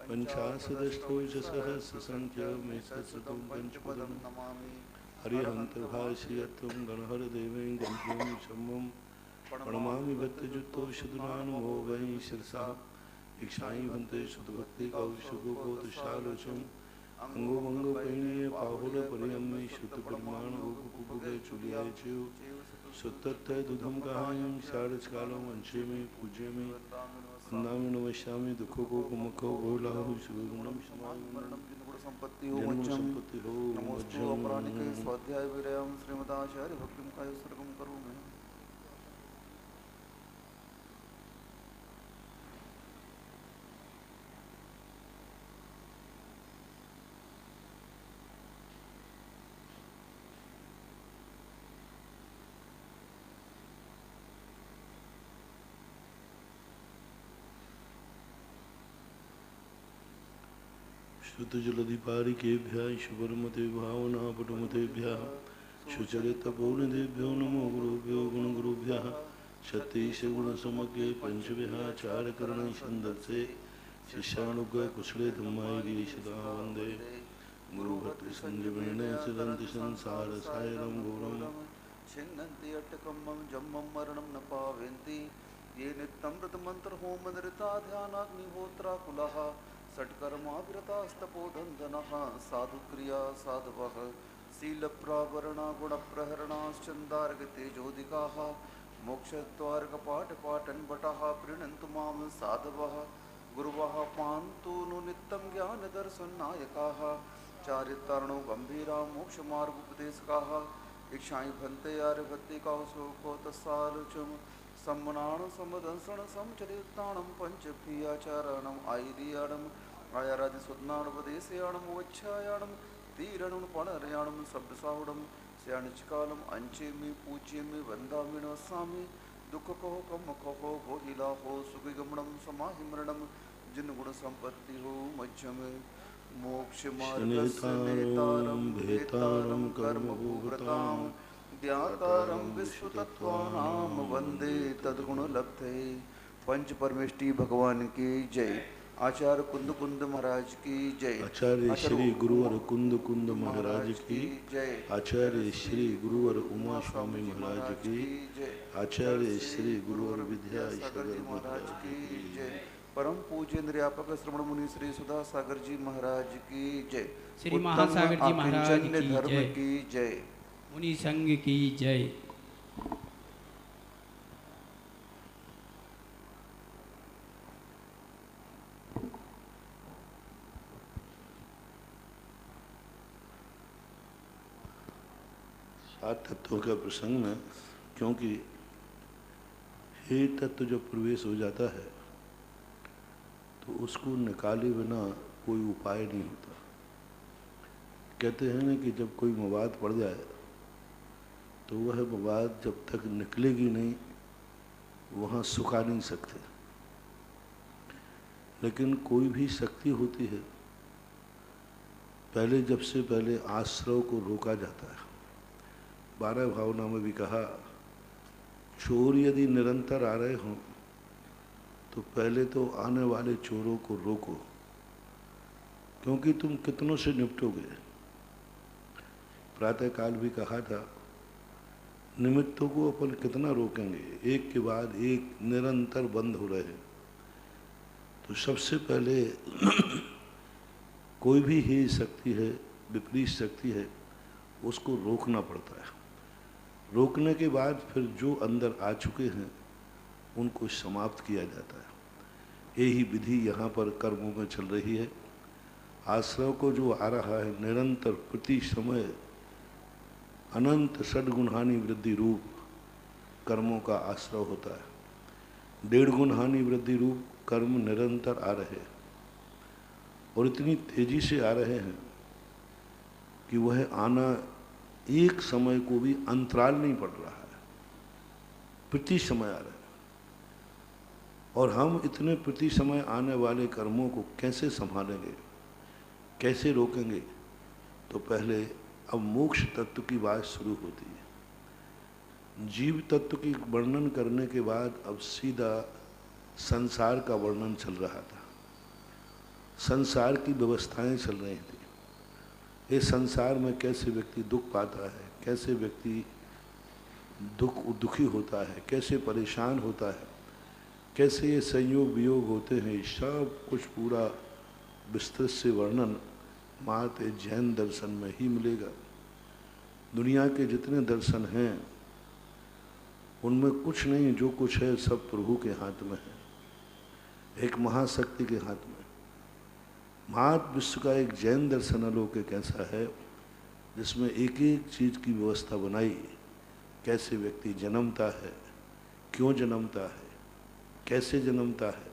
पंचाशदष्टौ च सहस्रसङ्ख्यमेतत्सतं पंचपदं नमामि। हरिहन्तभाष्यत्वं गणहरदेवं गन्ध्यं शम्भं प्रणमामि भक्तजुत्तोषधुनानमो वै शिरसा ईक्षां भन्ते शुद्धभक्तिकौशुकोपोतशालोचम् अंगोभंगोपैणीय पाहुलपर्यम्य शुद्धपरिमाणगोकुकुभगे चुलियाय च्यु सुत्तत्तय दुधम कहायं शारचकालं वंशे में पूज्य में वंदामि नमस्यामि दुखो को मुखो बहुलाहु सुगुणम संपत्ति हो जन्म मज्जम संपत्ति हो नमोस्तु अपराणिके स्वाध्याय विरयम श्रीमदाचार्य भक्तिम काय सर्वम करोमि। श्रुतजलधिपारिकेभ्यः शुभरमते भावनापटुमतेभ्यः सुचरितपौर्णदेभ्यो नमो गुरुभ्यो गुणगुरुभ्यः सत्यैषगुणसमग्रे पंचविहाचारकरणैः सन्दर्शे शिष्यानुग्रहकुशले धम्मायै सदा वन्दे गुरुभक्तिसञ्जीवने सदन्ति संसारसागरं घोरम् छिन्नन्ति अट्टकम्मं जम्मं मरणं न पावयन्ति ये नित्यमृतमन्त्रहोमनिरता ध्यानाग्निहोत्राकुलः षट्कर्माविरतास्तपोधन्धनः साधुक्रिया साधवः शीलप्रावरणा गुणप्रहरणाश्चन्दार्गतेजोदिकाः मोक्षद्वारकपाटपाटन्भटः प्रीणन्तु मां साधवः गुरुवः पान्तु नु नित्यं ज्ञानदर्शननायकाः चारितार्णो गम्भीरा मोक्षमार्गोपदेशकाः इक्षां भन्ते आर्यभक्तिकौशोकोतसालुचम् सम्मनाण समदंसण समचरिताणं पंचप्रियाचारणम् आयर्याणम् आयारादिसुदनाणुपदेशयाणं वच्छायाणं तीरणं पणर्याणं शब्दसाहुडं स्याणिचकालम् अंचेमि पूज्येमि वन्दामि नमस्सामि दुःखको कमको भोगिलाहो सुखगमनं समाहिमरणं जिन्गुणसम्पत्ति हो मध्यमे मोक्षमार्गस्य नेतारं भेतारं कर्मभूभृतां ज्ञातारं विश्वतत्त्वानां वन्दे तद्गुणलब्धे। पंच परमेष्टि भगवान की जय। आचार्य कुंद कुंद महाराज की जय। आचार्य श्री गुरुवर कुंद कुंद महाराज की जय। आचार्य श्री गुरुवर उमा स्वामी महाराज की जय। आचार्य श्री गुरुवर विद्यासागर महाराज की जय। परम पूज्य निर्यापक श्रवण मुनि श्री सुधा सागर जी महाराज की जय। श्री महासागर जी महाराज की धर्म जय। की जय। मुनि संघ की जय। सात तत्वों का प्रसंग में, क्योंकि हे तत्व जब प्रवेश हो जाता है तो उसको निकाले बिना कोई उपाय नहीं होता। कहते हैं ना कि जब कोई मवाद पड़ जाए तो वह मवाद जब तक निकलेगी नहीं वहाँ सुखा नहीं सकते। लेकिन कोई भी शक्ति होती है, पहले जब से पहले आश्रव को रोका जाता है। 12 भावना में भी कहा, चोर यदि निरंतर आ रहे हों तो पहले तो आने वाले चोरों को रोको, क्योंकि तुम कितनों से निपटोगे। प्रातःकाल भी कहा था, निमित्तों को अपन कितना रोकेंगे, एक के बाद एक निरंतर बंद हो रहे हैं। तो सबसे पहले कोई भी ही शक्ति है, विपरीत शक्ति है, उसको रोकना पड़ता है। रोकने के बाद फिर जो अंदर आ चुके हैं उनको समाप्त किया जाता है। यही विधि यहाँ पर कर्मों में चल रही है। आश्रव को जो आ रहा है निरंतर प्रति समय अनंत षड्गुणहानि वृद्धि रूप कर्मों का आश्रव होता है। 1.5 गुणहानि वृद्धि रूप कर्म निरंतर आ रहे हैं और इतनी तेजी से आ रहे हैं कि वह आना एक समय को भी अंतराल नहीं पड़ रहा है, प्रति समय आ रहे हैं। और हम इतने प्रति समय आने वाले कर्मों को कैसे संभालेंगे, कैसे रोकेंगे? तो पहले अब मोक्ष तत्व की बात शुरू होती है। जीव तत्व की वर्णन करने के बाद अब सीधा संसार का वर्णन चल रहा था। संसार की व्यवस्थाएं चल रही थी। इस संसार में कैसे व्यक्ति दुख पाता है, कैसे व्यक्ति दुखी होता है, कैसे परेशान होता है, कैसे ये संयोग वियोग होते हैं, सब कुछ पूरा विस्तृत से वर्णन मात्र जैन दर्शन में ही मिलेगा। दुनिया के जितने दर्शन हैं उनमें कुछ नहीं, जो कुछ है सब प्रभु के हाथ में है, एक महाशक्ति के हाथ में। महात विश्व का एक जैन दर्शन अलौकिक ऐसा है जिसमें एक एक चीज़ की व्यवस्था बनाई, कैसे व्यक्ति जन्मता है, क्यों जन्मता है, कैसे जन्मता है,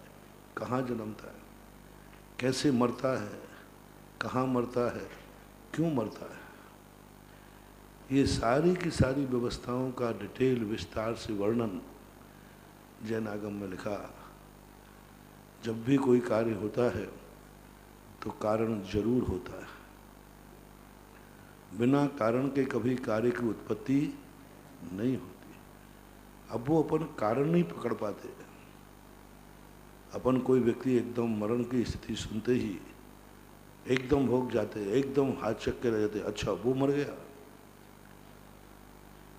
कहाँ जन्मता है, कैसे मरता है, कहाँ मरता है, क्यों मरता है, ये सारी की सारी व्यवस्थाओं का डिटेल विस्तार से वर्णन जैन आगम में लिखा। जब भी कोई कार्य होता है तो कारण जरूर होता है, बिना कारण के कभी कार्य की उत्पत्ति नहीं होती। अब वो अपन कारण नहीं पकड़ पाते। अपन कोई व्यक्ति एकदम मरण की स्थिति सुनते ही एकदम भोग जाते, एकदम हाथ चक्के रह जाते, अच्छा वो मर गया,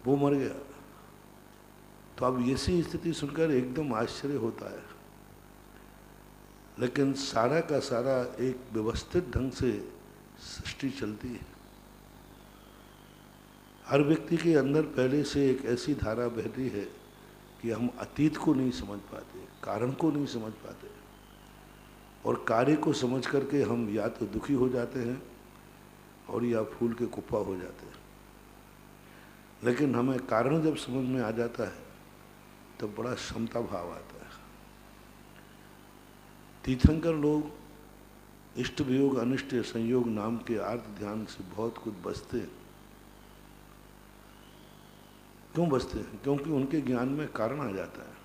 वो मर गया। तो अब ऐसी स्थिति सुनकर एकदम आश्चर्य होता है, लेकिन सारा का सारा एक व्यवस्थित ढंग से सृष्टि चलती है। हर व्यक्ति के अंदर पहले से एक ऐसी धारा बहती है कि हम अतीत को नहीं समझ पाते, कारण को नहीं समझ पाते, और कार्य को समझ करके हम या तो दुखी हो जाते हैं और या फूल के कुप्पा हो जाते हैं। लेकिन हमें कारण जब समझ में आ जाता है तब बड़ा क्षमता भाव आता है। तीर्थंकर लोग इष्ट वियोग अनिष्ट संयोग नाम के आर्त ध्यान से बहुत कुछ बचते हैं। क्यों बचते हैं? क्योंकि उनके ज्ञान में कारण आ जाता है।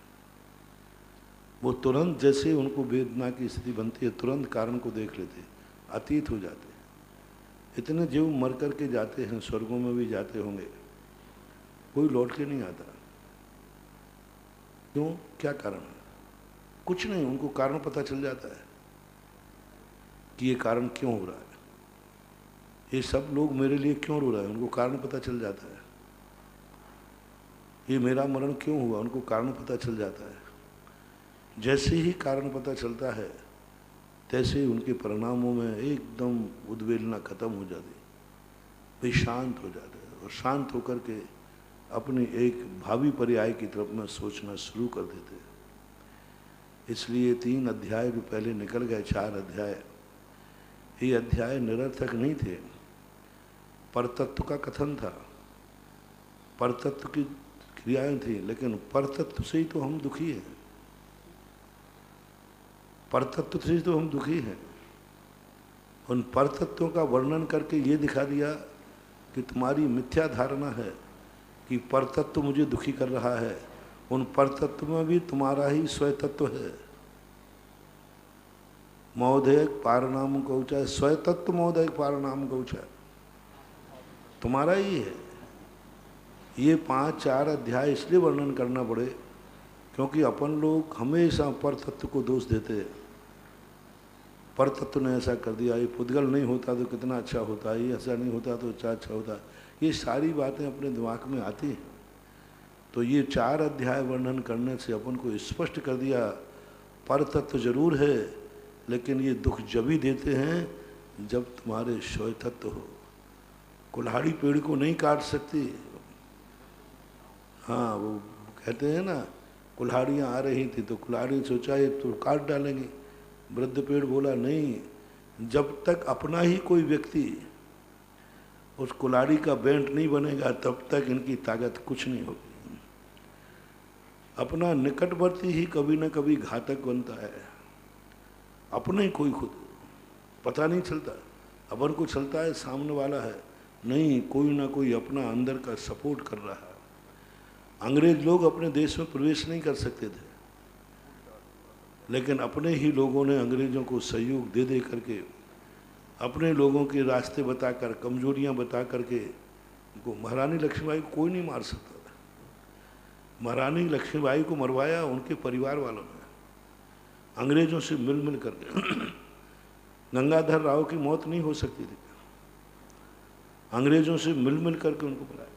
वो तुरंत जैसे उनको वेदना की स्थिति बनती है तुरंत कारण को देख लेते, अतीत हो जाते। इतने जीव मर करके जाते हैं, स्वर्गों में भी जाते होंगे, कोई लौट के नहीं आता। क्यों? क्या कारण है? कुछ नहीं, उनको कारण पता चल जाता है कि ये कारण क्यों हो रहा है, ये सब लोग मेरे लिए क्यों रो रहे हैं, उनको कारण पता चल जाता है। ये मेरा मरण क्यों हुआ, उनको कारण पता चल जाता है। जैसे ही कारण पता चलता है तैसे ही उनके परिणामों में एकदम उद्वेलना खत्म हो जाती, वे शांत हो जाते हैं और शांत होकर के अपनी एक भावी पर्याय की तरफ में सोचना शुरू कर देते हैं। इसलिए 3 अध्याय जो पहले निकल गए, 4 अध्याय, ये अध्याय निरर्थक नहीं थे। परतत्व का कथन था, परतत्व की क्रियाएं थी, लेकिन परतत्व से ही तो हम दुखी हैं, परतत्व से ही तो हम दुखी हैं। उन परतत्वों का वर्णन करके ये दिखा दिया कि तुम्हारी मिथ्या धारणा है कि परतत्व मुझे दुखी कर रहा है, उन परतत्व में भी तुम्हारा ही स्वतत्व है। महोदय पारनाम कौचा, स्वतत्व महोदय पारनाम कौचा, तुम्हारा ही है। ये 5-4 अध्याय इसलिए वर्णन करना पड़े क्योंकि अपन लोग हमेशा परतत्व को दोष देते हैं। परतत्व ने ऐसा कर दिया, ये पुद्गल नहीं होता तो कितना अच्छा होता, ये ऐसा नहीं होता तो अच्छा होता, ये सारी बातें अपने दिमाग में आती हैं। तो ये 4 अध्याय वर्णन करने से अपन को स्पष्ट कर दिया, परतत्व जरूर है, लेकिन ये दुख जब ही देते हैं जब तुम्हारे स्वतत्व हो। कुल्हाड़ी पेड़ को नहीं काट सकती। हाँ, वो कहते हैं ना, कुल्हाड़ियाँ आ रही थी तो कुल्हाड़ी सोचा ये तो काट डालेंगे, वृद्ध पेड़ बोला नहीं, जब तक अपना ही कोई व्यक्ति उस कुल्हाड़ी का बेंट नहीं बनेगा तब तक इनकी ताकत कुछ नहीं होगी। अपना निकटवर्ती ही कभी न कभी घातक बनता है, अपने कोई खुद पता नहीं चलता। अपन को चलता है सामने वाला है, नहीं, कोई ना कोई अपना अंदर का सपोर्ट कर रहा है। अंग्रेज लोग अपने देश में प्रवेश नहीं कर सकते थे, लेकिन अपने ही लोगों ने अंग्रेजों को सहयोग दे दे करके, अपने लोगों के रास्ते बताकर, कमजोरियां बता करके उनको, महारानी लक्ष्मीबाई को कोई नहीं मार सकता था। महारानी लक्ष्मीबाई को मरवाया उनके परिवार वालों ने, अंग्रेजों से मिल करके। गंगाधर राव की मौत नहीं हो सकती थी, अंग्रेजों से मिल मिल करके उनको बुलाया।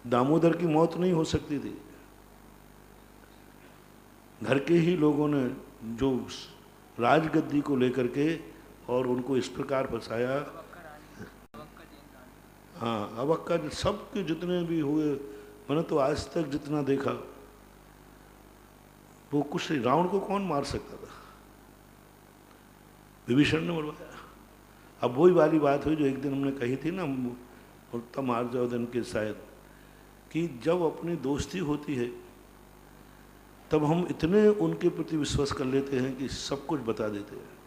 दामोदर की मौत नहीं हो सकती थी, घर के ही लोगों ने जो राजगद्दी को लेकर के और उनको इस प्रकार फंसाया। हाँ, अवक्का सबके जितने भी हुए, मैंने तो आज तक जितना देखा वो कुछ नहीं। रावण को कौन मार सकता था? विभीषण ने मरवाया। अब वही वाली बात हुई जो एक दिन हमने कही थी ना, उत्तम आर्जवदन के शायद, कि जब अपनी दोस्ती होती है तब हम इतने उनके प्रति विश्वास कर लेते हैं कि सब कुछ बता देते हैं।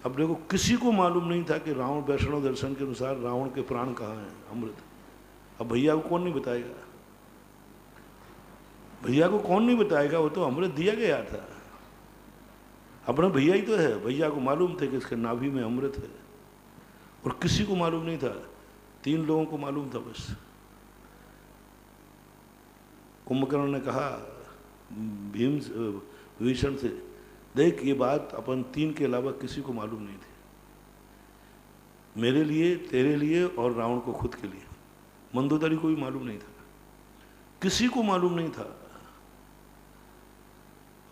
अब देखो, किसी को मालूम नहीं था कि रावण, वैष्णव दर्शन के अनुसार रावण के प्राण कहाँ हैं, अमृत। अब भैया को कौन नहीं बताएगा? भैया को कौन नहीं बताएगा? वो तो अमृत दिया गया था, अपना भैया ही तो है। भैया को मालूम थे कि इसके नाभि में अमृत है, और किसी को मालूम नहीं था। 3 लोगों को मालूम था बस। कुंभकर्ण ने कहा विभीषण से, देख ये बात अपन 3 के अलावा किसी को मालूम नहीं थी, मेरे लिए, तेरे लिए और रावण को खुद के लिए। मंदोदरी को भी मालूम नहीं था, किसी को मालूम नहीं था।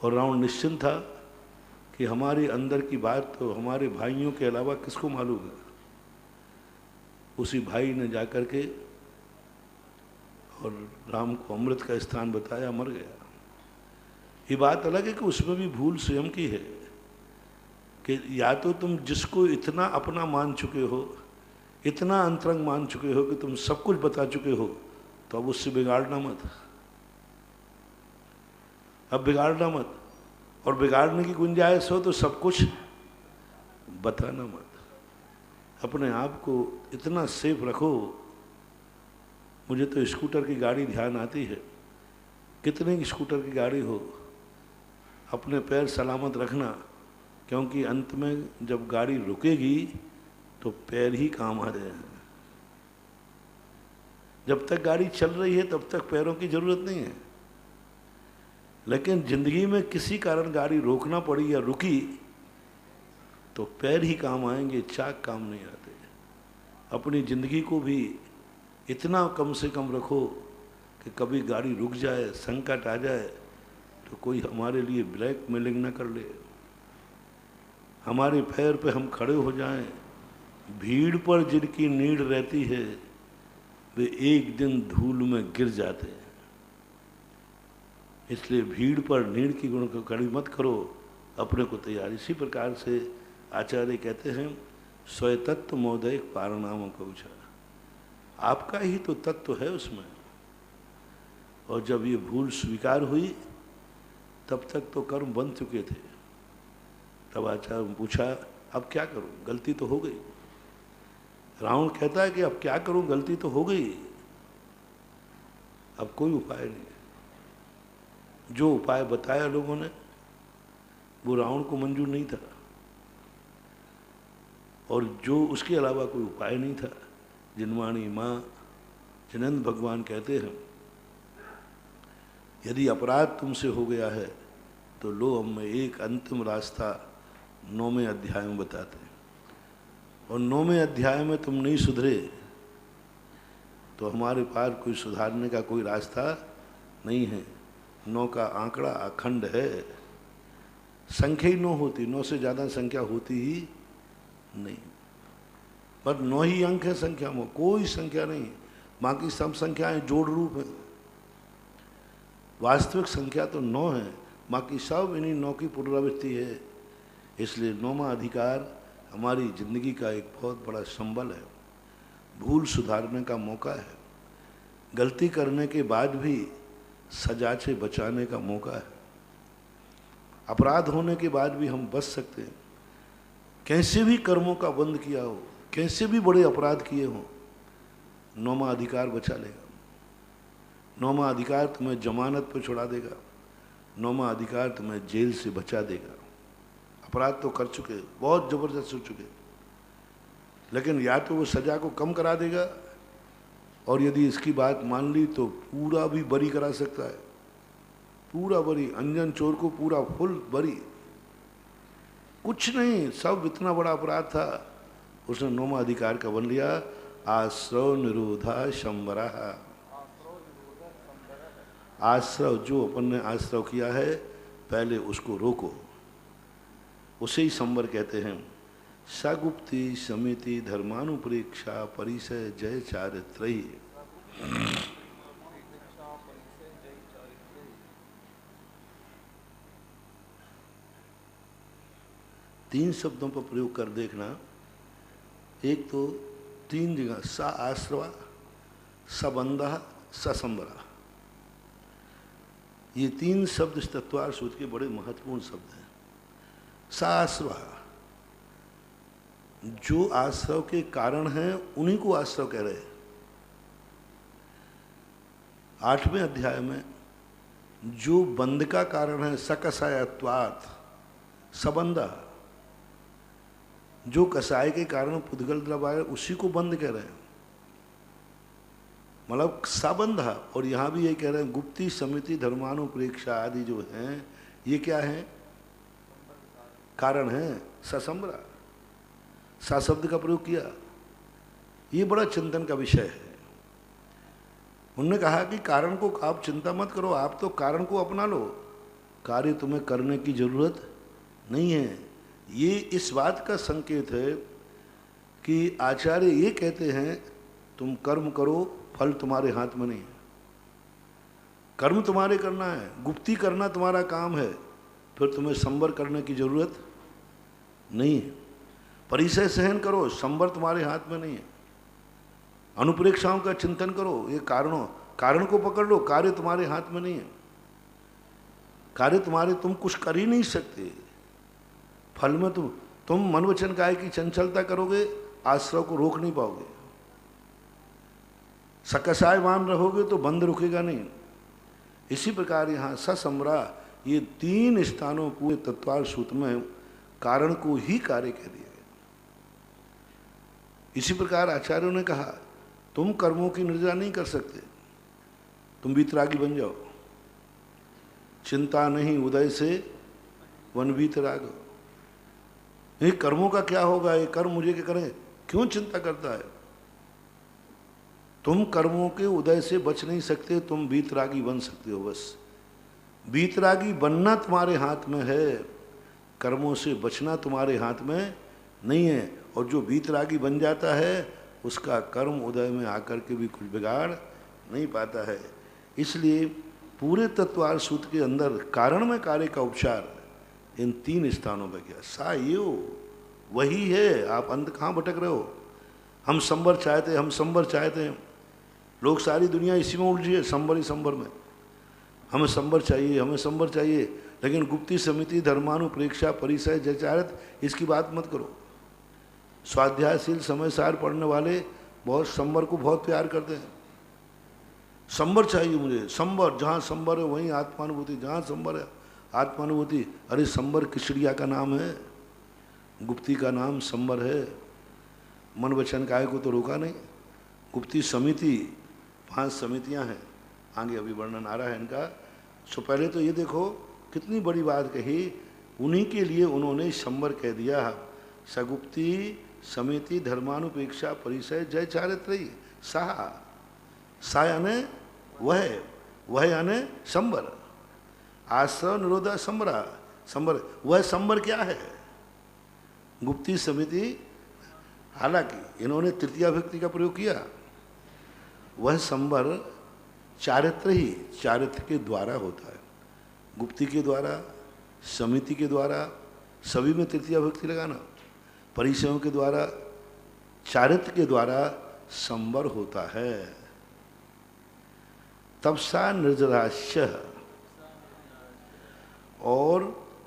और रावण निश्चिंत था कि हमारे अंदर की बात तो हमारे भाइयों के अलावा किसको मालूम है। उसी भाई ने जाकर के और राम को अमृत का स्थान बताया, मर गया। ये बात अलग है कि उसमें भी भूल स्वयं की है कि या तो तुम जिसको इतना अपना मान चुके हो, इतना अंतरंग मान चुके हो कि तुम सब कुछ बता चुके हो, तो अब उससे बिगाड़ना मत। अब बिगाड़ना मत, और बिगाड़ने की गुंजाइश हो तो सब कुछ बताना मत। अपने आप को इतना सेफ रखो। मुझे तो स्कूटर की गाड़ी ध्यान आती है, कितने की स्कूटर की गाड़ी हो, अपने पैर सलामत रखना, क्योंकि अंत में जब गाड़ी रुकेगी तो पैर ही काम आ जाएंगे। जब तक गाड़ी चल रही है तब तक पैरों की जरूरत नहीं है, लेकिन जिंदगी में किसी कारण गाड़ी रोकना पड़ी या रुकी तो पैर ही काम आएंगे, चाक काम नहीं आते। अपनी जिंदगी को भी इतना कम से कम रखो कि कभी गाड़ी रुक जाए, संकट आ जाए तो कोई हमारे लिए ब्लैकमेलिंग ना कर ले। हमारे पैर पे हम खड़े हो जाएं। भीड़ पर जिनकी नीड रहती है वे एक दिन धूल में गिर जाते हैं। इसलिए भीड़ पर नीड की गुण को खड़ी मत करो, अपने को तैयार। इसी प्रकार से आचार्य कहते हैं, स्वतत्व मोदय पारनाम कौचा, आपका ही तो तत्व है उसमें। और जब ये भूल स्वीकार हुई तब तक तो कर्म बन चुके थे। तब आचार्य ने पूछा, अब क्या करूं, गलती तो हो गई। रावण कहता है कि अब क्या करूं, गलती तो हो गई, अब कोई उपाय नहीं। जो उपाय बताया लोगों ने वो रावण को मंजूर नहीं था, और जो उसके अलावा कोई उपाय नहीं था। जिनवाणी माँ जिनेंद्र भगवान कहते हैं, यदि अपराध तुमसे हो गया है तो लो हमें एक अंतिम रास्ता 9वें अध्याय में बताते हैं, और 9वें अध्याय में तुम नहीं सुधरे तो हमारे पास कोई सुधारने का कोई रास्ता नहीं है। 9 का आंकड़ा अखंड है, संख्या ही 9 होती, 9 से ज़्यादा संख्या होती ही नहीं, पर 9 ही अंक है संख्या में, कोई संख्या नहीं। बाकी सब संख्याएं जोड़ रूप है, वास्तविक संख्या तो 9 है, बाकी सब इन्हीं 9 की पुनरावृत्ति है। इसलिए 9वां अधिकार हमारी जिंदगी का एक बहुत बड़ा संबल है, भूल सुधारने का मौका है, गलती करने के बाद भी सजा से बचाने का मौका है। अपराध होने के बाद भी हम बच सकते हैं। कैसे भी कर्मों का बंद किया हो, कैसे भी बड़े अपराध किए हों, 9वां अधिकार बचा लेगा। 9वां अधिकार तुम्हें जमानत पर छुड़ा देगा, 9वां अधिकार तुम्हें जेल से बचा देगा। अपराध तो कर चुके, बहुत जबरदस्त हो चुके, लेकिन या तो वो सजा को कम करा देगा, और यदि इसकी बात मान ली तो पूरा भी बरी करा सकता है, पूरा बरी, अंजन चोर को पूरा फुल बरी। कुछ नहीं, सब इतना बड़ा अपराध था, उसने 9वां अधिकार का बन लिया, आश्रव निरोधा शंबरा। आश्रव, जो अपन ने आश्रव किया है पहले उसको रोको, उसे ही संबर कहते हैं। सगुप्ति समिति धर्मानुप्रेक्षा परिसय जय चारित्रयी। तीन शब्दों पर प्रयोग कर देखना। एक तो 3 जगह सा आश्रवा, सबंधा, ससंबरा, ये 3 शब्द इस तत्वार सूत्र के बड़े महत्वपूर्ण शब्द हैं। सा आश्रवा, जो आश्रव के कारण हैं उन्हीं को आश्रव कह रहे हैं। 8वें अध्याय में जो बंध का कारण है, सकसायत्वात् सबंधा, जो कसाय के कारण पुद्गल द्रव आए उसी को बंद कह रहे हैं, मतलब सबंधा। और यहां भी ये कह रहे हैं गुप्ती समिति धर्मानुप्रेक्षा आदि जो हैं ये क्या है, कारण है, ससंबरा, सा शब्द का प्रयोग किया। ये बड़ा चिंतन का विषय है। उन्होंने कहा कि कारण को आप चिंता मत करो, आप तो कारण को अपना लो, कार्य तुम्हें करने की जरूरत नहीं है। ये इस बात का संकेत है कि आचार्य ये कहते हैं तुम कर्म करो, फल तुम्हारे हाथ में नहीं है, कर्म तुम्हारे करना है, गुप्ती करना तुम्हारा काम है, फिर तुम्हें संबर करने की जरूरत नहीं है। परिसय सहन करो, संबर तुम्हारे हाथ में नहीं है। अनुप्रेक्षाओं का चिंतन करो, ये कारण को पकड़ लो, कार्य तुम्हारे हाथ में नहीं है, कार्य तुम्हारे, तुम कुछ कर ही नहीं सकते। फल में तुम मन वचन काया की चंचलता करोगे, आश्रव को रोक नहीं पाओगे। सकसायवान रहोगे तो बंद रुकेगा नहीं। इसी प्रकार यहाँ ससंबरा, ये 3 स्थानों पूरे तत्वार सूत्र में कारण को ही कार्य कह दिया गया। इसी प्रकार आचार्यों ने कहा तुम कर्मों की निर्जा नहीं कर सकते, तुम वीतरागी बन जाओ। चिंता नहीं उदय से वन वीतराग। ये कर्मों का क्या होगा, ये कर्म मुझे क्या करें, क्यों चिंता करता है। तुम कर्मों के उदय से बच नहीं सकते, तुम वीतरागी बन सकते हो। बस वीतरागी बनना तुम्हारे हाथ में है, कर्मों से बचना तुम्हारे हाथ में नहीं है। और जो वीतरागी बन जाता है उसका कर्म उदय में आकर के भी कुछ बिगाड़ नहीं पाता है। इसलिए पूरे तत्वार सूत्र के अंदर कारण में कार्य का उपचार इन 3 स्थानों पर किया। सा यो वही है, आप अंत कहाँ भटक रहे हो। हम संबर चाहते, हम संबर चाहते हैं, लोग सारी दुनिया इसी में उलझी है, संबर ही संबर में। हमें संबर चाहिए, हमें संबर चाहिए, लेकिन गुप्ती समिति धर्मानुप्रेक्षा परिसय जचारत इसकी बात मत करो। स्वाध्यायशील समय सार पढ़ने वाले बहुत संबर को बहुत प्यार करते हैं। संबर चाहिए मुझे, संबर, जहाँ संबर है वहीं आत्मानुभूति, जहाँ संबर है आत्मानुभूति। अरे संबर किचड़िया का नाम है, गुप्ती का नाम संबर है। मन वचन काया को तो रोका नहीं। गुप्ती समिति 5 समितियां हैं, आगे अभी वर्णन आ रहा है इनका। सो पहले तो ये देखो कितनी बड़ी बात कही, उन्हीं के लिए उन्होंने संबर कह दिया। सगुप्ती समिति धर्मानुपेक्षा परिसय जय चारित्रयी। सा यानी वह यानी संबर, आश्रव निरोधा संबरा। संबर, वह संबर क्या है, गुप्ती समिति। हालांकि इन्होंने तृतीया विभक्ति का प्रयोग किया। वह संबर चारित्र ही, चारित्र के द्वारा होता है, गुप्ती के द्वारा, समिति के द्वारा, सभी में तृतीया विभक्ति लगाना, परिचयों के द्वारा, चारित्र के द्वारा संबर होता है। तब सा निर्जराश्य, और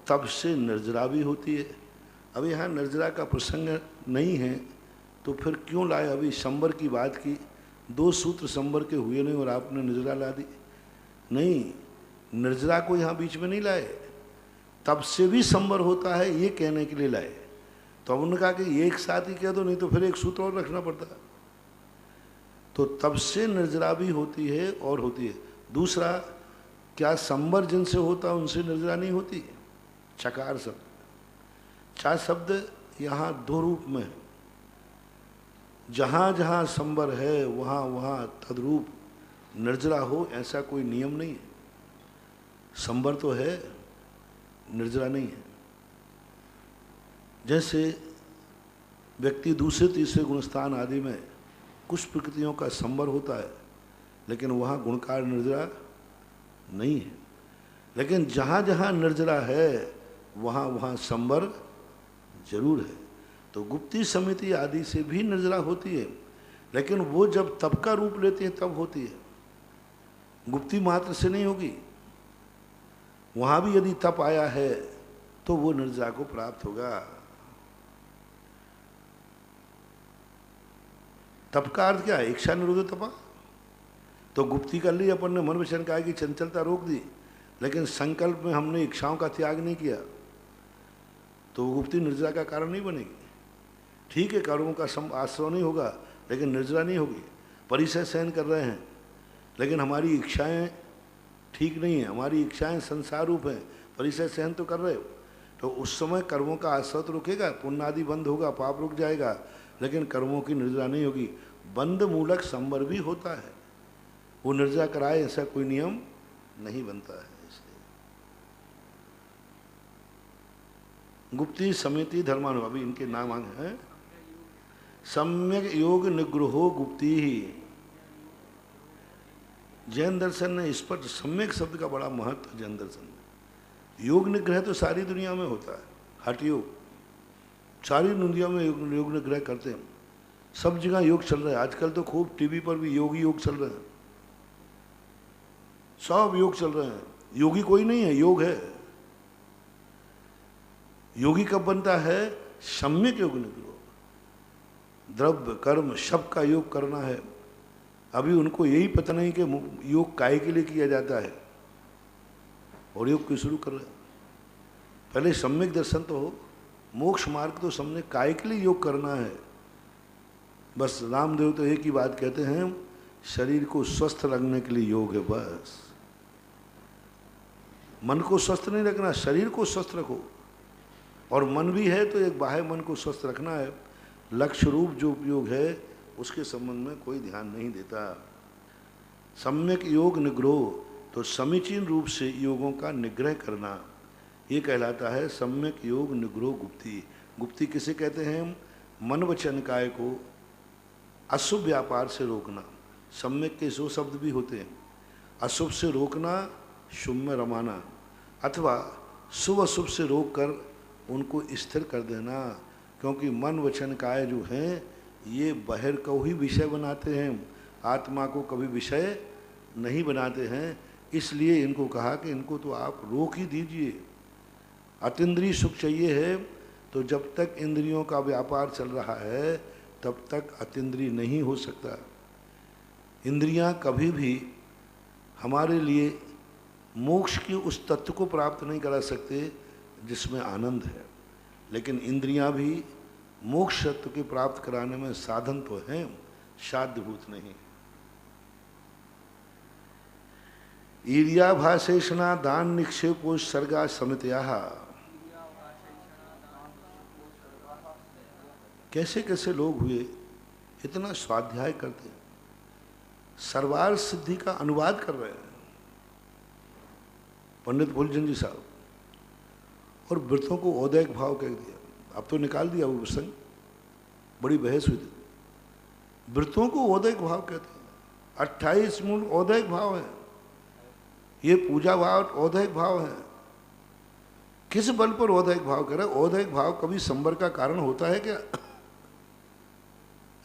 तब से निर्जरा भी होती है। अब यहाँ निर्जरा का प्रसंग नहीं है तो फिर क्यों लाए, अभी संबर की बात की, 2 सूत्र संबर के हुए नहीं और आपने निर्जरा ला दी। नहीं, निर्जरा को यहाँ बीच में नहीं लाए, तब से भी संबर होता है ये कहने के लिए लाए। तो अब उन्होंने कहा कि एक साथ ही कह दो, नहीं तो फिर एक सूत्र और रखना पड़ता है। तो तब से निर्जरा भी होती है और होती है। दूसरा, क्या संबर जिनसे होता उनसे निर्जरा नहीं होती, चकार सब। चा शब्द यहाँ दो रूप में है। जहाँ जहाँ संबर है वहाँ वहाँ तद्रूप निर्जरा हो, ऐसा कोई नियम नहीं है। संबर तो है, निर्जरा नहीं है। जैसे व्यक्ति दूसरे तीसरे गुणस्थान आदि में कुछ प्रकृतियों का संबर होता है, लेकिन वहाँ गुणकार निर्जरा नहीं है। लेकिन जहाँ जहाँ निर्जरा है वहाँ वहाँ संबर जरूर है। तो गुप्ती समिति आदि से भी निर्जरा होती है, लेकिन वो जब तप का रूप लेती है तब होती है, गुप्ती मात्र से नहीं होगी। वहाँ भी यदि तप आया है तो वो निर्जरा को प्राप्त होगा। तप का अर्थ क्या है? इच्छा निरोध तपा। तो गुप्ती कर ली अपन ने, मन वचन काया की चंचलता रोक दी, लेकिन संकल्प में हमने इच्छाओं का त्याग नहीं किया, तो वो गुप्ती निर्जरा का कारण नहीं बनेगी। ठीक है, कर्मों का आश्रय नहीं होगा, लेकिन निर्जरा नहीं होगी। परिसर सहन कर रहे हैं, लेकिन हमारी इच्छाएं ठीक नहीं है, हमारी इच्छाएं संसार रूप हैं, परिसर सहन तो कर रहे हो, तो उस समय कर्मों का आश्रय तो रुकेगा, पुण्य आदि बंद होगा, पाप रुक जाएगा, लेकिन कर्मों की निर्जरा नहीं होगी। बंध मूलक संवर भी होता है, वो निर्जरा कराए ऐसा कोई नियम नहीं बनता है। गुप्ती समिति धर्मानु, अभी इनके नाम हैं। सम्यक योग निग्रहो गुप्ती ही। जैन दर्शन ने इस पर सम्यक शब्द का बड़ा महत्व, जैन दर्शन में योग निग्रह तो सारी दुनिया में होता है, हठ योग सारी दुनिया में योग निग्रह करते हैं, सब जगह योग चल रहा है। आजकल तो खूब टीवी पर भी योग चल रहे हैं, सब योग चल रहे हैं। योगी कोई नहीं है, योग है। योगी कब बनता है? सम्यक योग निग्रह, द्रव्य कर्म सब का योग करना है। अभी उनको यही पता नहीं कि योग काय के लिए किया जाता है और योग क्यों शुरू कर रहे हैं। पहले सम्यक दर्शन तो हो, मोक्ष मार्ग तो सबने काय के लिए योग करना है। बस रामदेव तो एक ही बात कहते हैं, शरीर को स्वस्थ रखने के लिए योग है। बस मन को स्वस्थ नहीं रखना, शरीर को स्वस्थ रखो। और मन भी है तो एक बाह्य मन को स्वस्थ रखना है। लक्ष्य रूप जो योग है उसके संबंध में कोई ध्यान नहीं देता। सम्यक योग निग्रह, तो समीचीन रूप से योगों का निग्रह करना, ये कहलाता है सम्यक योग निग्रह गुप्ती। गुप्ती किसे कहते हैं? मन वचन काय को अशुभ व्यापार से रोकना। सम्यक के सो शब्द भी होते हैं, अशुभ से रोकना, शुभ में रमाना, अथवा शुभ अशुभ से रोक कर उनको स्थिर कर देना। क्योंकि मन वचन काय जो हैं ये बाहर को ही विषय बनाते हैं, आत्मा को कभी विषय नहीं बनाते हैं। इसलिए इनको कहा कि इनको तो आप रोक ही दीजिए। अतीन्द्रिय सुख चाहिए है तो जब तक इंद्रियों का व्यापार चल रहा है तब तक अतीन्द्रिय नहीं हो सकता। इंद्रियां कभी भी हमारे लिए मोक्ष के उस तत्व को प्राप्त नहीं करा सकते जिसमें आनंद है, लेकिन इंद्रियां भी मोक्ष तत्व के प्राप्त कराने में साधन तो हैं, साध्यभूत नहीं। ईर्याभाषेषणा दान निक्षेपो सर्गा समित्या। कैसे कैसे लोग हुए इतना स्वाध्याय करते हैं, सर्वार सिद्धि का अनुवाद कर रहे हैं पंडित फूलचंद जी साहब, और व्रतों को औदैक भाव कह दिया। अब तो निकाल दिया वो प्रसंग, बड़ी बहस हुई थी। व्रतों को औदैक भाव कहते हैं। 28 मूल औदैक भाव है, ये पूजा भाव औदैक भाव है। किस बल पर औदैक भाव कह रहे हैं? औदैक भाव कभी संबर का कारण होता है क्या?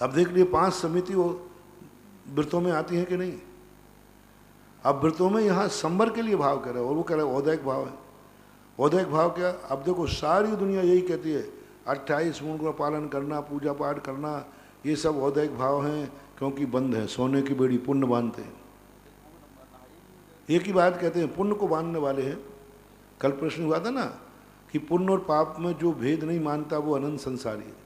अब देख लिए 5 समिति व्रतों में आती हैं कि नहीं? अब व्रतों में यहाँ संबर के लिए भाव कर रहे हैं और वो कह रहे हैं औदैक भाव है। औदैक भाव क्या? अब देखो सारी दुनिया यही कहती है 28 मूल का पालन करना, पूजा पाठ करना, ये सब औदैक भाव हैं क्योंकि बंद है, सोने की बेड़ी पुण्य बांधते हैं। एक ही बात कहते हैं, पुण्य को बांधने वाले हैं। कल प्रश्न हुआ था ना कि पुण्य और पाप में जो भेद नहीं मानता वो अनंत संसारी है।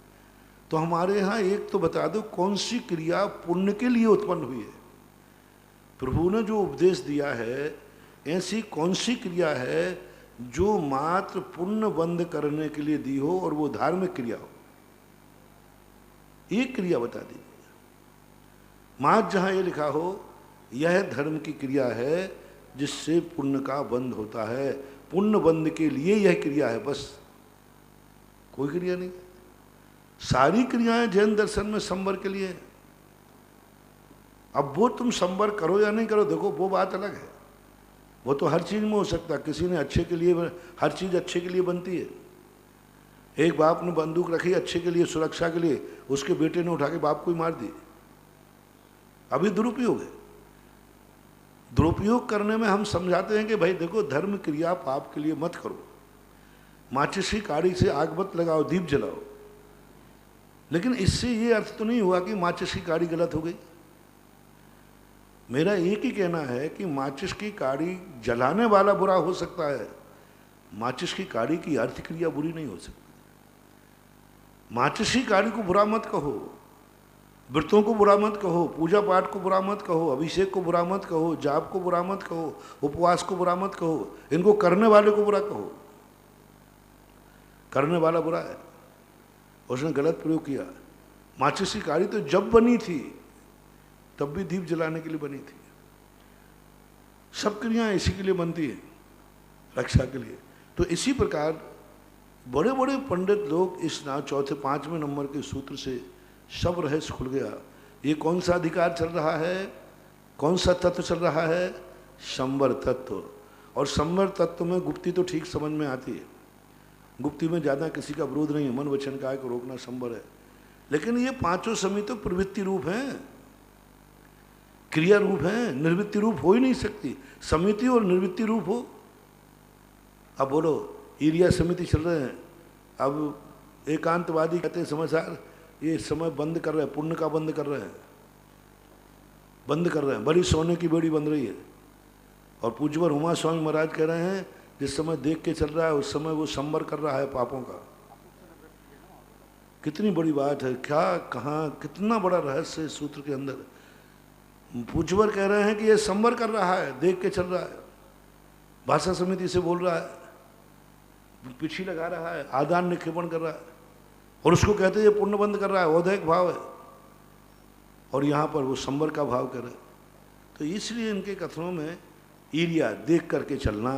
तो हमारे यहाँ एक तो बता दो कौन सी क्रिया पुण्य के लिए उत्पन्न हुई है? प्रभु ने जो उपदेश दिया है ऐसी कौन सी क्रिया है जो मात्र पुण्य बंद करने के लिए दी हो और वो धार्मिक क्रिया हो। एक क्रिया बता दीजिए मात्र जहां ये लिखा हो यह धर्म की क्रिया है जिससे पुण्य का बंध होता है, पुण्य बंध के लिए यह क्रिया है, बस कोई क्रिया नहीं। सारी क्रियाएं जैन दर्शन में संवर के लिए है। अब वो तुम संवर करो या नहीं करो, देखो वो बात अलग है, वो तो हर चीज में हो सकता है। किसी ने अच्छे के लिए, हर चीज अच्छे के लिए बनती है। एक बाप ने बंदूक रखी अच्छे के लिए, सुरक्षा के लिए, उसके बेटे ने उठा के बाप को ही मार दी, अभी दुरुपयोग है। दुरुपयोग करने में हम समझाते हैं कि भाई देखो धर्म क्रिया पाप के लिए मत करो, माचिस की काड़ी से आग मत लगाओ, दीप जलाओ, लेकिन इससे ये अर्थ तो नहीं हुआ कि माचिस की काड़ी गलत हो गई। मेरा एक ही कहना है कि माचिस की काड़ी जलाने वाला बुरा हो सकता है, माचिस की काड़ी की अर्थ क्रिया बुरी नहीं हो सकती। माचिस की काड़ी को बुरा मत कहो, व्रतों को बुरा मत कहो, पूजा पाठ को बुरा मत कहो, अभिषेक को बुरा मत कहो, जाप को बुरा मत कहो, उपवास को बुरा मत कहो, इनको करने वाले को बुरा कहो। करने वाला बुरा है, उसने गलत प्रयोग किया। माचिस की काड़ी तो जब बनी थी तब भी दीप जलाने के लिए बनी थी। सब क्रियाएं इसी के लिए बनती है, रक्षा के लिए। तो इसी प्रकार बड़े बड़े पंडित लोग इस चौथे 5वें नंबर के सूत्र से सब रहस्य खुल गया। ये कौन सा अधिकार चल रहा है, कौन सा तत्व चल रहा है? संवर तत्व। और संवर तत्व में गुप्ती तो ठीक समझ में आती है, गुप्ती में ज़्यादा किसी का विरोध नहीं है, मन वचन काय को रोकना संवर है। लेकिन ये पांचों समिति तो प्रवृत्ति रूप हैं, क्रिया रूप हैं, निर्वृत्ति रूप हो ही नहीं सकती। समिति और निर्वृत्ति रूप हो। अब बोलो ईरिया समिति चल रहे हैं, अब एकांतवादी कहते हैं समाचार ये समय बंद कर रहे हैं, पुण्य का बंद कर रहे हैं, बंद कर रहे हैं, बड़ी सोने की बेड़ी बन रही है। और पूज्यवर उमा स्वामी महाराज कह रहे हैं जिस समय देख के चल रहा है उस समय वो संवर कर रहा है पापों का। कितनी बड़ी बात है, क्या कहाँ कितना बड़ा रहस्य है सूत्र के अंदर। पूज्यवर कह रहे हैं कि ये संवर कर रहा है, देख के चल रहा है, भाषा समिति से बोल रहा है, पीछे लगा रहा है, आदान निक्षेपण कर रहा है, और उसको कहते हैं ये पुण्य बंद कर रहा है, औदैहिक भाव है, और यहाँ पर वो संवर का भाव कर रहे। तो इसलिए इनके कथनों में ईरिया देख करके चलना,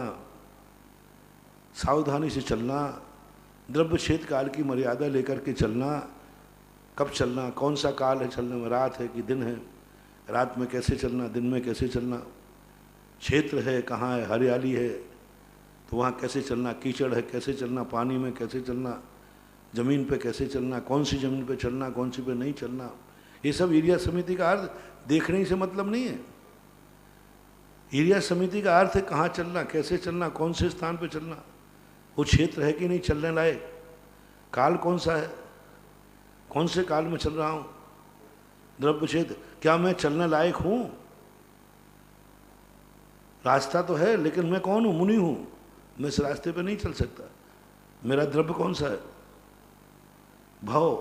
सावधानी से चलना, द्रव्य क्षेत्र काल की मर्यादा लेकर के चलना, कब चलना, कौन सा काल है चलने में, रात है कि दिन है, रात में कैसे चलना, दिन में कैसे चलना, क्षेत्र है कहाँ है, हरियाली है तो वहाँ कैसे चलना, कीचड़ है कैसे चलना, पानी में कैसे चलना, जमीन पे कैसे चलना, कौन सी जमीन पे चलना, कौन सी पे नहीं चलना, ये सब ईरिया समिति का अर्थ देखने से मतलब नहीं है। ईरिया समिति का अर्थ है कहाँ चलना, कैसे चलना, कौन से स्थान पे चलना, वो क्षेत्र है कि नहीं चलने लायक, काल कौन सा है, कौन से काल में चल रहा हूँ, द्रव्य क्षेत्र, क्या मैं चलने लायक हूँ? रास्ता तो है लेकिन मैं कौन हूँ? मुनि हूँ, मैं इस रास्ते पे नहीं चल सकता। मेरा द्रव्य कौन सा है? भाव।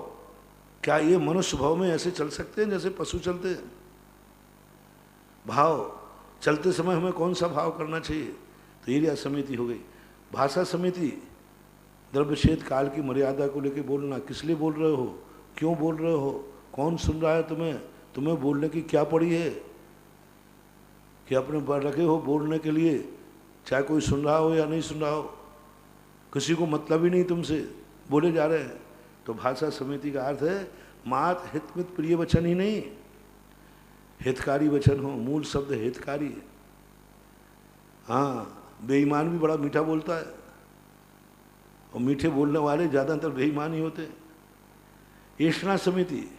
क्या ये मनुष्य भाव में ऐसे चल सकते हैं जैसे पशु चलते हैं? भाव। चलते समय हमें कौन सा भाव करना चाहिए? तो ईरिया समिति हो गई। भाषा समिति, द्रव्य क्षेत्र काल की मर्यादा को लेकर बोलना, किस लिए बोल रहे हो, क्यों बोल रहे हो, कौन सुन रहा है तुम्हें, तुम्हें बोलने की क्या पड़ी है, कि अपने रखे हो बोलने के लिए, चाहे कोई सुन रहा हो या नहीं सुन रहा हो, किसी को मतलब ही नहीं तुमसे, बोले जा रहे हैं। तो भाषा समिति का अर्थ है मात हितमित प्रिय वचन ही नहीं, हितकारी वचन हो, मूल शब्द हितकारी है। हाँ, बेईमान भी बड़ा मीठा बोलता है, और मीठे बोलने वाले ज़्यादातर बेईमान ही होते हैं। ऐषणा समिति,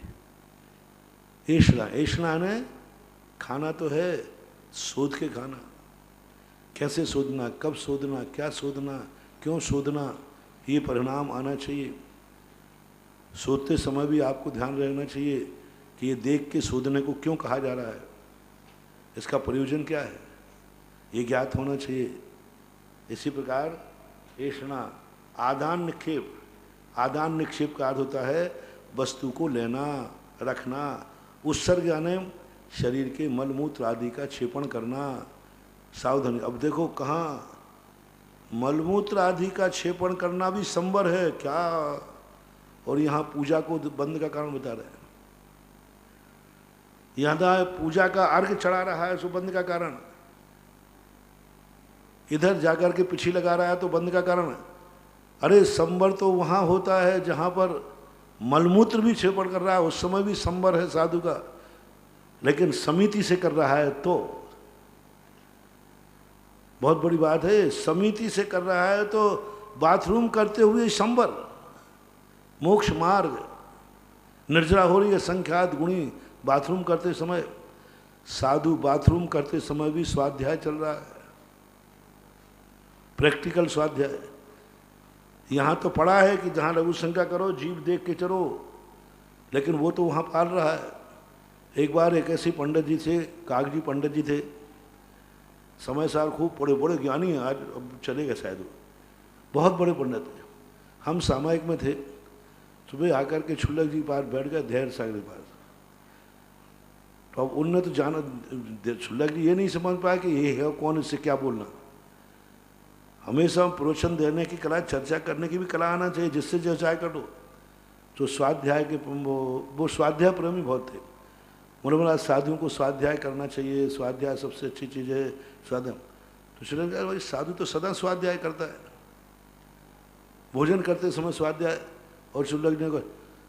ऐषणा ने खाना तो है, शोध के खाना, कैसे शोधना, कब शोधना, क्या शोधना, क्यों शोधना, ये परिणाम आना चाहिए। शोधते समय भी आपको ध्यान रहना चाहिए कि ये देख के शोधने को क्यों कहा जा रहा है, इसका प्रयोजन क्या है, ये ज्ञात होना चाहिए। इसी प्रकार ऐषणा, आदान निक्षेप, आदान निक्षेप का अर्थ होता है वस्तु को लेना, रखना, उत्सर्ग यानी शरीर के मलमूत्र आदि का क्षेपण करना, सावधानी। अब देखो कहाँ मलमूत्र आदि का क्षेपण करना भी संवर है क्या? और यहाँ पूजा को बंद का कारण बता रहे हैं। यहाँ पूजा का अर्घ चढ़ा रहा है सो बंद का कारण, इधर जाकर के पिछी लगा रहा है तो बंद का कारण है। अरे संवर तो वहाँ होता है जहाँ पर मलमूत्र भी क्षेपण कर रहा है, उस समय भी संवर है साधु का, लेकिन समिति से कर रहा है तो बहुत बड़ी बात है। समिति से कर रहा है तो बाथरूम करते हुए संवर, मोक्ष मार्ग, निर्जरा हो रही है संख्यात गुणी बाथरूम करते समय। साधु बाथरूम करते समय भी स्वाध्याय चल रहा है, प्रैक्टिकल स्वाध्याय। यहाँ तो पढ़ा है कि जहाँ लघु शंका करो जीव देख के चलो, लेकिन वो तो वहाँ पाल रहा है। एक बार एक ऐसे पंडित जी थे, कागजी पंडित जी थे, समय साल खूब बड़े बड़े ज्ञानी हैं, आज अब चले गए शायद, वो बहुत बड़े पंडित थे। हम सामायिक में थे, सुबह आकर के छुल्लक जी पास बैठ गए, धैर्य सागर के पास। तो अब उनने तो जाना, छुल्लक जी ये नहीं समझ पाया कि ये है कौन, इससे क्या बोलना। हमेशा प्रवचन देने की कला, चर्चा करने की भी कला आना चाहिए, जिससे जो चाहे कर लो। तो स्वाध्याय के वो स्वाध्याय प्रेमी बहुत थे। बोला साधुओं को स्वाध्याय करना चाहिए, स्वाध्याय सबसे अच्छी चीज़ है, स्वाध्याय। तो श्री भाई साधु तो सदा स्वाध्याय करता है, भोजन करते समय स्वाध्याय। और शुल्लक ने कहा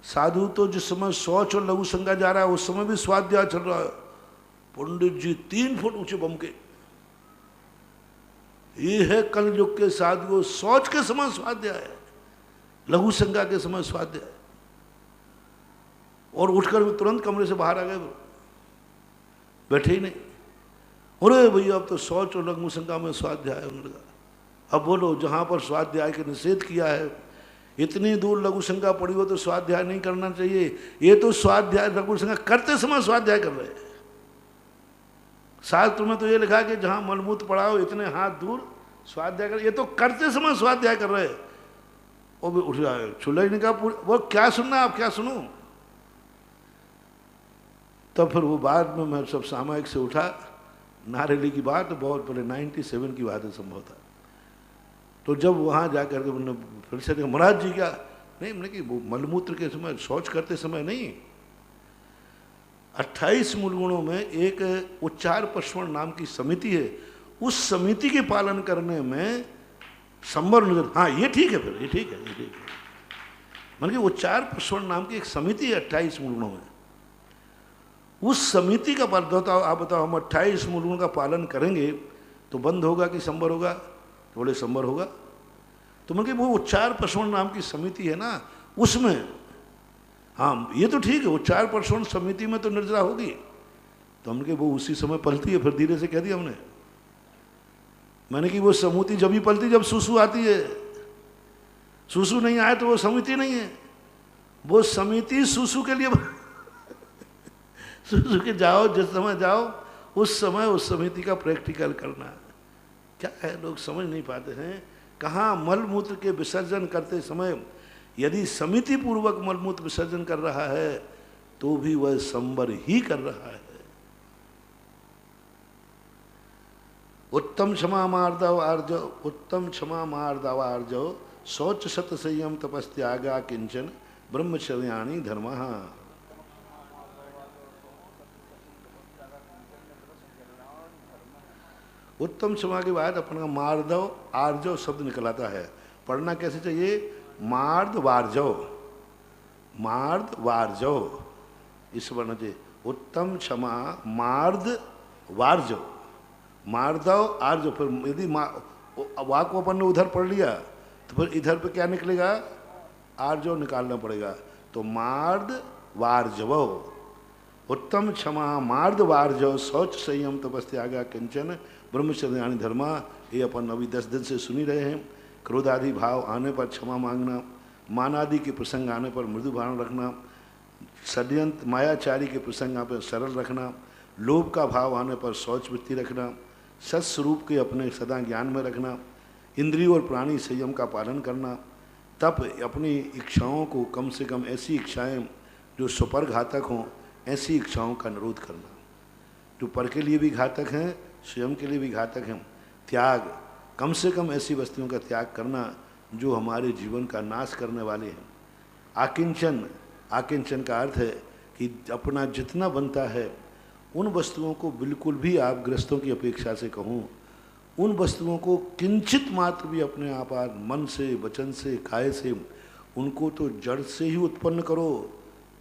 साधु तो जिस समय शौच और लघु संज्ञा जा रहा है उस समय भी स्वाध्याय चल रहा है। पंडित जी 3 फुट ऊंचे बम के, ये है कल युग के साधु, शौच के समय स्वाध्याय, लघु संज्ञा के समय स्वाध्याय। और उठकर तुरंत कमरे से बाहर आ गए, बैठे ही नहीं। अरे भैया अब तो शौच और लघु संज्ञा में स्वाध्याय उन्होंने कहा। अब बोलो, जहां पर स्वाध्याय के निषेध किया है, इतनी दूर लघु संज्ञा पड़ी हो तो स्वाध्याय नहीं करना चाहिए। ये तो स्वाध्याय लघु संज्ञा करते समय स्वाध्याय कर रहे हैं। शास्त्र में तो ये लिखा कि जहां मलमूत्र पड़ा हो इतने हाथ दूर स्वाध्याय कर, ये तो करते समय स्वाध्याय कर रहे हैं। वो भी उठ जाए, छुल्लक ने कहा वो क्या सुनना, आप क्या सुनूं। तब फिर वो बाद में मैं सब सामायिक से उठा, नारेली की बात बहुत पहले 97 की बात है संभव था। तो जब वहाँ जा कर के मैंने फिर से देखा, महाराज जी क्या नहीं, मैंने कि वो मलमूत्र के समय, शौच करते समय नहीं। 28 मूल गुणों में एक उच्चार प्रश्वण नाम की समिति है, उस समिति के पालन करने में संवर नजर, हाँ ये ठीक है, फिर ये ठीक है, ये ठीक है। मतलब कि उच्चार प्रश्वण नाम की एक समिति है 28 मूल गुणों में, उस समिति का पालन। बताओ, आप बताओ, हम 28 मूल गुणों का पालन करेंगे तो बंद होगा कि संवर होगा? तो बोले संवर होगा। तो मतलब कि वो उच्चार प्रश्वण नाम की समिति है ना, उसमें हाँ ये तो ठीक है, उच्चार प्रश्वण समिति में तो निर्जरा होगी। तो हमने वो उसी समय पलती है, फिर धीरे से कह दिया हमने, मैंने कि वो समिति जब ही पलती जब सुसु आती है, सुसु नहीं आए तो वो समिति नहीं है, वो समिति सुसु के लिए सुसु के जाओ, जिस समय जाओ उस समय उस समिति का प्रैक्टिकल करना। क्या है, लोग समझ नहीं पाते हैं। कहाँ मलमूत्र के विसर्जन करते समय यदि समिति पूर्वक मलमूत्र विसर्जन कर रहा है तो भी वह संवर ही कर रहा है। उत्तम क्षमा मार्दव आर्जव, उत्तम क्षमा मार्दव आर्जव, शौच सत संयम तपस्त्यागा किंचन ब्रह्मचर्याणि धर्म। उत्तम क्षमा के बाद अपना मार्दव आर्जव शब्द निकलाता है। पढ़ना कैसे चाहिए? मार्द वार्जव, मार्द वार्जव, इस वर्ण चाहिए। उत्तम क्षमा मार्द वार्जव, मार्दव आर्जव। फिर यदि वाक को अपन ने उधर पढ़ लिया तो फिर इधर पे क्या निकलेगा? आर्जव निकालना पड़ेगा। तो मार्द वार्जव, उत्तम क्षमा मार्द वार्जव, शौच संयम तपस्त्यागा किंचन ब्रह्मचर्याणि धर्मा। ये अपन अभी 10 दिन से सुनी रहे हैं। क्रोध आदि भाव आने पर क्षमा मांगना, मान आदि के प्रसंग आने पर मृदु भाव रखना, षड्यंत्र मायाचारी के प्रसंग आने पर सरल रखना, लोभ का भाव आने पर शौच वृत्ति रखना, सत्स्वरूप के अपने सदा ज्ञान में रखना, इंद्रिय और प्राणी संयम का पालन करना, तप अपनी इच्छाओं को कम से कम ऐसी इच्छाएं जो सुपर घातक हों ऐसी इच्छाओं का निरोध करना, जो पर के लिए भी घातक हैं स्वयं के लिए भी घातक हैं। त्याग, कम से कम ऐसी वस्तुओं का त्याग करना जो हमारे जीवन का नाश करने वाले हैं। आकिंचन, आकिंचन का अर्थ है कि अपना जितना बनता है उन वस्तुओं को बिल्कुल भी, आप गृहस्थों की अपेक्षा से कहूँ, उन वस्तुओं को किंचित मात्र भी अपने आप मन से, वचन से, काय से, उनको तो जड़ से ही उत्पन्न करो।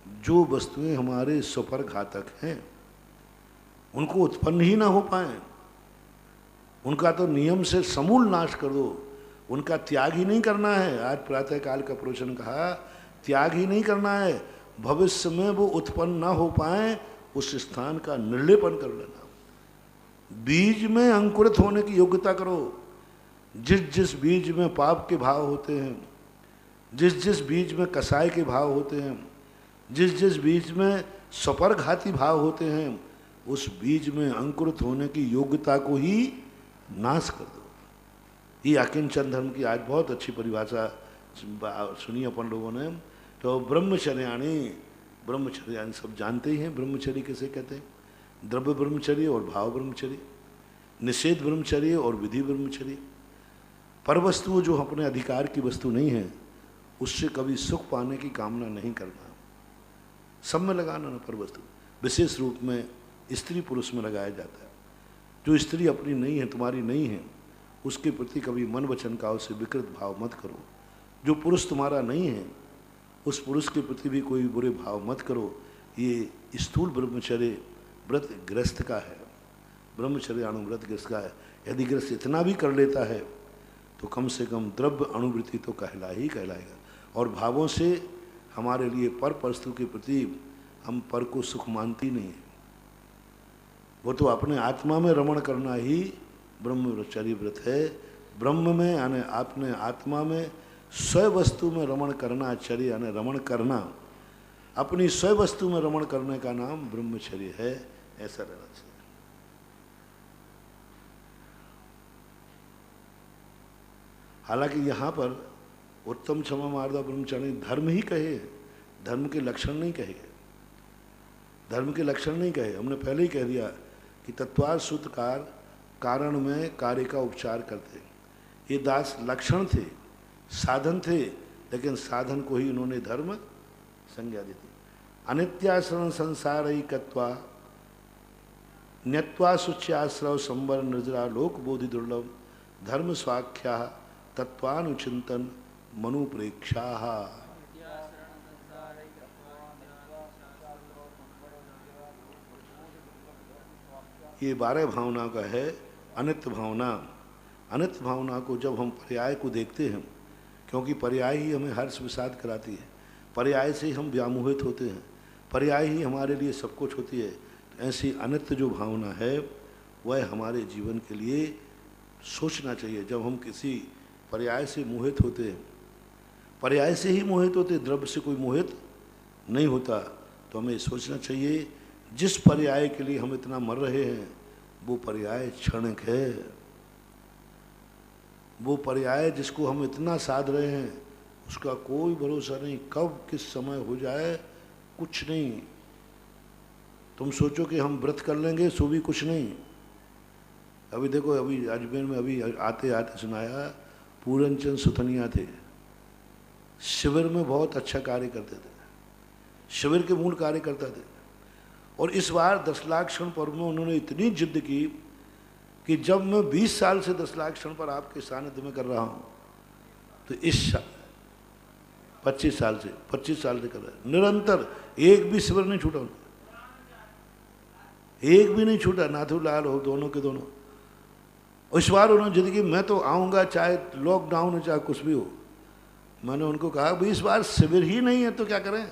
जो वस्तुएं हमारे स्वपर घातक हैं उनको उत्पन्न ही ना हो पाए, उनका तो नियम से समूल नाश कर दो। उनका त्याग ही नहीं करना है। आज प्रातःकाल का प्रवचन कहा, त्याग ही नहीं करना है। भविष्य में वो उत्पन्न ना हो पाए उस स्थान का निर्लेपन कर लेना। बीज में अंकुरित होने की योग्यता करो। जिस जिस बीज में पाप के भाव होते हैं, जिस जिस बीज में कसाय के भाव होते हैं, जिस जिस बीज में स्वपरघाती भाव होते हैं, उस बीज में अंकुरित होने की योग्यता को ही नाश कर दो। ये आकिंचन धर्म की आज बहुत अच्छी परिभाषा सुनी अपन लोगों ने। तो ब्रह्मचर्याणी, ब्रह्मचर्याणी सब जानते ही हैं ब्रह्मचर्य किसे कहते हैं। द्रव्य ब्रह्मचर्य और भाव ब्रह्मचर्य, निषेध ब्रह्मचर्य और विधि ब्रह्मचर्य। पर वस्तु जो अपने अधिकार की वस्तु नहीं है उससे कभी सुख पाने की कामना नहीं करना। सब में लगाना ना पर वस्तु, विशेष रूप में स्त्री पुरुष में लगाया जाता है। जो स्त्री अपनी नहीं है, तुम्हारी नहीं है, उसके प्रति कभी मन वचन काव से विकृत भाव मत करो। जो पुरुष तुम्हारा नहीं है उस पुरुष के प्रति भी कोई बुरे भाव मत करो। ये स्थूल ब्रह्मचर्य व्रत गृहस्थ का है, ब्रह्मचर्य अणुव्रत गृहस्थ का है। यदि गृहस्थ इतना भी कर लेता है तो कम से कम द्रव्य अणुवृत्ति तो कहलाएगा। और भावों से हमारे लिए पर वस्तु के प्रति हम पर को सुख मानती नहीं है। वो तो अपने आत्मा में रमण करना ही ब्रह्मचर्य व्रत है। ब्रह्म में यानी आपने आत्मा में स्वयं वस्तु में रमण करना, चर्य यानी रमण करना, अपनी स्वयं वस्तु में रमण करने का नाम ब्रह्मचर्य है। ऐसा रहना चाहिए। हालांकि यहाँ पर उत्तम क्षमा मार्दा ब्रह्मचर्य धर्म ही कहे, धर्म के लक्षण नहीं कहे, धर्म के लक्षण नहीं कहे। हमने पहले ही कह दिया कि तत्वार सूत्रकार कारण में कार्य का उपचार करते। ये दास लक्षण थे, साधन थे, लेकिन साधन को ही उन्होंने धर्म संज्ञा दी थी। अनित्याश्रम संसारैकत्वा न्यत्वा शुच्याश्रव संवर निर्जरा लोक बोधि दुर्लभ धर्म स्वाख्या तत्वानुचिंतन मनुप्रेक्षा। ये 12 भावनाओं का है। अनित्य भावना, अनित्य भावना को जब हम पर्याय को देखते हैं, क्योंकि पर्याय ही हमें हर्ष विषाद कराती है, पर्याय से ही हम व्यामोहित होते हैं, पर्याय ही हमारे लिए सब कुछ होती है। तो ऐसी अनित्य जो भावना है वह हमारे जीवन के लिए सोचना चाहिए। जब हम किसी पर्याय से मोहित होते हैं, पर्याय से ही मोहित होते, द्रव्य से कोई मोहित नहीं होता, तो हमें सोचना चाहिए जिस पर्याय के लिए हम इतना मर रहे हैं वो पर्याय क्षणिक है। वो पर्याय जिसको हम इतना साध रहे हैं उसका कोई भरोसा नहीं, कब किस समय हो जाए कुछ नहीं। तुम सोचो कि हम व्रत कर लेंगे, सो भी कुछ नहीं। अभी देखो, अभी अजमेर में अभी आते आते सुनाया, पूरनचंद सुथनिया थे, शिविर में बहुत अच्छा कार्य करते थे, शिविर के मूल कार्य करते थे। और इस बार 10 लाख क्षण पर्व में उन्होंने इतनी जिद की कि जब मैं 20 साल से 10 लाख क्षण पर आपके सानिध्य में कर रहा हूँ, तो इस साल 25 साल से कर रहा है निरंतर, एक भी शिविर नहीं छूटा उनका, एक भी नहीं छूटा, नाथूलाल हो दोनों के दोनों। इस बार उन्होंने जिद की मैं तो आऊँगा, चाहे लॉकडाउन हो चाहे कुछ भी हो। मैंने उनको कहा भाई इस बार शिविर ही नहीं है तो क्या करें।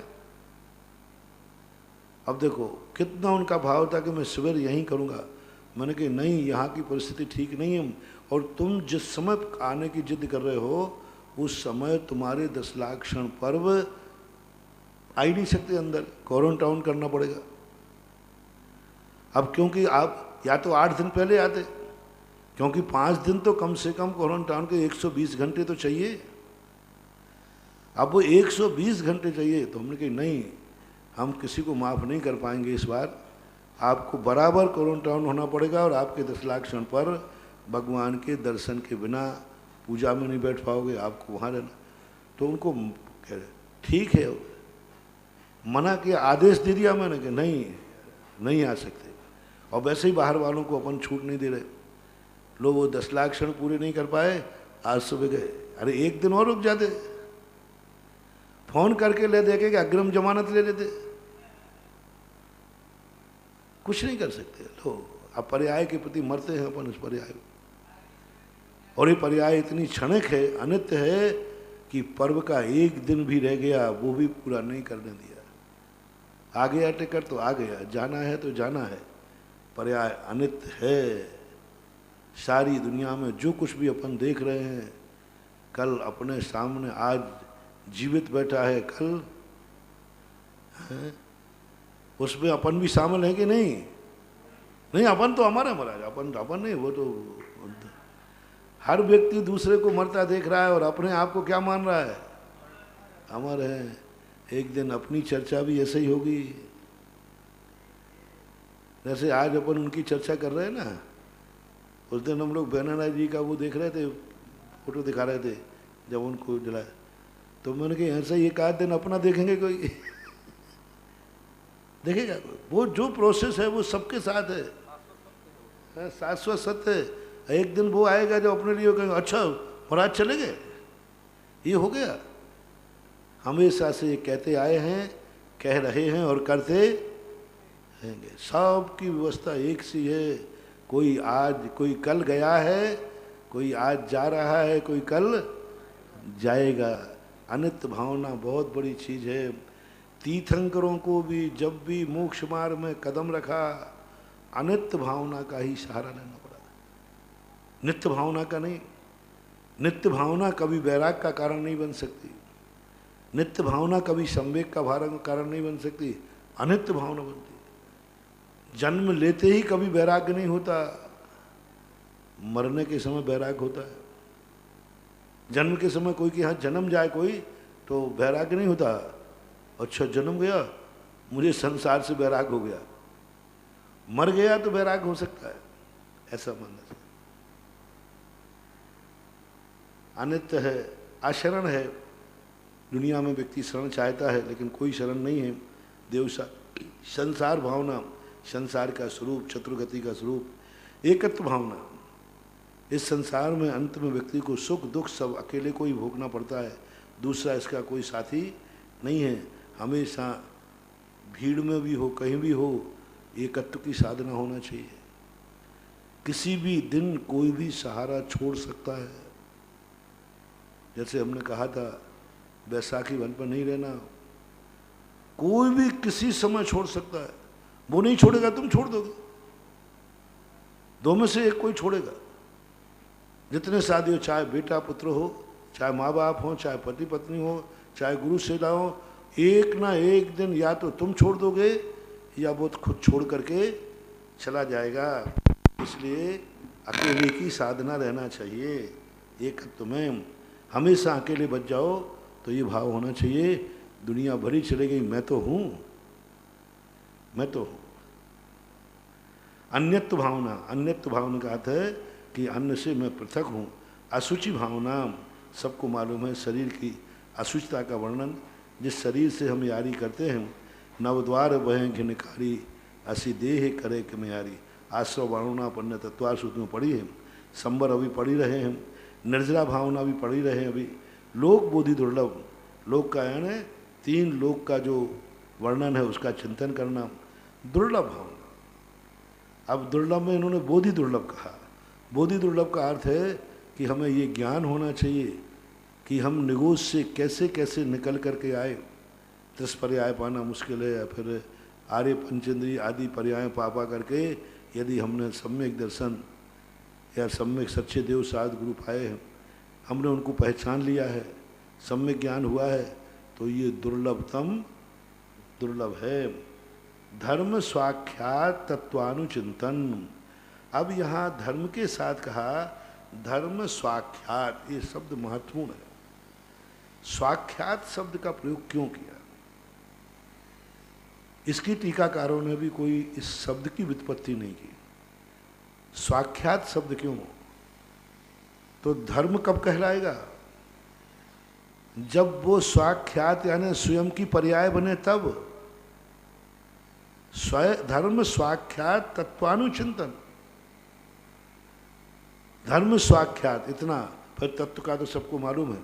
अब देखो कितना उनका भाव था कि मैं शिविर यहीं करूँगा। मैंने कहा नहीं, यहाँ की परिस्थिति ठीक नहीं है, और तुम जिस समय आने की जिद कर रहे हो उस समय तुम्हारे 10 लाख क्षण पर्व आ ही नहीं सकते, अंदर क्वारंटाइन करना पड़ेगा। अब क्योंकि आप या तो 8 दिन पहले आते, क्योंकि 5 दिन तो कम से कम क्वारंटाइन के 120 घंटे तो चाहिए। अब वो 120 घंटे चाहिए, तो हमने कहा नहीं, हम किसी को माफ़ नहीं कर पाएंगे इस बार, आपको बराबर क्वारंटाइन होना पड़ेगा और आपके 10 लाख क्षण पर भगवान के दर्शन के बिना पूजा में नहीं बैठ पाओगे, आपको वहाँ रहना। तो उनको कह रहे ठीक है, मना किया, आदेश दे दिया मैंने कि नहीं आ सकते। और वैसे ही बाहर वालों को अपन छूट नहीं दे रहे। लोग वो 10 लाख क्षण पूरे नहीं कर पाए, आज सुबह गए, अरे एक दिन और रुक जाते, फोन करके ले देके कि अग्रिम जमानत ले लेते। कुछ नहीं कर सकते। लो अब पर्याय के प्रति मरते हैं अपन उस पर्याय। और ये पर्याय इतनी क्षणिक है, अनित्य है कि पर्व का एक दिन भी रह गया वो भी पूरा नहीं करने दिया। आ गया टिकट तो आ गया, जाना है तो जाना है। पर्याय अनित्य है। सारी दुनिया में जो कुछ भी अपन देख रहे हैं, कल अपने सामने आज जीवित बैठा है, कल है? उसमें अपन भी शामिल है कि नहीं? नहीं, अपन तो अमर है महाराज, अपन नहीं, वो तो हर व्यक्ति दूसरे को मरता देख रहा है और अपने आप को क्या मान रहा है? अमर है। एक दिन अपनी चर्चा भी ऐसे ही होगी। जैसे आज अपन उनकी चर्चा कर रहे हैं ना, उस दिन हम लोग बेनाना जी का वो देख रहे थे, फोटो दिखा रहे थे जब उनको जलाया, तो मैंने कहा ऐसा ही एक आध दिन अपना देखेंगे कोई देखेगा? वो जो प्रोसेस है वो सबके साथ है, शाश्वत सत्य है। एक दिन वो आएगा जो अपने लिए कहेंगे अच्छा महाराज चले गए, ये हो गया। हमेशा से ये कहते आए हैं, कह रहे हैं और करते रहेंगे। सबकी व्यवस्था एक सी है। कोई आज कोई कल गया है, कोई आज जा रहा है, कोई कल जाएगा। अनित्य भावना बहुत बड़ी चीज़ है। तीर्थंकरों को भी जब भी मोक्ष मार्ग में कदम रखा, अनित्य भावना का ही सहारा लेना पड़ा, नित्य भावना का नहीं। नित्य भावना कभी वैराग का कारण नहीं बन सकती, नित्य भावना कभी संवेग का कारण नहीं बन सकती, अनित्य भावना बनती है। जन्म लेते ही कभी वैराग्य नहीं होता, मरने के समय वैराग्य होता है। जन्म के समय कोई के यहाँ जन्म जाए कोई तो वैराग्य नहीं होता, अच्छा जन्म गया मुझे संसार से वैराग्य हो गया। मर गया तो वैराग्य हो सकता है, ऐसा मानना चाहिए। अनित्य है, अशरण है। दुनिया में व्यक्ति शरण चाहता है लेकिन कोई शरण नहीं है। देवसा संसार भावना, संसार का स्वरूप, चतुर्गति का स्वरूप, एकत्व भावना। इस संसार में अंत में व्यक्ति को सुख दुख सब अकेले को ही भोगना पड़ता है, दूसरा इसका कोई साथी नहीं है। हमेशा भीड़ में भी हो, कहीं भी हो, एकत्व की साधना होना चाहिए। किसी भी दिन कोई भी सहारा छोड़ सकता है। जैसे हमने कहा था बैसाखी वन पर नहीं रहना, कोई भी किसी समय छोड़ सकता है। वो नहीं छोड़ेगा, तुम छोड़ दोगे, दो में से एक कोई छोड़ेगा। जितने शादी हो, चाहे बेटा पुत्र हो, चाहे माँ बाप हो, चाहे पति पत्नी हो, चाहे गुरु सेवा हो, एक ना एक दिन या तो तुम छोड़ दोगे या वो खुद छोड़ करके चला जाएगा। इसलिए अकेले की साधना रहना चाहिए। एकत्व में हमेशा अकेले बच जाओ तो ये भाव होना चाहिए, दुनिया भरी चले गई, मैं तो हूँ, मैं तो हूँ। अन्यत्व भावना, अन्यत्व भावना का अर्थ है कि अन्य से मैं पृथक हूँ। असुचि भावना, सबको मालूम है शरीर की असुचिता का वर्णन। जिस शरीर से हम यारी करते हैं, नवद्वार वह घिनकारी, असी देह करे कि म्यारी। आश्रव वर्णना पन्ने तत्वार सूत्र में पढ़ी है। संबर अभी पढ़ी रहे हैं, निर्जरा भावना भी पढ़ी रहे हैं अभी। लोक बोधि दुर्लभ, लोक का यानी 3 लोक का जो वर्णन है उसका चिंतन करना, दुर्लभ भावना। अब दुर्लभ में इन्होंने बोधि दुर्लभ कहा। बोधि दुर्लभ का अर्थ है कि हमें ये ज्ञान होना चाहिए कि हम निगोज से कैसे कैसे निकल करके आए। 10 पर्याय पाना मुश्किल है, या फिर आर्य पंचेंद्रिय आदि पर्याय पा करके यदि हमने सम्यक दर्शन या सम्यक सच्चे देव साध गुरु पाए हैं, हमने उनको पहचान लिया है, सम्यक ज्ञान हुआ है, तो ये दुर्लभतम दुर्लभ है। धर्म स्वाख्यात तत्वानुचिंतन। अब यहाँ धर्म के साथ कहा धर्म स्वाख्यात, ये शब्द महत्वपूर्ण है। स्वाख्यात शब्द का प्रयोग क्यों किया, इसकी टीकाकारों ने भी कोई इस शब्द की व्युत्पत्ति नहीं की। स्वाख्यात शब्द क्यों? तो धर्म कब कहलाएगा? जब वो स्वाख्यात यानी स्वयं की पर्याय बने तब। धर्म स्वाख्यात तत्वानुचिंतन, धर्म स्वाख्यात इतना, फिर तत्व का तो सबको मालूम है।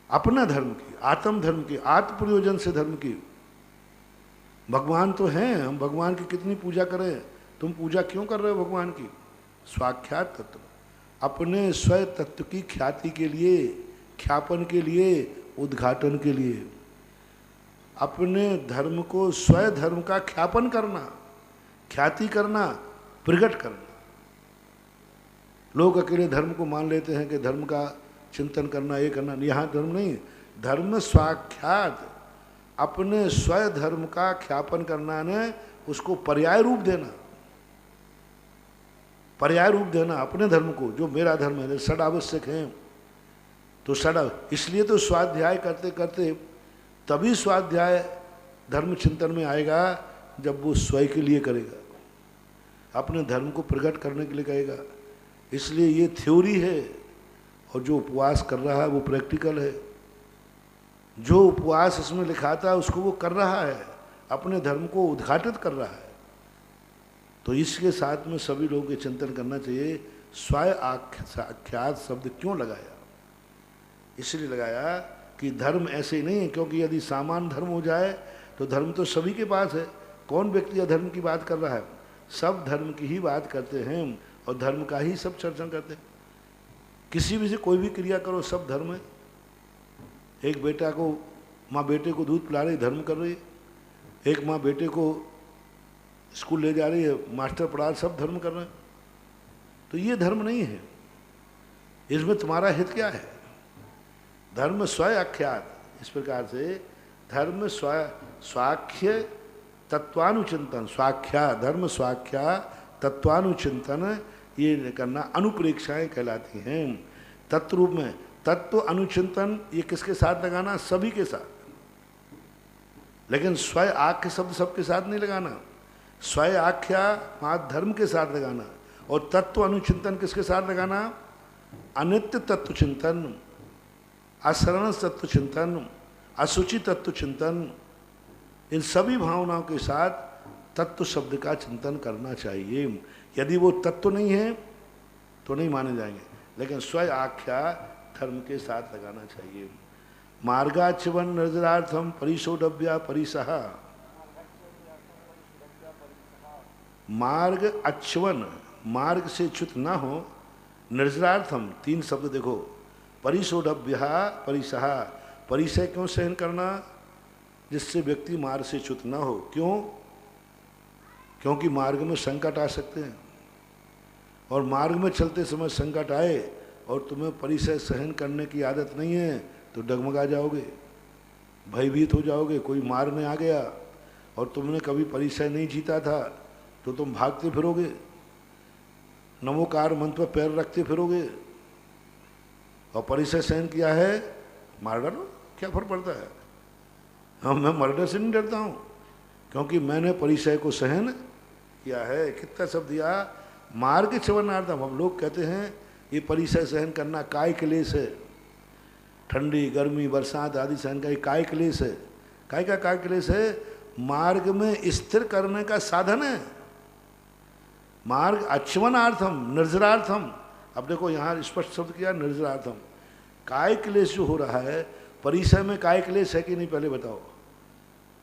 अपना धर्म की, आत्म धर्म की, आत्म प्रयोजन से धर्म की। भगवान तो हैं, हम भगवान की कितनी पूजा करें, तुम पूजा क्यों कर रहे हो भगवान की? स्वाख्यात तत्व, अपने स्वयं तत्व की ख्याति के लिए, ख्यापन के लिए, उद्घाटन के लिए, अपने धर्म को स्वयं धर्म का ख्यापन करना, ख्याति करना, प्रकट करना। लोग अकेले धर्म को मान लेते हैं कि धर्म का चिंतन करना, ये करना, यहाँ धर्म नहीं, धर्म स्वाख्यात, अपने स्वयं धर्म का ख्यापन करना ने उसको पर्याय रूप देना, पर्याय रूप देना अपने धर्म को, जो मेरा धर्म है। षड आवश्यक है तो षड, इसलिए तो स्वाध्याय करते करते तभी स्वाध्याय धर्म चिंतन में आएगा जब वो स्वयं के लिए करेगा, अपने धर्म को प्रकट करने के लिए करेगा। इसलिए ये थ्योरी है, और जो उपवास कर रहा है वो प्रैक्टिकल है। जो उपवास इसमें लिखा था उसको वो कर रहा है, अपने धर्म को उद्घाटित कर रहा है। तो इसके साथ में सभी लोगों के चिंतन करना चाहिए। स्वयं आख्यात शब्द क्यों लगाया? इसलिए लगाया कि धर्म ऐसे नहीं है, क्योंकि यदि सामान्य धर्म हो जाए तो धर्म तो सभी के पास है। कौन व्यक्ति अधर्म की बात कर रहा है? सब धर्म की ही बात करते हैं और धर्म का ही सब चर्चा करते हैं। किसी भी से कोई भी क्रिया करो, सब धर्म है। एक बेटा को, माँ बेटे को दूध पिला रही, धर्म कर रही है। एक माँ बेटे को स्कूल ले जा रही है, मास्टर पढ़ा, सब धर्म कर रहे हैं। तो ये धर्म नहीं है। इसमें तुम्हारा हित क्या है? धर्म स्वयं आख्यात, इस प्रकार से धर्म स्वाख्य तत्वानुचिंतन, स्वाख्या धर्म स्वाख्या तत्वानुचिंतन, ये करना अनुप्रेक्षाएं कहलाती हैं। तत्व रूप में तत्व अनुचिंतन ये किसके साथ लगाना? सभी के साथ। लेकिन स्वयं आख्य शब्द सबके साथ नहीं लगाना। स्वयं आख्या वहाँ धर्म के साथ लगाना, और तत्व अनुचिंतन किसके साथ लगाना? अनित्य तत्व चिंतन, अशरण तत्व चिंतन, असुचि तत्व चिंतन, इन सभी भावनाओं के साथ तत्व शब्द का चिंतन करना चाहिए। यदि वो तत्व नहीं है तो नहीं माने जाएंगे, लेकिन स्वयं आख्या धर्म के साथ लगाना चाहिए। मार्गाच्यवन निर्जरार्थम परिशोडव्या परिसह, मार्ग अच्छवन, मार्ग से च्युत ना हो, निर्जरार्थम, तीन शब्द देखो, परिशोडव्या परिसह, परिसय क्यों सहन करना? जिससे व्यक्ति मार्ग से च्युत ना हो। क्यों? क्योंकि मार्ग में संकट आ सकते हैं, और मार्ग में चलते समय संकट आए और तुम्हें परिसय सहन करने की आदत नहीं है तो डगमगा जाओगे, भयभीत हो जाओगे। कोई मारने आ गया और तुमने कभी परिसय नहीं जीता था तो तुम भागते फिरोगे, नमोकार मंत्र पर पैर रखते फिरोगे। और परिसय सहन किया है, मार डालो, क्या फर्क पड़ता है? हाँ, मैं मर्डर से नहीं डरता हूँ, क्योंकि मैंने परिसय को सहन किया है। कितना शब्द दिया? मार्ग च्यवनार्थम। हम लोग कहते हैं ये परिसय सहन करना काय क्लेश है, ठंडी गर्मी बरसात आदि सहन का, ये काय क्लेश है। काय का काय क्लेश है? मार्ग में स्थिर करने का साधन है। मार्ग अच्यवनार्थम निर्जरार्थम। अब देखो यहाँ स्पष्ट शब्द किया, निर्जरार्थम। काय क्लेश जो हो रहा है, परिसय में काय क्लेश है कि नहीं पहले बताओ?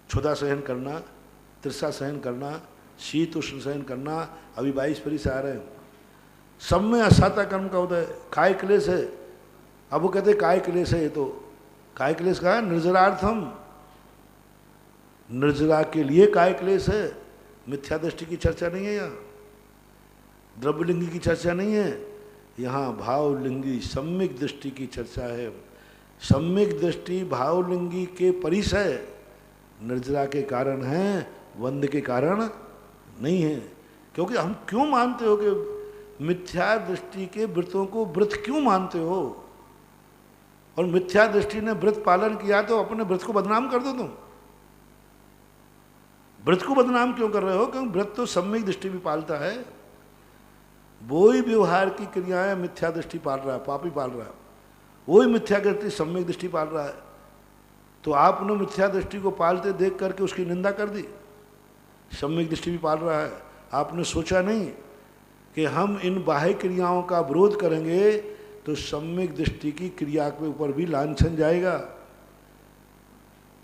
क्षुधा सहन करना, तृषा सहन करना, शीत उष्ण सहन करना, अभी 22 परिसय आ रहे हैं, सब में असाता कर्म का उदय, काय क्लेश है। अब वो कहते काय क्लेश है, ये तो काय क्लेश कहा है? निर्जरार्थम, निर्जरा के लिए काय क्लेश है। मिथ्या दृष्टि की चर्चा नहीं है यहाँ, द्रव्यलिंगी की चर्चा नहीं है, यहाँ भावलिंगी सम्यक दृष्टि की चर्चा है। सम्यक दृष्टि भावलिंगी के परिसय निर्जरा के कारण है, वंद के कारण नहीं है। क्योंकि हम क्यों मानते हो कि मिथ्या दृष्टि के व्रतों को व्रत क्यों मानते हो? और मिथ्या दृष्टि ने व्रत पालन किया तो अपने व्रत को बदनाम कर दो। तुम व्रत को बदनाम क्यों कर रहे हो? क्योंकि व्रत तो सम्यक दृष्टि भी पालता है। वो ही व्यवहार की क्रियाएं मिथ्या दृष्टि पाल रहा है, पापी पाल रहा है, वही मिथ्या दृष्टि सम्यक दृष्टि पाल रहा है। तो आपने मिथ्या दृष्टि को पालते देख करके उसकी निंदा कर दी। सम्यक दृष्टि भी पाल रहा है। आपने सोचा नहीं कि हम इन बाह्य क्रियाओं का विरोध करेंगे तो सम्यक दृष्टि की क्रिया के ऊपर भी लांछन जाएगा।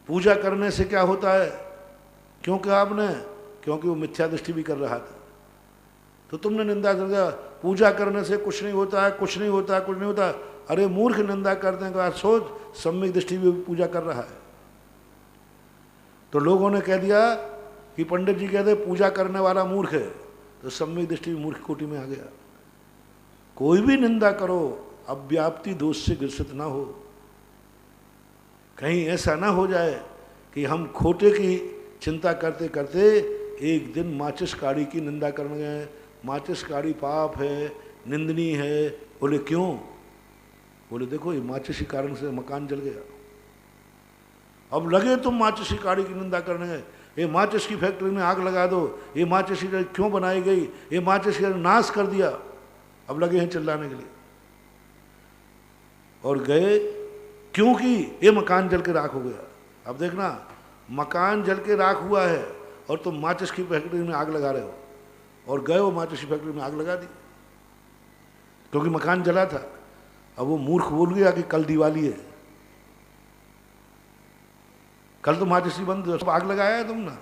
पूजा करने से क्या होता है? क्योंकि क्योंकि वो मिथ्या दृष्टि भी कर रहा था, तो तुमने निंदा कर दिया। पूजा करने से कुछ नहीं होता है, कुछ नहीं होता है, कुछ नहीं होता है। अरे मूर्ख, निंदा करने के बाद सोच सम्यक दृष्टि भी पूजा कर रहा है। तो लोगों ने कह दिया कि पंडित जी कहते पूजा करने वाला मूर्ख है, तो सम्यक दृष्टि भी मूर्ख कोटि में आ गया। कोई भी निंदा करो अव्याप्ति दोष से ग्रसित ना हो। कहीं ऐसा ना हो जाए कि हम खोटे की चिंता करते करते एक दिन माचिस काड़ी की निंदा करने गए। माचिस काड़ी पाप है, निंदनीय है। बोले क्यों? बोले देखो ये माचिस के कारण से मकान जल गया। अब लगे तुम माचिस की काड़ी की निंदा करने गए, ये माचिस की फैक्ट्री में आग लगा दो, ये माचिस की क्यों बनाई गई, ये माचिस का नाश कर दिया। अब लगे हैं चिल्लाने के लिए। और गए क्योंकि ये मकान जल के राख हो गया। अब देखना, मकान जल के राख हुआ है और तुम माचिस की फैक्ट्री में आग लगा रहे हो। और गए वो माचिस की फैक्ट्री में आग लगा दी क्योंकि मकान जला था। अब वो मूर्ख बोल गया कि कल दिवाली है, कल तो माचिस की बंद, सब आग लगाया है तुम ना।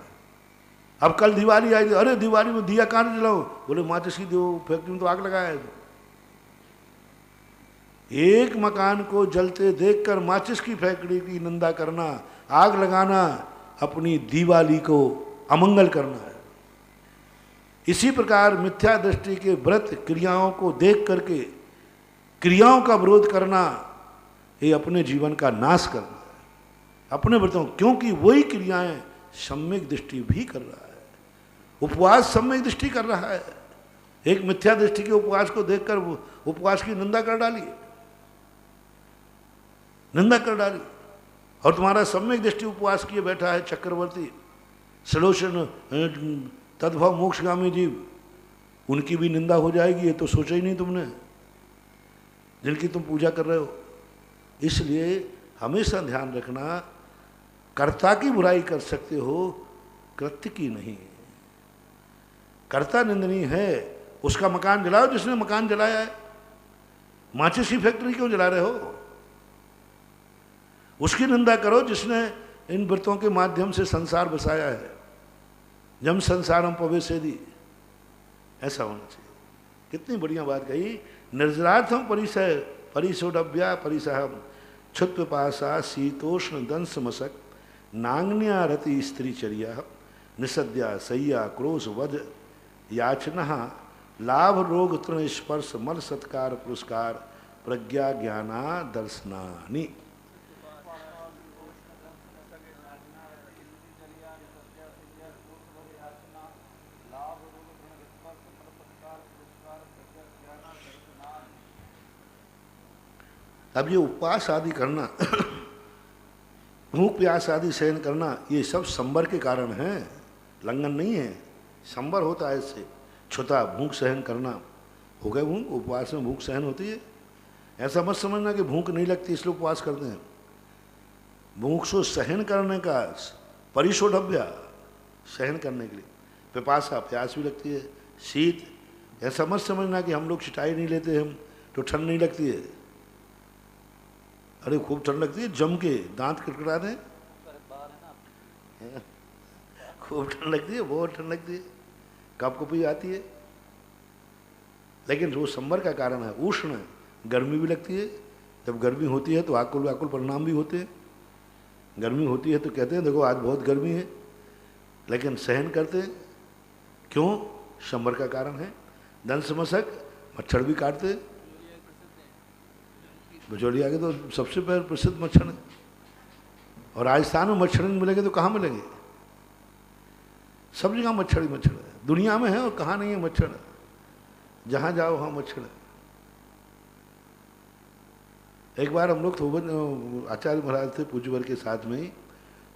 अब कल दिवाली आई, अरे दिवाली में दिया कहाँ जलाओ? बोले माचिस की फैक्ट्री में तो आग लगाया है। एक मकान को जलते देखकर माचिस की फैक्ट्री की निंदा करना, आग लगाना, अपनी दिवाली को अमंगल करना है। इसी प्रकार मिथ्या दृष्टि के व्रत क्रियाओं को देख करके क्रियाओं का विरोध करना, ये अपने जीवन का नाश करना है, अपने व्रतों। क्योंकि वही क्रियाएं सम्यक दृष्टि भी कर रहा है। उपवास सम्यक दृष्टि कर रहा है। एक मिथ्या दृष्टि के उपवास को देखकर उपवास की निंदा कर डाली, निंदा कर डाली। और तुम्हारा सम्यक दृष्टि उपवास किए बैठा है चक्रवर्ती सलोचन तद्भव मोक्षगामी जीव, उनकी भी निंदा हो जाएगी। ये तो सोचा ही नहीं तुमने, जिनकी तुम पूजा कर रहे हो। इसलिए हमेशा ध्यान रखना, कर्ता की बुराई कर सकते हो, कृत्य की नहीं। कर्ता निंदनीय है, उसका मकान जलाओ जिसने मकान जलाया है। माचिस की फैक्ट्री क्यों जला रहे हो? उसकी निंदा करो जिसने इन व्रतों के माध्यम से संसार बसाया है। जम संसारम पवेशेदी, ऐसा होना चाहिए। कितनी बढ़िया बात कही। निर्जरार्थम परिसय परिशोडव्या परिसहम क्षुत्पाशा शीतोष्ण दंश मशक नांगन्या रति स्त्रीचर्या निषद्या सय्या क्रोश वध याचना लाभ रोग तृण स्पर्श मल सत्कार पुरस्कार प्रज्ञा ज्ञाना दर्शनानि। अब ये उपवास आदि करना, भूख प्यास आदि सहन करना, ये सब संबर के कारण है, लंघन नहीं है। संबर होता है इससे। छुता भूख सहन करना, हो गए भूख, उपवास में भूख सहन होती है। ऐसा मत समझना कि भूख नहीं लगती इसलिए उपवास करते हैं। भूख को सहन करने का परिशोढव्या, सहन करने के लिए। पिपासा, प्यास भी लगती है। शीत, ऐसा मत समझना कि हम लोग चिटाई नहीं लेते हम तो ठंड नहीं लगती है। अरे खूब ठंड लगती है, जम के दांत कटकटा दें, खूब ठंड लगती है, बहुत ठंड लगती है, कप कपी आती है। लेकिन वो संबर का कारण है। उष्ण, गर्मी भी लगती है। जब गर्मी होती है तो आकुल व्याकुल परिणाम भी होते हैं। गर्मी होती है तो कहते हैं देखो आज बहुत गर्मी है, लेकिन सहन करते हैं। क्यों? संबर का कारण है। दंश मशक, मच्छर भी काटते हैं। बिचौलिया के तो सबसे पहले प्रसिद्ध मच्छर है। और राजस्थान में मच्छर नहीं मिलेंगे तो कहाँ मिलेंगे? सब जगह मच्छर ही मच्छर है। दुनिया में है और कहाँ नहीं है मच्छर? जहाँ जाओ वहाँ मच्छर है। एक बार हम लोग तो आचार्य महाराज थे पूज्यवर के साथ में ही,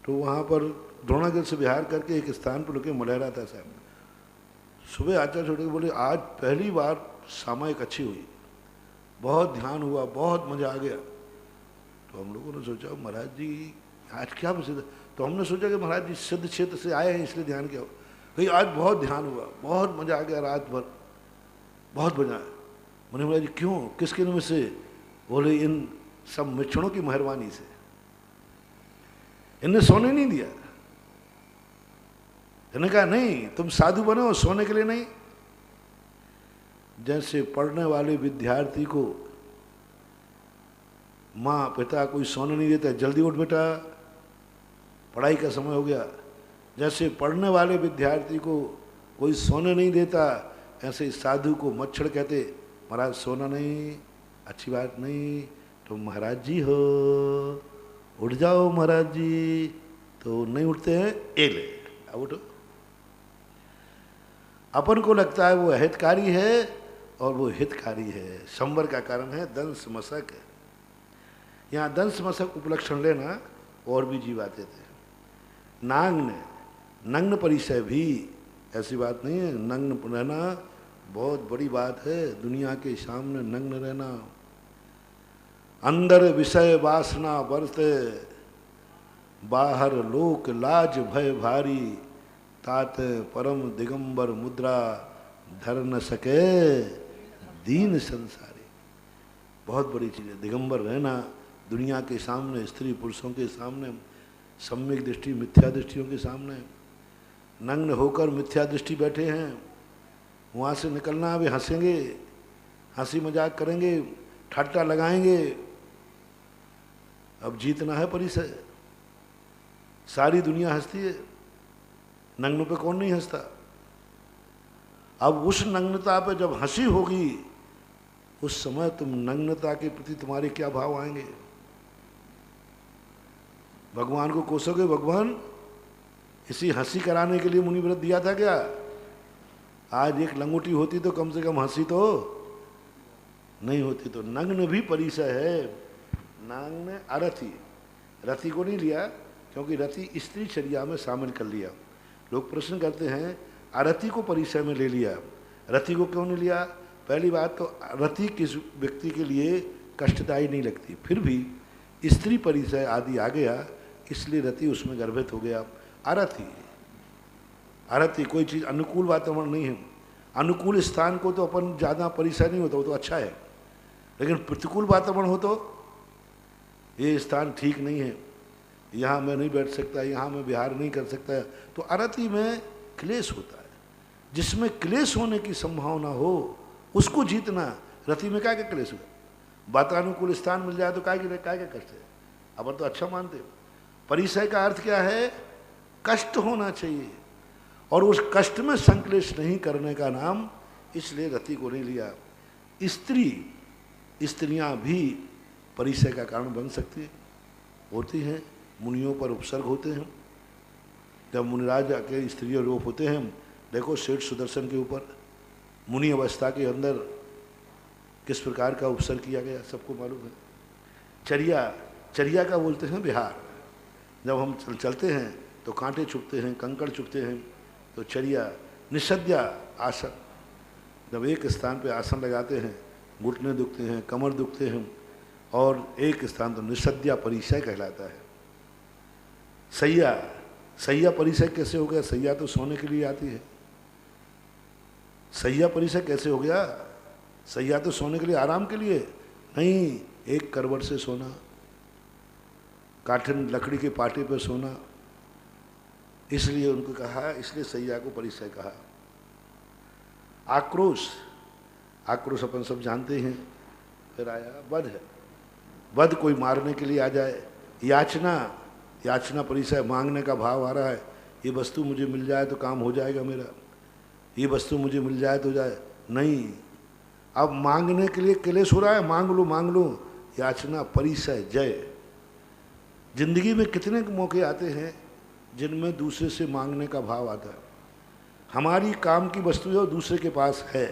तो वहाँ पर द्रोणागिरी से बिहार करके एक स्थान पर रुके, मलहरा था साहब। सुबह आचार्य छोटे बोले आज पहली बार सामयिक अच्छी हुई, बहुत ध्यान हुआ, बहुत मज़ा आ गया। तो हम लोगों ने सोचा महाराज जी आज क्या प्रसिद्ध, तो हमने सोचा कि महाराज जी सिद्ध क्षेत्र से आए हैं इसलिए ध्यान किया। भाई आज बहुत ध्यान हुआ, बहुत मज़ा आ गया, रात भर बहुत मजा आया। मैंने बोला जी क्यों, किसके निमित्त से? बोले इन सब मिक्षणों की मेहरबानी से, इनने सोने नहीं दिया। इन्होंने कहा नहीं तुम साधु बने हो, सोने के लिए नहीं। जैसे पढ़ने वाले विद्यार्थी को माँ पिता कोई सोने नहीं देता, जल्दी उठ बेटा पढ़ाई का समय हो गया, जैसे पढ़ने वाले विद्यार्थी को कोई सोने नहीं देता, ऐसे साधु को मच्छर कहते महाराज सोना नहीं, अच्छी बात नहीं, तो महाराज जी हो उठ जाओ महाराज जी, तो नहीं उठते हैं। ए ले अब उठो। अपन को लगता है वो हितकारी है और वो हितकारी है। संवर का कारण है दंस मशक है। यहाँ दंस मशक उपलक्षण लेना और भी जीव आते थे। नांग नग्न परिचय भी ऐसी बात नहीं है, नग्न रहना बहुत बड़ी बात है, दुनिया के सामने नग्न रहना। अंदर विषय वासना बरते, बाहर लोक लाज भय भारी, तात परम दिगंबर मुद्रा धर न सके दीन संसारी। बहुत बड़ी चीज़ है दिगंबर रहना, दुनिया के सामने, स्त्री पुरुषों के सामने, सम्यक दृष्टि मिथ्या दृष्टियों के सामने नग्न होकर मिथ्या दृष्टि बैठे हैं। वहाँ से निकलना, वे हंसेंगे, हंसी मजाक करेंगे, ठट्टा लगाएंगे। अब जीतना है परिचय, सारी दुनिया हंसती है, नग्न पे कौन नहीं हंसता। अब उस नग्नता पे जब हंसी होगी उस समय तुम नग्नता के प्रति तुम्हारे क्या भाव आएंगे? भगवान को कोसोगे, भगवान इसी हंसी कराने के लिए मुनि व्रत दिया था क्या? आज एक लंगोटी होती तो कम से कम हंसी तो नहीं होती। तो नग्न भी परिचय है। नग्न अरथी, रति को नहीं लिया क्योंकि रति स्त्री चर्या में शामिल कर लिया। लोग प्रश्न करते हैं अरति को परिचय में ले लिया, रति को क्यों नहीं लिया? पहली बात तो रति किस व्यक्ति के लिए कष्टदायी नहीं लगती, फिर भी स्त्री परिचय आदि आ गया इसलिए रति उसमें गर्भित हो गया। अरथी, अरथी कोई चीज़ अनुकूल वातावरण नहीं है। अनुकूल स्थान को तो अपन ज़्यादा परिचय नहीं होता, वो तो अच्छा है, लेकिन प्रतिकूल वातावरण हो तो ये स्थान ठीक नहीं है, यहाँ मैं नहीं बैठ सकता, यहाँ मैं विहार नहीं कर सकता, तो अरति में क्लेश होता है। जिसमें क्लेश होने की संभावना हो उसको जीतना। रति में क्या क्या क्लेश हुआ? वातानुकूल स्थान मिल जाए तो क्या क्या कष्ट है? अपन तो अच्छा मानते हो। परिचय का अर्थ क्या है? कष्ट होना चाहिए, और उस कष्ट में संक्लेश नहीं करने का नाम, इसलिए रति को नहीं लिया। स्त्रियां भी परिचय का कारण बन सकती होती हैं, मुनियों पर उपसर्ग होते हैं। जब मुनिराज के स्त्रियों रूप होते हैं, देखो सेठ सुदर्शन के ऊपर मुनि अवस्था के अंदर किस प्रकार का उपसर्ग किया गया सबको मालूम है। चर्या, चर्या का बोलते हैं विहार। जब हम चलते हैं तो कांटे चुभते हैं, कंकड़ चुभते हैं, तो चर्या। निषद्या आसन, जब एक स्थान पे आसन लगाते हैं घुटने दुखते हैं, कमर दुखते हैं, और एक स्थान तो निषद्या परिचय कहलाता है। सैया, सैया परिचय कैसे हो गया? सैया तो सोने के लिए आती है, सैया परिचय कैसे हो गया? सैया तो सोने के लिए, आराम के लिए नहीं। एक करवट से सोना, काठन लकड़ी के पाटे पर सोना, इसलिए उनको कहा, इसलिए सैया को परिचय कहा। आक्रोश, आक्रोश अपन सब जानते हैं। फिर आया वध है, वध कोई मारने के लिए आ जाए। याचना, याचना परिचय, मांगने का भाव आ रहा है, ये वस्तु मुझे मिल जाए तो काम हो जाएगा मेरा, ये वस्तु मुझे मिल जाए तो जाए नहीं। अब मांगने के लिए क्लेश हो रहा है, मांग लो मांग लो, याचना परिचय जय। जिंदगी में कितने मौके आते हैं जिनमें दूसरे से मांगने का भाव आता है। हमारी काम की वस्तु है और दूसरे के पास है,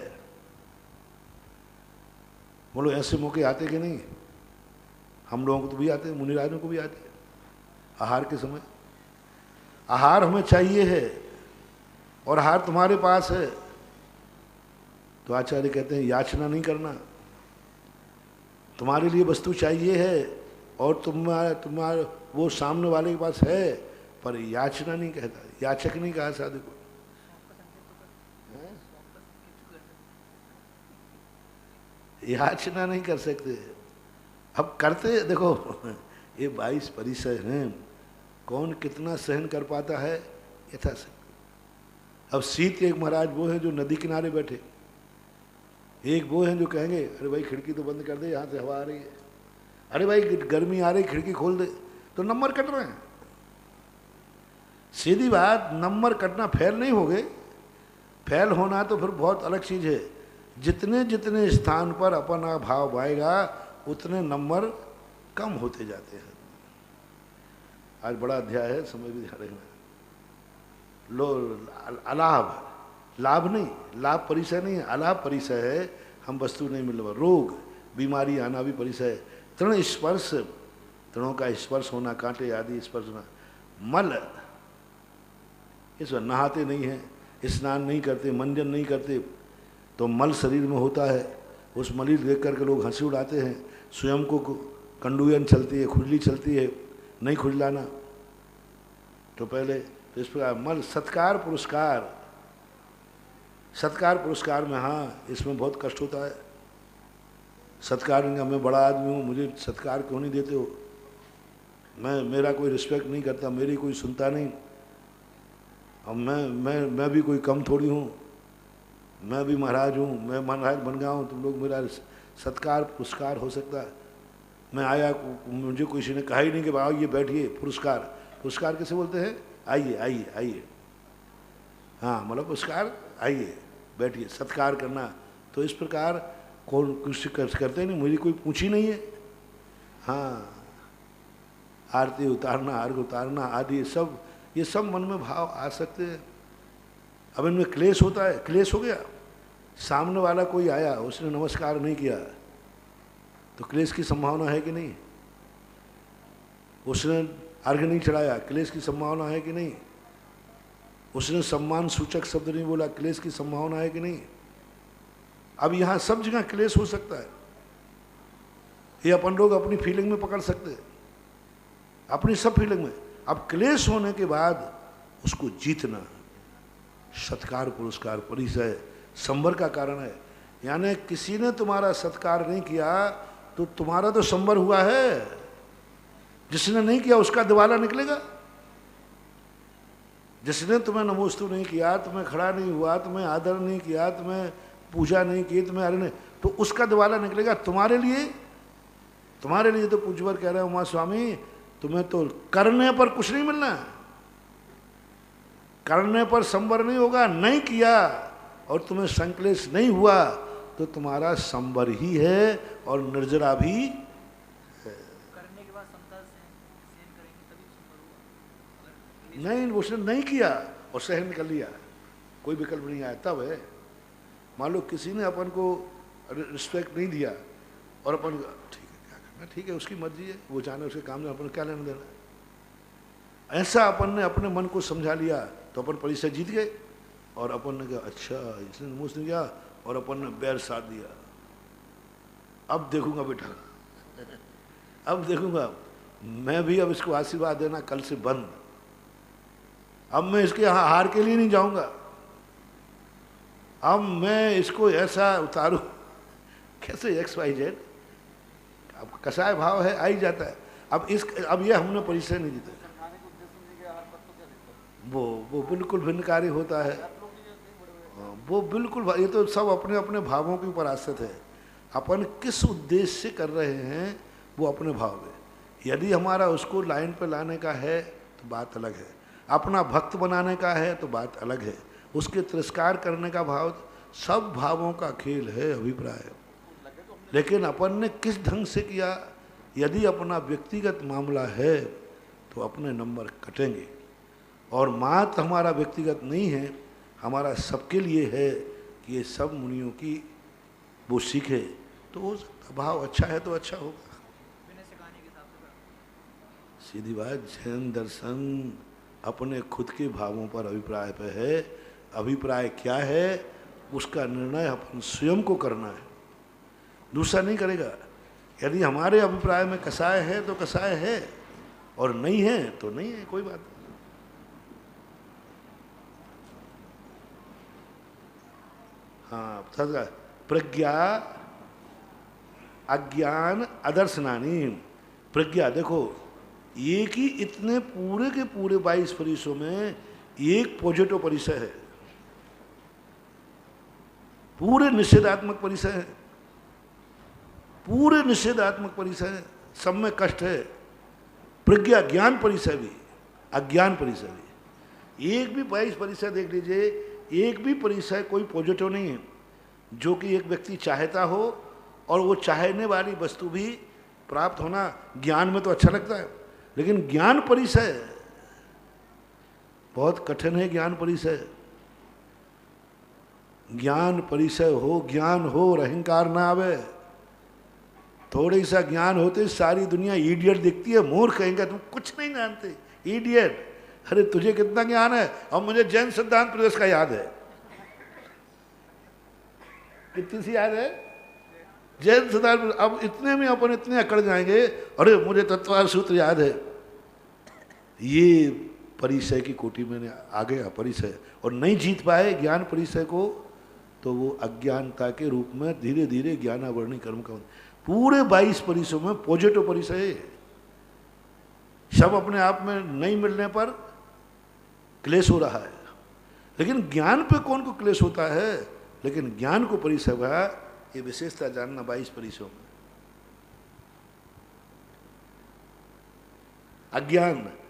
बोलो ऐसे मौके आते कि नहीं? हम लोगों को तो भी आते हैं, मुनिराजों को भी आते हैं। आहार के समय आहार हमें चाहिए है और आहार तुम्हारे पास है, तो आचार्य कहते हैं याचना नहीं करना, तुम्हारे लिए वस्तु चाहिए है और तुम्हारा वो सामने वाले के पास है, पर याचना नहीं कहता, याचक नहीं कहा साधु को। याचना नहीं कर सकते। अब करते देखो, ये 22 परिसर हैं, कौन कितना सहन कर पाता है यथाशक्ति। अब शीत एक महाराज वो हैं जो नदी किनारे बैठे, एक वो हैं जो कहेंगे अरे भाई खिड़की तो बंद कर दे, यहाँ से हवा आ रही है, अरे भाई गर्मी आ रही खिड़की खोल दे, तो नंबर कट रहे हैं। सीधी बात, नंबर कटना फेल नहीं हो गए, फेल होना तो फिर बहुत अलग चीज़ है। जितने जितने स्थान पर अपना भाव आएगा उतने नंबर कम होते जाते हैं। आज बड़ा अध्याय है, समय भी ध्यान रखना। लो अलाभ, लाभ नहीं, लाभ परिचय नहीं है, अलाभ परिचय है, हम वस्तु नहीं मिल रहा, रोग बीमारी आना भी परिचय है। तृण स्पर्श, तृणों का स्पर्श होना, कांटे आदि स्पर्श होना। मल, इसमें नहाते नहीं हैं, स्नान नहीं करते, मंजन नहीं करते, तो मल शरीर में होता है, उस मलिन देख करके लोग हंसी उड़ाते हैं। स्वयं को कंडुयन चलती है, खुजली चलती है, नहीं खुजलाना। तो पहले तो इस प्रकार मल, सत्कार पुरस्कार, सत्कार पुरस्कार में हाँ इसमें बहुत कष्ट होता है। सत्कार नहीं, मैं बड़ा आदमी हूँ, मुझे सत्कार क्यों नहीं देते हो, मेरा कोई रिस्पेक्ट नहीं करता, मेरी कोई सुनता नहीं, अब मैं भी कोई कम थोड़ी हूँ, मैं भी महाराज हूँ, मैं महाराज बन गया हूँ, तुम लोग मेरा सत्कार पुरस्कार हो सकता है। मैं आया, मुझे किसी ने कहा ही नहीं कि भाई ये बैठिए, पुरस्कार, पुरस्कार कैसे बोलते हैं, आइए आइए आइए, हाँ मतलब पुरस्कार, आइए बैठिए, सत्कार करना। तो इस प्रकार कौन कुछ करते नहीं, मुझे कोई पूछी नहीं है। हाँ, आरती उतारना, अर्घ उतारना आदि सब, ये सब मन में भाव आ सकते हैं। अब इनमें क्लेश होता है, क्लेश हो गया, सामने वाला कोई आया, उसने नमस्कार नहीं किया, तो क्लेश की संभावना है कि नहीं। उसने अर्घ नहीं चढ़ाया, क्लेश की संभावना है कि नहीं। उसने सम्मान सूचक शब्द नहीं बोला, क्लेश की संभावना है कि नहीं। अब यहाँ सब जगह क्लेश हो सकता है, ये अपन लोग अपनी फीलिंग में पकड़ सकते हैं, अपनी सब फीलिंग में। अब क्लेश होने के बाद उसको जीतना सत्कार पुरस्कार परिचय संबर का कारण है। यानी किसी ने तुम्हारा सत्कार नहीं किया तो तुम्हारा तो संबर हुआ है, जिसने नहीं किया उसका दिवाला निकलेगा। जिसने तुम्हें नमोस्तु नहीं किया, तुम्हें खड़ा नहीं हुआ, तुम्हें आदर नहीं किया, तुम्हें पूजा नहीं की, तुम्हें अरे नहीं, तो उसका दिवाला निकलेगा। तुम्हारे लिए तो पूज्यवर कह रहे हैं उमा स्वामी, तुम्हें तो करने पर कुछ नहीं मिलना, करने पर संबर नहीं होगा। नहीं किया और तुम्हें संक्लेश नहीं हुआ तो तुम्हारा संबर ही है और निर्जरा भी है। करने के बाद समता सहन करेंगे तभी संभव होगा। नहीं, उसने नहीं किया और सहन कर लिया, कोई विकल्प नहीं आया, तब है। मान लो किसी ने अपन को रिस्पेक्ट नहीं दिया और अपन ठीक है क्या करना, ठीक है उसकी मर्जी है, वो जाने उसके काम में, अपन क्या लेना देना। ऐसा अपन ने अपने मन को समझा लिया तो अपन परिचय जीत गए। और अपन ने कहा अच्छा इसने नमोस्त नहीं किया और अपन ने बैर साथ दिया, अब देखूंगा बेटा, अब देखूंगा मैं भी, अब इसको आशीर्वाद देना कल से बंद, अब मैं इसके यहाँ हार के लिए नहीं जाऊंगा, अब मैं इसको ऐसा उतारू। कैसे XYZ, अब कसाय भाव है, आ ही जाता है। अब ये हमने परिचय नहीं जीता, वो बिल्कुल भिन्न कार्य होता है, वो बिल्कुल, ये तो सब अपने अपने भावों के ऊपर आश्रित है। अपन किस उद्देश्य से कर रहे हैं वो अपने भाव में, यदि हमारा उसको लाइन पे लाने का है तो बात अलग है, अपना भक्त बनाने का है तो बात अलग है, उसके तिरस्कार करने का भाव, सब भावों का खेल है अभिप्राय। लेकिन अपन ने किस ढंग से किया, यदि अपना व्यक्तिगत मामला है तो अपने नंबर कटेंगे, और मात्र हमारा व्यक्तिगत नहीं है, हमारा सबके लिए है कि ये सब मुनियों की वो सीखे, तो हो सकता भाव अच्छा है तो अच्छा होगा। सीधी बात, जैन दर्शन अपने खुद के भावों पर अभिप्राय पे है। अभिप्राय क्या है, उसका निर्णय अपन स्वयं को करना है, दूसरा नहीं करेगा। यदि हमारे अभिप्राय में कसाय है तो कसाय है, और नहीं है तो नहीं है, कोई बात नहीं। हाँ, प्रज्ञा अज्ञान अदर्शनानी। प्रज्ञा देखो, एक ही इतने पूरे के पूरे 22 परिसरों में एक पॉजिटिव परिसर है, पूरे निषेधात्मक परिसर है, पूरे निषेधात्मक परिसर है, सब में कष्ट है। प्रज्ञा ज्ञान परिसर भी, अज्ञान परिसर भी। एक भी 22 परिसर देख लीजिए, एक भी परिसर कोई पॉजिटिव नहीं है जो कि एक व्यक्ति चाहता हो और वो चाहने वाली वस्तु भी प्राप्त होना ज्ञान में तो अच्छा लगता है, लेकिन ज्ञान परिसर बहुत कठिन है। ज्ञान परिसर, ज्ञान परिसर हो, ज्ञान हो और अहंकार ना आवे। थोड़ी सा ज्ञान होते सारी दुनिया इडियट दिखती है, मूर्ख कहेंगे तुम कुछ नहीं जानते, इडियट। अरे तुझे कितना ज्ञान है? और मुझे जैन सिद्धांत प्रदेश का याद है, कितनी सी याद है जैन सिद्धांत। अब इतने में अपन इतने अकड़ जाएंगे, अरे मुझे तत्वार सूत्र याद है। ये परिसय की कोटि में आ गया परिसय, और नहीं जीत पाए ज्ञान परिसय को, तो वो अज्ञानता के रूप में धीरे धीरे ज्ञानावरणी कर्म का। पूरे 22 परिसरों में पॉजिटिव परिसय, सब अपने आप में नहीं मिलने पर क्लेश हो रहा है, लेकिन ज्ञान पे कौन को क्लेश होता है? लेकिन ज्ञान को परिसर का ये विशेषता जानना 22 परिसरों में।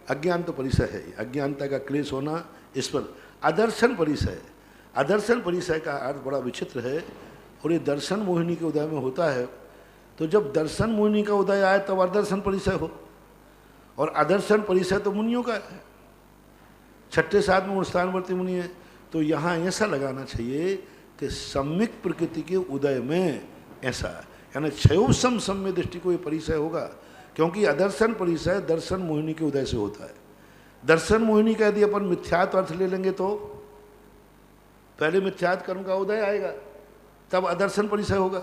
अज्ञान तो परिसर है, अज्ञानता का क्लेश होना इस पर। अदर्शन परिसय, अदर्शन परिसय का अर्थ बड़ा विचित्र है, और ये दर्शन मोहिनी के उदय में होता है। तो जब दर्शन मोहिनी का उदय आए तब अदर्शन परिसय हो, और अदर्शन परिसय तो मुनियों का है, 6ठे 7वें गुणस्थानवर्ती मुनि है। तो यहाँ ऐसा लगाना चाहिए कि सम्यक प्रकृति के उदय में ऐसा, यानी क्षयोपम सम्य दृष्टि को ये परिसय होगा, क्योंकि अदर्शन परिसय दर्शन मोहिनी के उदय से होता है। दर्शन मोहिनी का यदि अपन मिथ्यात्व अर्थ ले लेंगे तो पहले मिथ्यात्व कर्म का उदय आएगा, तब अदर्शन परिसय होगा,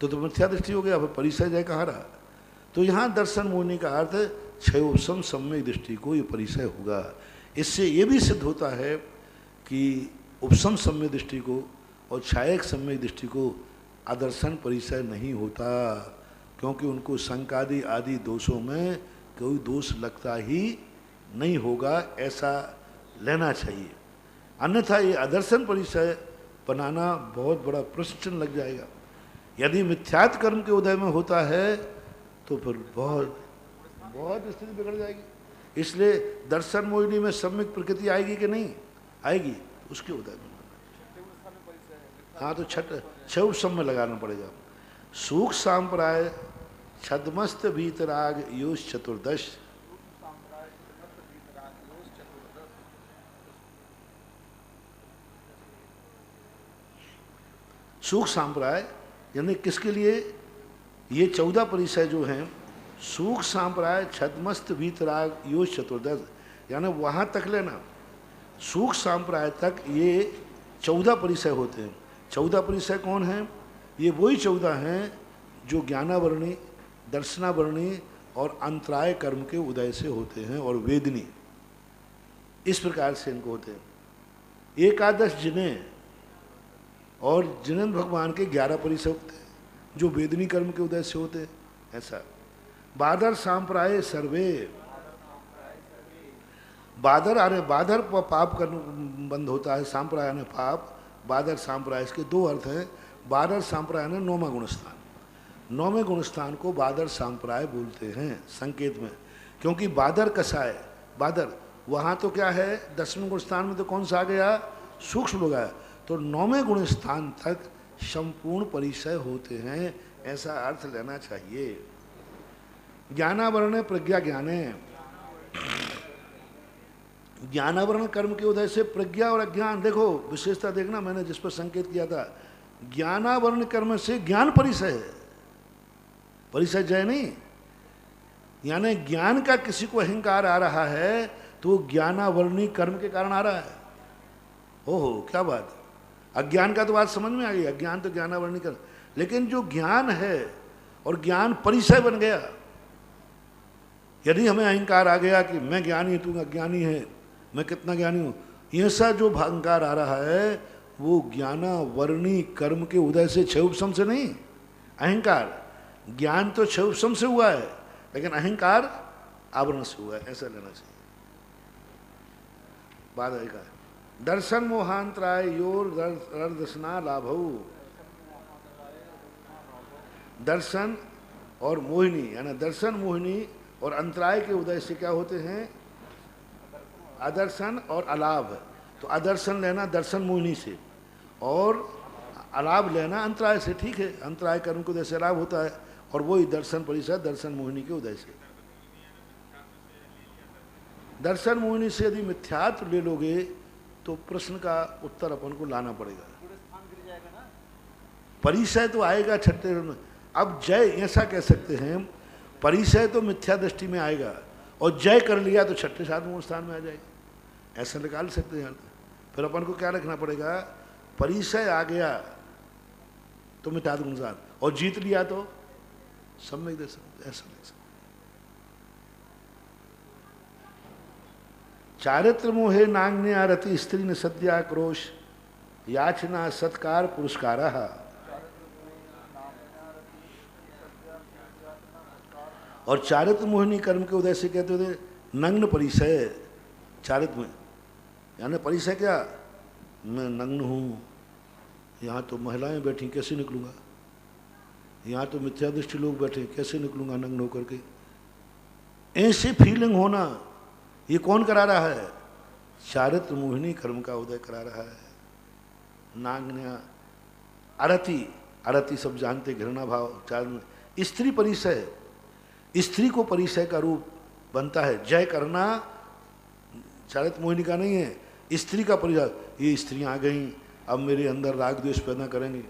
तो मिथ्या दृष्टि हो गया, फिर परिसय जय कहाँ रहा। तो यहाँ दर्शन मोहिनी का अर्थ क्षयोपम सम्यक दृष्टि को ये परिसय होगा। इससे ये भी सिद्ध होता है कि उपसम सम्यक दृष्टि को और छायक सम्यक दृष्टि को आदर्शन परिसय नहीं होता, क्योंकि उनको संकादि आदि दोषों में कोई दोष लगता ही नहीं होगा, ऐसा लेना चाहिए। अन्यथा ये आदर्शन परिसय बनाना बहुत बड़ा प्रश्न लग जाएगा। यदि मिथ्यात्व कर्म के उदय में होता है तो फिर बहुत बहुत स्थिति बिगड़ जाएगी। इसलिए दर्शन मोहिनी में सम्यक प्रकृति आएगी कि नहीं आएगी, उसके उदय में। हाँ, तो छठ में लगाना पड़ेगा। सूख सांप्राय छदमस्त भीतराग योष चतुर्दश। सूख सांप्राय यानी किसके लिए? ये 14 परिसय जो हैं, सूख सांप्राय छदमस्त भीतराग योष चतुर्दश, यानी वहाँ तक लेना, सूख सांप्राय तक ये 14 परिसय होते हैं। 14 परिसय कौन हैं? ये वही 14 हैं जो ज्ञानावरणी, दर्शनावरणी और अंतराय कर्म के उदय से होते हैं, और वेदनी, इस प्रकार से इनको होते हैं। एकादश जिन्हें और जिनेन्द्र भगवान के 11 परिसय होते हैं जो वेदनी कर्म के उदय से होते हैं, ऐसा। बादर सांप्राय सर्वे, बादर आने बादर पाप कर्म बंद होता है, सांप्राय ने पाप, बादर सांप्राय, इसके 2 अर्थ हैं। बादर सांप्राय ने 9वां गुणस्थान, 9वें गुणस्थान को बादर सांप्राय बोलते हैं संकेत में, क्योंकि बादर कसाय, बादर वहाँ तो क्या है, 10वें गुणस्थान में तो कौन सा आ गया? सूक्ष्म हो गया। तो 9वें गुणस्थान तक संपूर्ण परिसय होते हैं, ऐसा अर्थ लेना चाहिए। ज्ञानावरण प्रज्ञा ज्ञाने, ज्ञानावरण कर्म के उदय से प्रज्ञा और अज्ञान, देखो विशेषता देखना, मैंने जिस पर संकेत किया था, ज्ञानावरण कर्म से ज्ञान परिसय है, परिसय जय नहीं। यानी ज्ञान का किसी को अहंकार आ रहा है तो ज्ञानावरणी कर्म के कारण आ रहा है। ओहो क्या बात, अज्ञान का तो बात समझ में आ गई, अज्ञान तो ज्ञानावरणी कर, लेकिन जो ज्ञान है और ज्ञान परिचय बन गया, यदि हमें अहंकार आ गया कि मैं ज्ञानी, तू अज्ञानी है, मैं कितना ज्ञानी हूँ, ऐसा जो अहंकार आ रहा है वो ज्ञानावरणी कर्म के उदय से क्षय उपशम से नहीं। अहंकार, ज्ञान तो क्षय उपशम से हुआ है, लेकिन अहंकार आवरण से हुआ है, ऐसा लेना चाहिए। बाद है का दर्शन मोहांतराय योर दर्शना लाभऊ, दर्शन और मोहिनी, यानी दर्शन मोहिनी और अंतराय के उदय से क्या होते हैं? अदर्शन और अलाभ। तो अदर्शन लेना दर्शन मोहिनी से और अलाभ लेना अंतराय से, ठीक है, अंतराय कर्म के उदय से लाभ होता है, और वही दर्शन परिषद दर्शन मोहिनी के उदय से। दर्शन मोहिनी से यदि मिथ्यात्व ले लोगे तो प्रश्न का उत्तर अपन को लाना पड़ेगा। परिचय तो आएगा छठे में। अब जय ऐसा कह सकते हैं, परिचय तो मिथ्या दृष्टि में आएगा और जय कर लिया तो छठे सातवें स्थान में आ जाएगा, ऐसा निकाल सकते हैं। फिर अपन को क्या रखना पड़ेगा? परिचय आ गया तो मिथ्या गुणसान, और जीत लिया तो सम्यक दे सकते, ऐसा नहीं सकते। चारित्र मोहे नांग्ने आरती स्त्री ने सद्या क्रोश याचना सत्कार पुरस्कार। और चारित्र मोहिनी कर्म के उदय से कहते थे नग्न परिचय। चारित्र में यानी परिचय क्या? मैं नग्न हूँ, यहाँ तो महिलाएं बैठी, कैसे निकलूँगा? यहाँ तो मिथ्या दृष्टि लोग बैठे, कैसे निकलूँगा नग्न होकर के? ऐसी फीलिंग होना, ये कौन करा रहा है? चारित्र मोहिनी कर्म का उदय करा रहा है। नांगन्या अरति, अरति सब जानते, घृणा भाव। चार स्त्री परिचय, स्त्री को परिचय का रूप बनता है। जय करना चारित्र मोहिनी का नहीं है, स्त्री का परिचय। ये स्त्रियां आ गई, अब मेरे अंदर राग द्वेष पैदा करेंगे।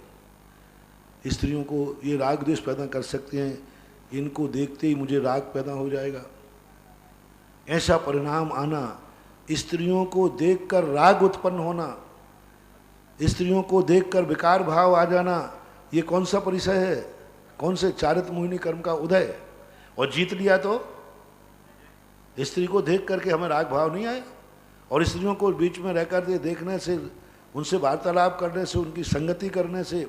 स्त्रियों को ये राग द्वेष पैदा कर सकते हैं, इनको देखते ही मुझे राग पैदा हो जाएगा, ऐसा परिणाम आना। स्त्रियों को देखकर राग उत्पन्न होना, स्त्रियों को देखकर विकार भाव आ जाना, ये कौन सा परिचय है? कौन से? चारित्र मोहिनी कर्म का उदय। और जीत लिया तो स्त्री को देख करके हमें राग भाव नहीं आए, और स्त्रियों को बीच में रहकर के देखने से, उनसे वार्तालाप करने से, उनकी संगति करने से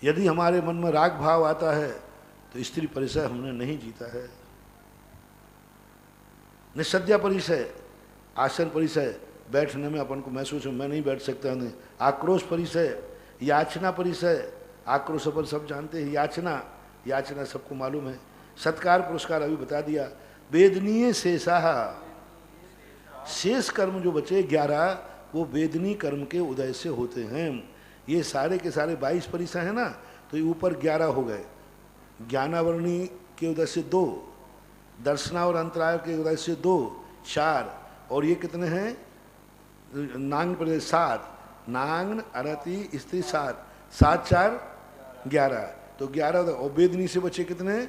यदि हमारे मन में राग भाव आता है तो स्त्री परिचय हमने नहीं जीता है। निषद्या परिचय, आसन परिचय, बैठने में अपन को महसूस हो मैं नहीं बैठ सकता नहीं। आक्रोश परिचय, याचना परिचय, आक्रोश अपन सब जानते हैं, याचना, याचना सबको मालूम है। सत्कार पुरस्कार अभी बता दिया। वेदनीय शेषाह, शेष कर्म जो बचे 11 वो वेदनी कर्म के उदय से होते हैं। ये सारे के सारे 22 परिचय है ना, तो ये ऊपर 11 हो गए। ज्ञानावरणी के उदय से 2, दर्शना और अंतराय के उदय से 2, 4, और ये कितने हैं? नांग पर 7, नांग अरति स्त्री 7, 7 4 11, तो 11। और वेदनी से बचे कितने?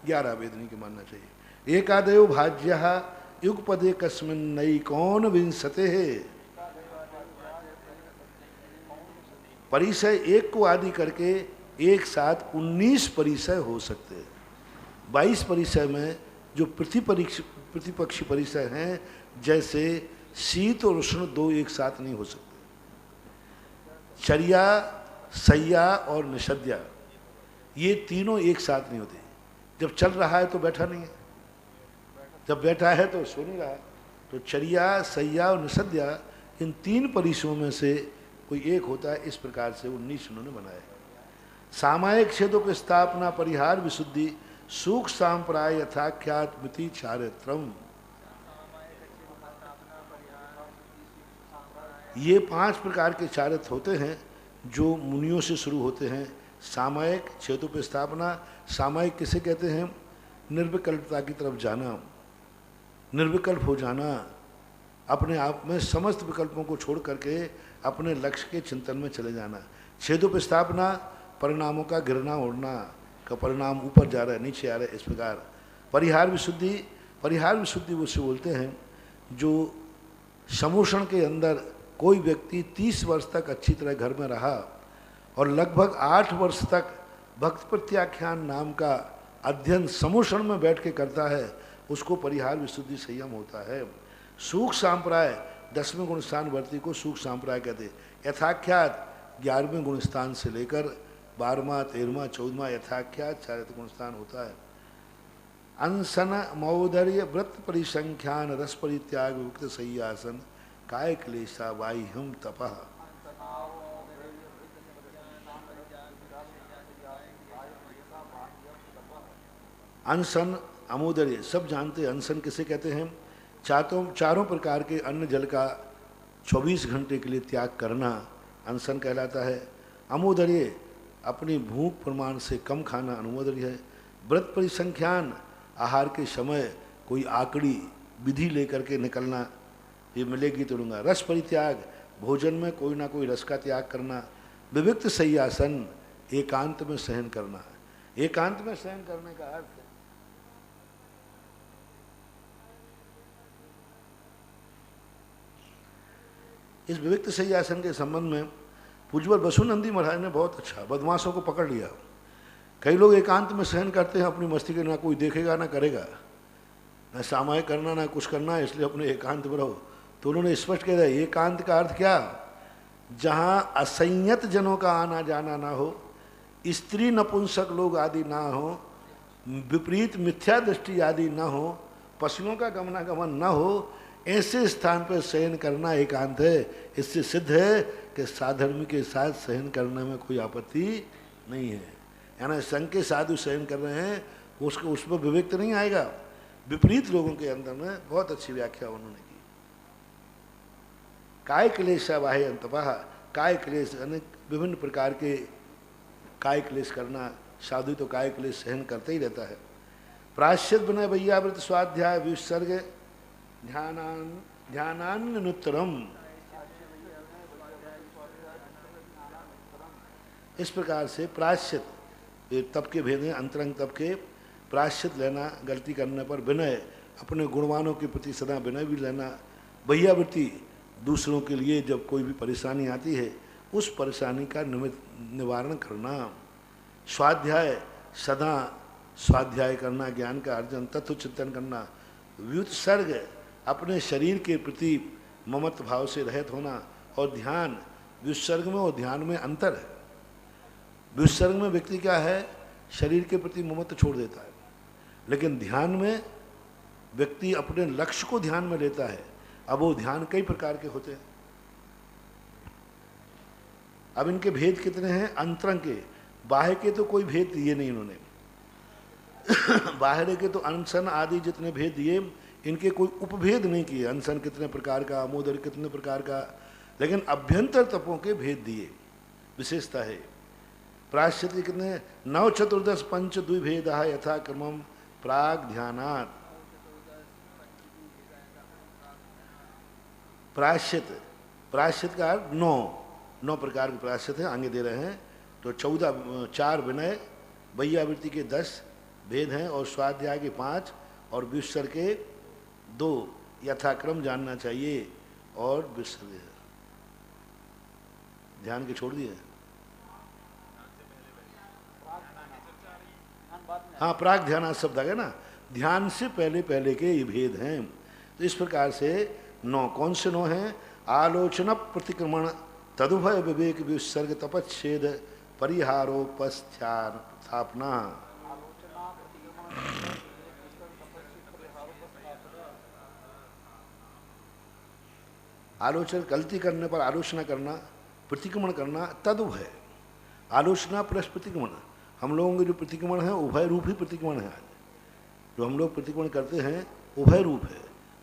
11 वेदनी के मानना चाहिए। एकादयो भाज्य युगपदे कस्मिन नई कौन विंशते है। परिचय एक को आदि करके एक साथ 19 परिचय हो सकते हैं। 22 परिचय में जो प्रतिपक्षी परिचय हैं, जैसे शीत और उष्ण 2 एक साथ नहीं हो सकते। चर्या, सैया और निषद्या, ये तीनों एक साथ नहीं होते। जब चल रहा है तो बैठा नहीं है, जब बैठा है तो सो नहीं रहा। तो चर्या, सैया और निषद्या, इन 3 परिचयों में से कोई एक होता है। इस प्रकार से 19 उन्होंने बनाए। सामायिक छेदों की स्थापना, परिहार, विशुद्धि, सुख सांप्राय यथाख्यात मिति चारित्रम, ये 5 प्रकार के चारित्र होते हैं जो मुनियों से शुरू होते हैं। सामायिक छेदों पर स्थापना, सामायिक किसे कहते हैं? निर्विकल्पता की तरफ जाना, निर्विकल्प हो जाना, अपने आप में समस्त विकल्पों को छोड़ करके अपने लक्ष्य के चिंतन में चले जाना। छेदों पर स्थापना, परिणामों का गिरना उड़ना, का परिणाम ऊपर जा रहा है नीचे आ रहा है, इस प्रकार। परिहार विशुद्धि, परिहार विशुद्धि वो से बोलते हैं जो समोषण के अंदर कोई व्यक्ति 30 वर्ष तक अच्छी तरह घर में रहा और लगभग 8 वर्ष तक भक्त प्रत्याख्यान नाम का अध्ययन समूषण में बैठ के करता है, उसको परिहार विशुद्धि संयम होता है। सूख सांप्राय 10वें गुण स्थान वर्ती को सूख सांप्राय कहते हैं। यथाख्यात 11वें गुण स्थान से लेकर 12वां 13वां 14वां यथाख्यात 4 गुण स्थान होता है। अनशन मौदर्य व्रत परिसंख्यान रस परित्याग विमुक्त सय्यासन काय क्लेशा बाह्यम तपः। अनशन अमोदर्य सब जानते हैं, अनशन किसे कहते हैं? चारों प्रकार के अन्न जल का 24 घंटे के लिए त्याग करना अनशन कहलाता है। अमोदर्य अपनी भूख प्रमाण से कम खाना अनुमोदर्य है। व्रत परिसंख्यान आहार के समय कोई आकड़ी विधि लेकर के निकलना, ये मिलेगी तो लूँगा। रस परित्याग भोजन में कोई ना कोई रस का त्याग करना। विविक्त सय्यासन एकांत में सहन करना। एकांत में सहन करने का अर्थ इस विविक्त सय्यासन के संबंध में पूज्यवर वसुनंदी महाराज ने बहुत अच्छा बदमाशों को पकड़ लिया। कई लोग एकांत में सहन करते हैं अपनी मस्ती के, ना कोई देखेगा ना करेगा, ना सामायिक करना ना कुछ करना है, इसलिए अपने एकांत में रहो। तो उन्होंने स्पष्ट कह दिया एकांत का अर्थ क्या? जहाँ असंयत जनों का आना जाना ना हो, स्त्री नपुंसक लोग आदि ना हो, विपरीत मिथ्या दृष्टि आदि ना हो, पशुओं का गमनागमन ना हो, ऐसे स्थान पर सहन करना एकांत है। इससे सिद्ध है कि साधर्म के साथ सहन करने में कोई आपत्ति नहीं है। यानी संघ के साधु सहन कर रहे हैं, उसको उसमें विवेक नहीं आएगा। विपरीत लोगों के अंदर में बहुत अच्छी व्याख्या उन्होंने की। काय क्लेश बाह्य अंतपः, काय क्लेश यानी विभिन्न प्रकार के काय क्लेश करना। साधु तो काय क्लेश सहन करते ही रहता है। प्रायश्चित विनय वैयावृत स्वाध्याय विसर्ग ध्यानान्नुत्तरम। इस प्रकार से प्रायश्चित तप के भेद हैं, अंतरंग तप के। प्रायश्चित लेना गलती करने पर, विनय अपने गुणवानों के प्रति सदा विनय भी लेना। वैयावृत्ति दूसरों के लिए जब कोई भी परेशानी आती है उस परेशानी का निवारण करना। स्वाध्याय सदा स्वाध्याय करना, ज्ञान का अर्जन, तत्व चिंतन करना। व्युत्सर्ग अपने शरीर के प्रति ममत्व भाव से रहित होना। और ध्यान, व्युत्सर्ग में और ध्यान में अंतर है। व्युत्सर्ग में व्यक्ति क्या है, शरीर के प्रति ममत्व छोड़ देता है, लेकिन ध्यान में व्यक्ति अपने लक्ष्य को ध्यान में लेता है। अब वो ध्यान कई प्रकार के होते हैं। अब इनके भेद कितने हैं? अंतरंग के, बाह्य के तो कोई भेद दिए नहीं इन्होंने। बाहर के तो अनशन आदि जितने भेद दिए, इनके कोई उपभेद नहीं किए। अनशन कितने प्रकार का, अमोदर कितने प्रकार का, लेकिन अभ्यंतर तपों के भेद दिए, विशेषता है। प्रायश्चित कितने? 9 14 पंच द्विभेद यथा क्रमम प्राग ध्यानात्। प्रायश्चित, प्रायश्चित का अर्थ 9 प्रकार के प्रायश्चित है, आगे दे रहे हैं। तो 4 विनय, वैयावृत्ति के 10 भेद हैं, और स्वाध्याय के 5 और विसर्ग के 2 यथाक्रम जानना चाहिए। और विसर्ग ध्यान के छोड़ दिए। हाँ, प्राग ध्यान शब्द आ गया ना, ध्यान से पहले पहले के ये भेद हैं। तो इस प्रकार से 9, कौन से 9 हैं? आलोचना प्रतिक्रमण, तदुभय विवेक विसर्ग तपच्छेद परिहारोपस्थापना। आलोचना गलती करने पर आलोचना करना, प्रतिक्रमण करना, तदुभय। आलोचना प्लस प्रतिक्रमण, हम लोगों के जो प्रतिक्रमण है उभय रूप ही प्रतिक्रमण है। आज जो हम लोग प्रतिक्रमण करते हैं उभय रूप है।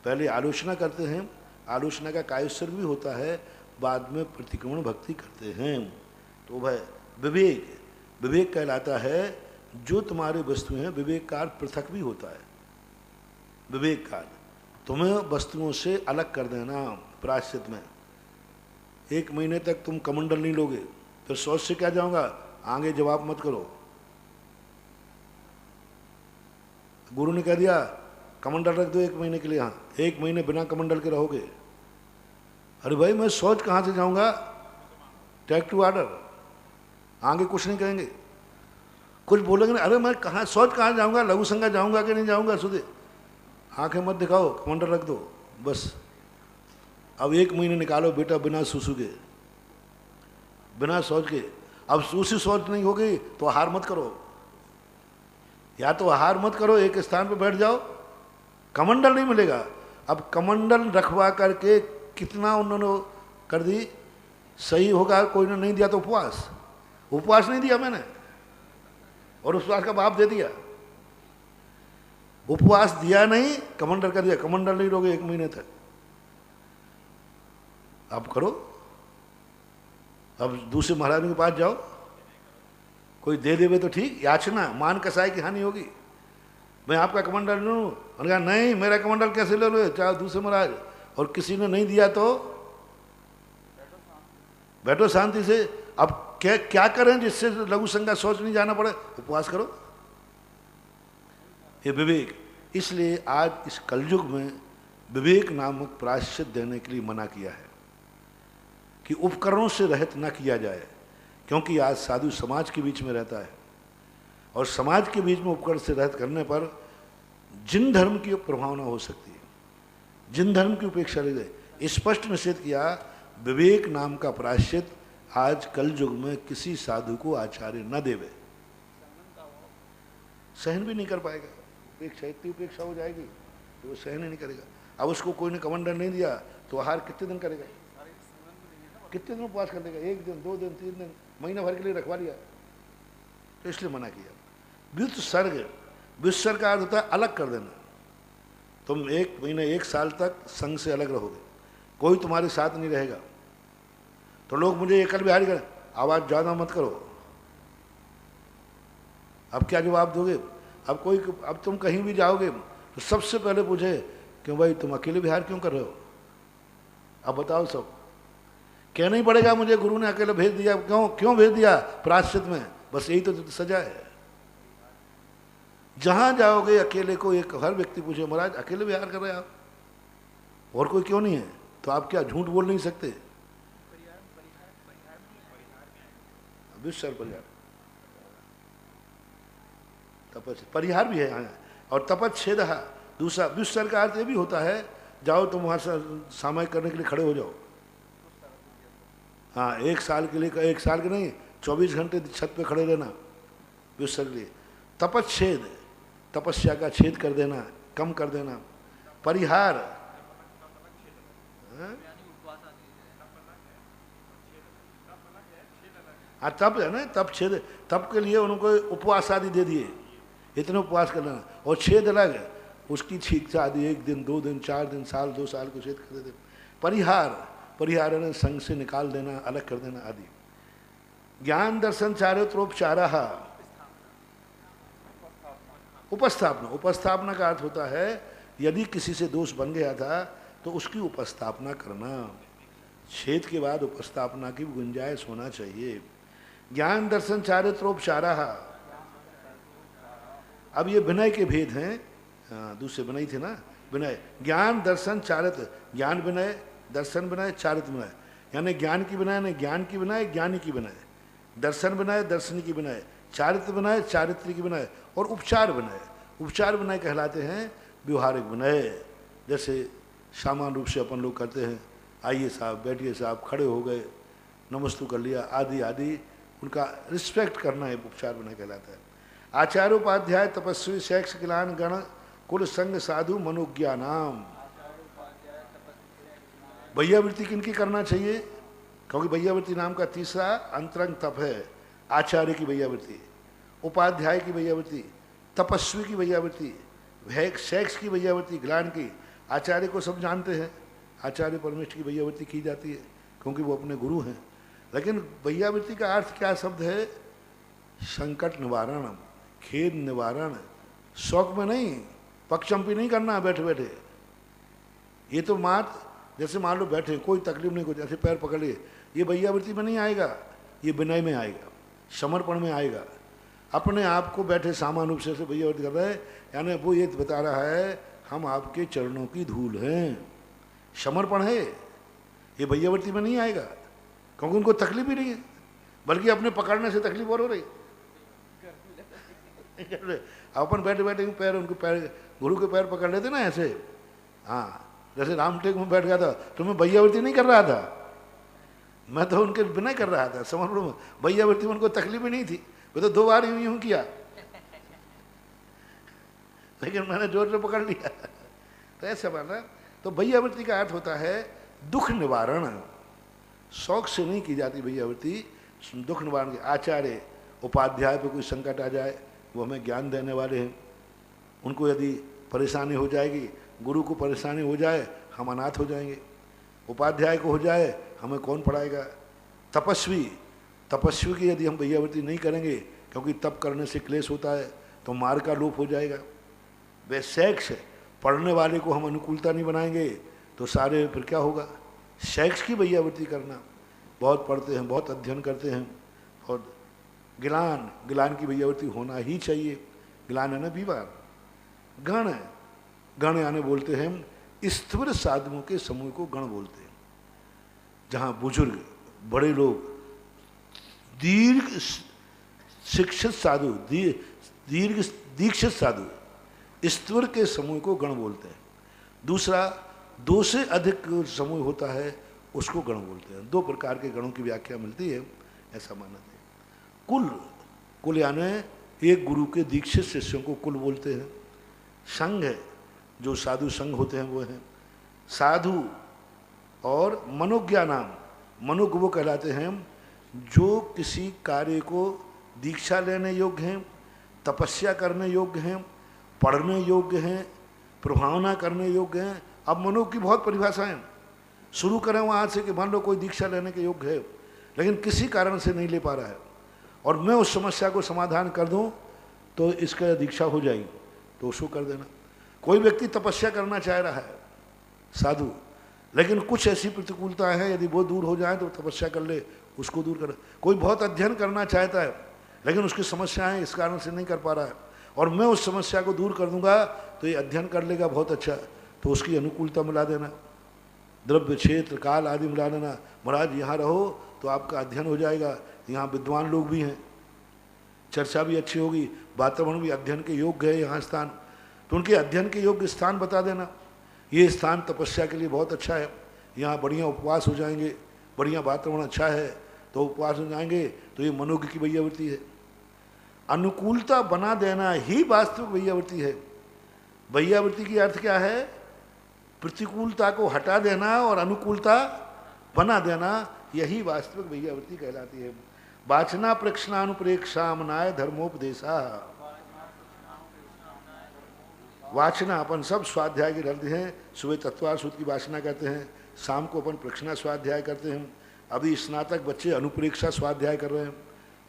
पहले आलोचना करते हैं, आलोचना का कायोत्सर्ग भी होता है, बाद में प्रतिक्रमण भक्ति करते हैं। तो उभय। विवेक, विवेक कहलाता है जो तुम्हारे वस्तुएं हैं, विवेक का पृथक भी होता है। विवेक का तुम्हें वस्तुओं से अलग कर देना। प्रायश्चित में 1 महीने तक तुम कमंडल नहीं लोगे, फिर सोच से क्या जाऊंगा, आगे जवाब मत करो। गुरु ने कह दिया कमंडल रख दो 1 महीने के लिए, हाँ 1 महीने बिना कमंडल के रहोगे, अरे भाई मैं शौच कहाँ से जाऊँगा, टेक टू ऑर्डर, आगे कुछ नहीं कहेंगे, कुछ बोलेंगे ना, अरे मैं कहाँ शौच कहाँ जाऊँगा, लघु संज्ञा जाऊँगा कि नहीं जाऊँगा, सुधे आंखें मत दिखाओ, कमांडर रख दो बस। अब 1 महीने निकालो बेटा बिना सुसु के, बिना शौच के। अब सूसी शौच नहीं होगी तो आहार मत करो, या तो आहार मत करो, एक स्थान पर बैठ जाओ, कमंडल नहीं मिलेगा। अब कमंडल रखवा करके कितना उन्होंने कर दी, सही होगा, कोई ने नहीं दिया तो उपवास, उपवास नहीं दिया मैंने, और उपवास का बाप दे दिया, उपवास दिया नहीं, कमंडल कर दिया, कमंडल नहीं लोगे 1 महीने तक। अब करो, अब दूसरे महाराज के पास जाओ, कोई दे देवे तो ठीक, याचना मान कसाई की हानि होगी, मैं आपका कमंडल लूँ, उन्होंने कहा नहीं मेरा कमंडल कैसे ले लो, चाहे दूसरे महाराज, और किसी ने नहीं दिया तो बैठो शांति से। अब क्या करें जिससे लघु संज्ञा शौच नहीं जाना पड़े, उपवास करो, ये विवेक। इसलिए आज इस कलयुग में विवेक नामक प्रायश्चित देने के लिए मना किया है कि उपकरणों से रहित न किया जाए, क्योंकि आज साधु समाज के बीच में रहता है, और समाज के बीच में उपकरण से रहित करने पर जिन धर्म की प्रभावना हो सकती है, जिन धर्म की उपेक्षा ले गए, स्पष्ट निषेध किया। विवेक नाम का प्रायश्चित आज कल युग में किसी साधु को आचार्य न देवे, सहन भी नहीं कर पाएगा, उपेक्षा इतनी उपेक्षा हो जाएगी तो वो सहन ही नहीं करेगा। अब उसको कोई ने कमंडल नहीं दिया तो आहार कितने दिन करेगा, कितने दिन उपवास कर लेगा, 1 दिन 2 दिन 3 दिन, महीना भर के लिए रखवा लिया, तो इसलिए मना किया। व्युत्सर्ग, व्युत्सर्ग का अर्थ होता है अलग कर देना, तुम 1 महीने 1 साल तक संघ से अलग रहोगे, कोई तुम्हारे साथ नहीं रहेगा। तो लोग मुझे एकल बिहारी करें, आवाज़ ज़्यादा मत करो, अब क्या जवाब दोगे। अब तुम कहीं भी जाओगे तो सबसे पहले पूछे क्यों भाई तुम अकेले बिहार क्यों कर रहे हो, अब बताओ। सब कहना ही पड़ेगा मुझे गुरु ने अकेले भेज दिया, क्यों भेज दिया, प्रायश्चित में, बस यही तो सजा है। जहां जाओगे अकेले को एक हर व्यक्ति पूछे महाराज अकेले बिहार कर रहे हैं आप, और कोई क्यों नहीं है, तो आप क्या झूठ बोल नहीं सकते। परिहार तपस्या परिहार भी है, और तपच्छेद दूसरा। विस्तर का अर्थ ये भी होता है जाओ तुम वहां से सामायिक करने के लिए खड़े हो जाओ, हाँ 1 साल के लिए, 1 साल के नहीं 24 घंटे छत पे खड़े रहना विस्तर के लिए। तपच्छेद, तपस्या का छेद कर देना, कम कर देना। परिहार, हाँ तप है ना, तप छेद, तप के लिए उनको उपवास आदि दे दिए, इतने उपवास कर लेना, और छेद अलग है, उसकी शिक्षा आदि 1 दिन 2 दिन 4 दिन साल 2 साल को छेद कर देते। परिहार, परिहार है संघ से निकाल देना, अलग कर देना आदि। ज्ञान दर्शन चारित्रोपचारा, उपस्थापना, उपस्थापना का अर्थ होता है यदि किसी से दोष बन गया था तो उसकी उपस्थापना करना, छेद के बाद उपस्थापना की गुंजाइश होना चाहिए। ज्ञान दर्शन चारित्रोपचारा, अब ये विनय के भेद हैं, दूसरे विनय थे ना, विनय, ज्ञान दर्शन चारित्र, ज्ञान विनय, दर्शन विनय, चारित्र विनय, यानी ज्ञान की विनय ने ज्ञान की विनय, ज्ञानी की विनय, दर्शन विनय दर्शनी की विनय, चारित्र विनय चारित्री की विनय, और उपचार विनय। उपचार विनय कहलाते हैं व्यवहारिक विनय, जैसे सामान्य रूप से अपन लोग करते हैं, आइए साहब, बैठिए साहब, खड़े हो गए, नमस्तु कर लिया आदि आदि, उनका रिस्पेक्ट करना है, उपचार विनय कहलाता है। आचार्योपाध्याय तपस्वी शैक्ष किलान गण कुल संग साधु मनुज्ञानाम। भैयावृत्ति किनकी करना चाहिए, क्योंकि भैयावृत्ति नाम का तीसरा अंतरंग तप है। आचार्य की भैयावृत्ति, उपाध्याय की भैयावृत्ति, तपस्वी की भैयावृत्ति, शैक्ष की भैयावृत्ति, ग्लान की। आचार्य को सब जानते हैं, आचार्य परमेष्ठ की भैयावृत्ति की जाती है क्योंकि वो अपने गुरु हैं। लेकिन भैयावृत्ति का अर्थ क्या शब्द है, संकट निवारण, खेद निवारण, शौक में नहीं, पक्षचंपी नहीं करना बैठे बैठे। ये तो मात जैसे मान लो बैठे, कोई तकलीफ नहीं, कुछ ऐसे पैर पकड़ लिए, ये भैयावृत्ति में नहीं आएगा, ये विनय में आएगा, समर्पण में आएगा। अपने आप को बैठे सामान्य रूप से भैयावृत्ति कर रहे हैं, यानी वो ये बता रहा है हम आपके चरणों की धूल हैं, समर्पण है। ये भैयावर्ती में नहीं आएगा, क्योंकि उनको तकलीफ ही नहीं है, बल्कि अपने पकड़ने से तकलीफ और हो रही। अपन बैठे बैठे पैर, उनको पैर, गुरु के पैर पकड़ लेते ना ऐसे, हाँ, जैसे रामटेक में बैठ गया था तो मैं भैयावर्ती नहीं कर रहा था, मैं तो उनके बिना कर रहा था, समझ लो। भैयावर्ती में उनको तकलीफ ही नहीं थी, वो तो 2 बार यूं किया, लेकिन मैंने जोर से पकड़ लिया। तो ऐसा माना, तो भैयावर्ती का अर्थ होता है दुख निवारण। शौक से नहीं की जाती भैयावर्ती, दुख निवारण के। आचार्य उपाध्याय पे कोई संकट आ जाए, वो हमें ज्ञान देने वाले हैं, उनको यदि परेशानी हो जाएगी, गुरु को परेशानी हो जाए, हम अनाथ हो जाएंगे। उपाध्याय को हो जाए, हमें कौन पढ़ाएगा। तपस्वी की यदि हम भैयावर्ती नहीं करेंगे, क्योंकि तप करने से क्लेश होता है, तो मार्ग का लोप हो जाएगा। वे शैक्ष, पढ़ने वाले को हम अनुकूलता नहीं बनाएंगे तो सारे फिर क्या होगा। शैक्ष की भैयावर्ती करना, बहुत पढ़ते हैं, बहुत अध्ययन करते हैं, और गिलान की भैयावर्ती होना ही चाहिए। गिलान है ना बीमार। गण यानी बोलते हैं स्थिर साधुओं के समूह को गण बोलते हैं, जहाँ बुजुर्ग बड़े लोग, दीर्घ शिक्षित साधु, दीर्घ दीक्षित साधु, स्थिर के समूह को गण बोलते हैं। दूसरा 2 से अधिक समूह होता है, उसको गण बोलते हैं। 2 प्रकार के गणों की व्याख्या मिलती है, ऐसा मानते हैं। कुल यानी एक गुरु के दीक्षित शिष्यों को कुल बोलते हैं। संघ है, जो साधु संघ होते हैं वो हैं साधु। और मनोज्ञानाम, मनुज्ञ वो कहलाते हैं जो किसी कार्य को दीक्षा लेने योग्य हैं, तपस्या करने योग्य हैं, पढ़ने योग्य हैं, प्रभावना करने योग्य हैं। अब मनु की बहुत परिभाषाएं, शुरू करें वहाँ से कि मान लो कोई दीक्षा लेने के योग्य है, लेकिन किसी कारण से नहीं ले पा रहा है, और मैं उस समस्या को समाधान कर दूं तो इसका दीक्षा हो जाएगी, तो उसको कर देना। कोई व्यक्ति तपस्या करना चाह रहा है, साधु, लेकिन कुछ ऐसी प्रतिकूलताएं हैं, यदि वो दूर हो जाए तो तपस्या कर ले, उसको दूर कर। कोई बहुत अध्ययन करना चाहता है, लेकिन उसकी समस्याएं इस कारण से नहीं कर पा रहा है, और मैं उस समस्या को दूर कर दूंगा तो ये अध्ययन कर लेगा बहुत अच्छा, तो उसकी अनुकूलता मिला देना, द्रव्य क्षेत्र काल आदि मिला देना। महाराज यहाँ रहो तो आपका अध्ययन हो जाएगा, यहाँ विद्वान लोग भी हैं, चर्चा भी अच्छी होगी, वातावरण भी अध्ययन के योग्य है यहाँ स्थान, तो उनके अध्ययन के योग्य स्थान बता देना। ये स्थान तपस्या के लिए बहुत अच्छा है, यहाँ बढ़िया उपवास हो जाएंगे, बढ़िया वातावरण अच्छा है तो उपवास हो जाएंगे, तो ये मनोज्ञ की भैयावर्ती है। अनुकूलता बना देना ही वास्तविक भैयावर्ती है। भैयावर्ती की अर्थ क्या है? प्रतिकूलता को हटा देना और अनुकूलता बना देना, यही वास्तविक भैयावर्ती कहलाती है। वाचना प्रक्षणानुप्रेक्षामनाय धर्मोपदेशा। वाचना अपन सब स्वाध्याय के डरते हैं, सुबह तत्वार सूत्र की वाचना करते हैं, शाम को अपन प्रक्षणा स्वाध्याय करते हैं। अभी स्नातक बच्चे अनुप्रेक्षा स्वाध्याय कर रहे हैं,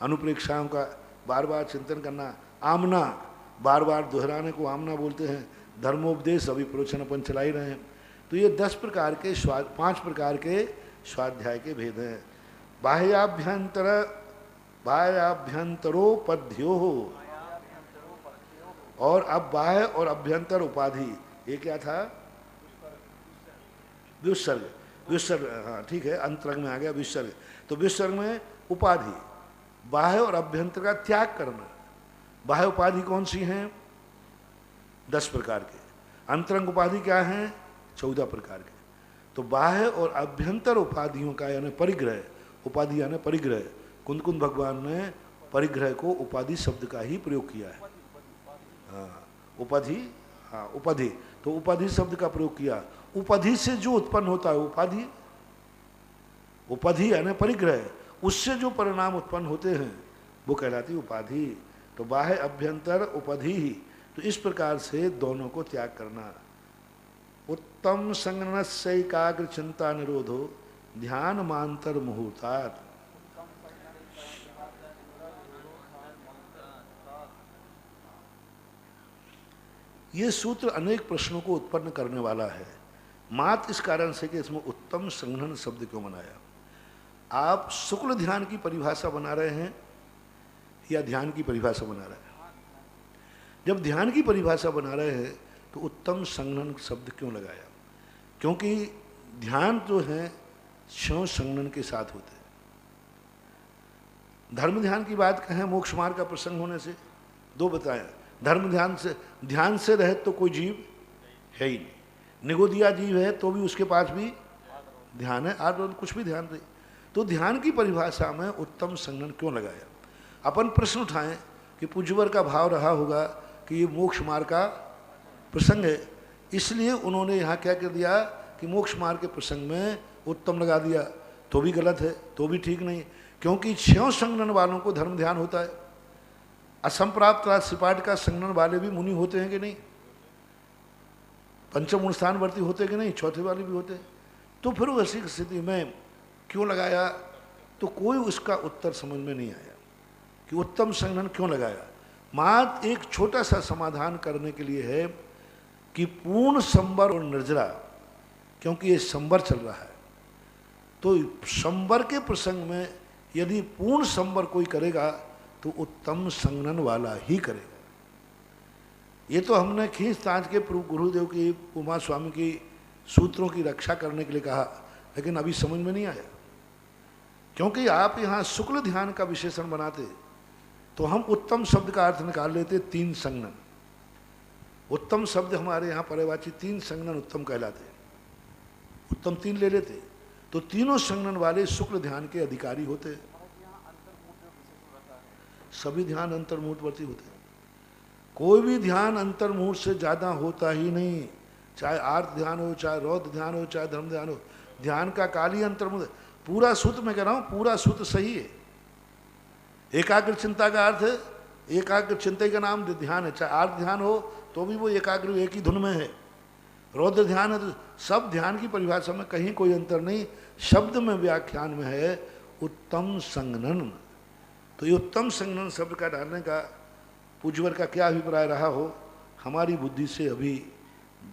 अनुप्रेक्षाओं का बार बार चिंतन करना। आमना, बार बार दोहराने को आमना बोलते हैं। धर्मोपदेश अभी प्रवचन अपन चला ही रहे हैं। तो ये 10 प्रकार के 5 प्रकार के स्वाध्याय के भेद हैं। बाह्याभ्यंतरोपध्यो, और अब बाह्य और अभ्यंतर उपाधि, ये क्या था? विसर्ग, हाँ ठीक है, अंतरंग में आ गया विसर्ग। तो विसर्ग में उपाधि, बाह्य और अभ्यंतर का त्याग करना। बाह्य उपाधि कौन सी हैं? 10 प्रकार के। अंतरंग उपाधि क्या हैं? 14 प्रकार के। तो बाह्य और अभ्यंतर उपाधियों का यानी परिग्रह, उपाधि यानी परिग्रह, कुंद भगवान ने परिग्रह को उपाधि शब्द का ही प्रयोग किया है। हाँ उपाधि, हाँ उपाधि, तो उपाधि शब्द का प्रयोग किया। उपाधि से जो उत्पन्न होता है उपाधि, उपाधि यानी परिग्रह, उससे जो परिणाम उत्पन्न होते हैं वो कहलाती उपाधि। तो बाह्य अभ्यंतर उपाधि ही, तो इस प्रकार से दोनों को त्याग करना। उत्तम संगनस्य एकाग्र चिंता निरोधो ध्यान मांतर मुहूर्तात्। ये सूत्र अनेक प्रश्नों को उत्पन्न करने वाला है, मात्र इस कारण से कि इसमें उत्तम संघनन शब्द क्यों बनाया। आप शुक्ल ध्यान की परिभाषा बना रहे हैं या ध्यान की परिभाषा बना रहे हैं? जब ध्यान की परिभाषा बना रहे हैं तो उत्तम संघनन शब्द क्यों लगाया? क्योंकि ध्यान जो है क्षण संगनन के साथ होते हैं। धर्म ध्यान की बात कहें मोक्ष मार्ग का प्रसंग होने से, दो बताया। धर्म ध्यान से रहित तो कोई जीव है ही नहीं। निगोदिया जीव है तो भी उसके पास भी ध्यान है, और कुछ भी ध्यान नहीं। तो ध्यान की परिभाषा में उत्तम संगनन क्यों लगाया? अपन प्रश्न उठाएं कि पूज्यवर का भाव रहा होगा कि ये मोक्ष मार्ग का प्रसंग है, इसलिए उन्होंने यहाँ क्या कर दिया कि मोक्ष मार्ग के प्रसंग में उत्तम लगा दिया। तो भी गलत है, तो भी ठीक नहीं, क्योंकि क्षण संगनन वालों को धर्म ध्यान होता है। असंप्राप्त राजसिपाट का संगनन वाले भी मुनि होते हैं कि नहीं? पंचम गुण स्थानवर्ती होते कि नहीं? चौथे वाले भी होते हैं। तो फिर ऐसी स्थिति में क्यों लगाया? तो कोई उसका उत्तर समझ में नहीं आया कि उत्तम संगनन क्यों लगाया। मात्र एक छोटा सा समाधान करने के लिए है कि पूर्ण संवर और निर्जरा, क्योंकि ये संवर चल रहा है, तो संवर के प्रसंग में यदि पूर्ण संवर कोई करेगा तो उत्तम संगनन वाला ही करेगा। ये तो हमने खींच तांच के गुरुदेव की, उमा स्वामी की सूत्रों की रक्षा करने के लिए कहा, लेकिन अभी समझ में नहीं आया। क्योंकि आप यहाँ शुक्ल ध्यान का विशेषण बनाते तो हम उत्तम शब्द का अर्थ निकाल लेते 3 संगनन। उत्तम शब्द हमारे यहाँ पर्यायवाची 3 संगनन उत्तम कहलाते, उत्तम 3 ले लेते तो तीनों संगनन वाले शुक्ल ध्यान के अधिकारी होते। सभी ध्यान अंतर्मुहूर्तवर्ती होते हैं। कोई भी ध्यान अंतर्मुहूर्त से ज़्यादा होता ही नहीं, चाहे आर्त ध्यान हो, चाहे रौद्र ध्यान हो, चाहे धर्म ध्यान हो। ध्यान का काल ही अंतर्मुहूर्त। पूरा सूत्र मैं कह रहा हूँ, पूरा सूत्र सही है। एकाग्र चिंता का अर्थ है, एकाग्र चिंता का नाम ध्यान है। चाहे आर्त ध्यान हो तो भी वो एकाग्र एक ही धुन में है। रौद्र ध्यान है तो सब ध्यान की परिभाषा में कहीं कोई अंतर नहीं, शब्द में व्याख्यान में है उत्तम संगनन। तो ये उत्तम संगनन शब्द का डालने का पूज्यवर का क्या अभिप्राय रहा हो, हमारी बुद्धि से अभी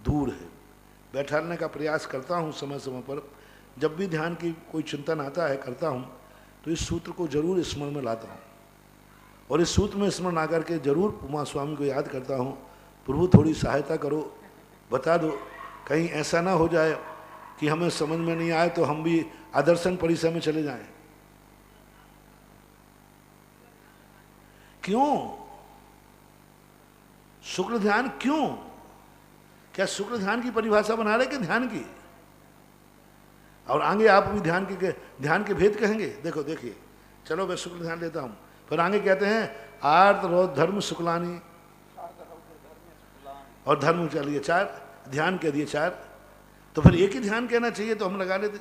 दूर है। बैठाने का प्रयास करता हूँ समय समय पर, जब भी ध्यान की कोई चिंतन आता है करता हूँ तो इस सूत्र को जरूर स्मरण में लाता हूँ, और इस सूत्र में स्मरण आकर के जरूर उमा स्वामी को याद करता हूँ, प्रभु थोड़ी सहायता करो, बता दो, कहीं ऐसा ना हो जाए कि हमें समझ में नहीं आए तो हम भी आदर्शन परिसर में चले जाएं। क्यों शुक्ल ध्यान? क्यों? क्या शुक्ल ध्यान की परिभाषा बना रहे कि ध्यान की? और आगे आप भी ध्यान के भेद कहेंगे। देखो देखिए, चलो मैं शुक्ल ध्यान लेता हूँ, फिर आगे कहते हैं आर्त रौद्र धर्म शुक्लानी, और धर्म चलिए 4, ध्यान कह दिए 4, तो फिर एक ही ध्यान कहना चाहिए तो हम लगा लेते।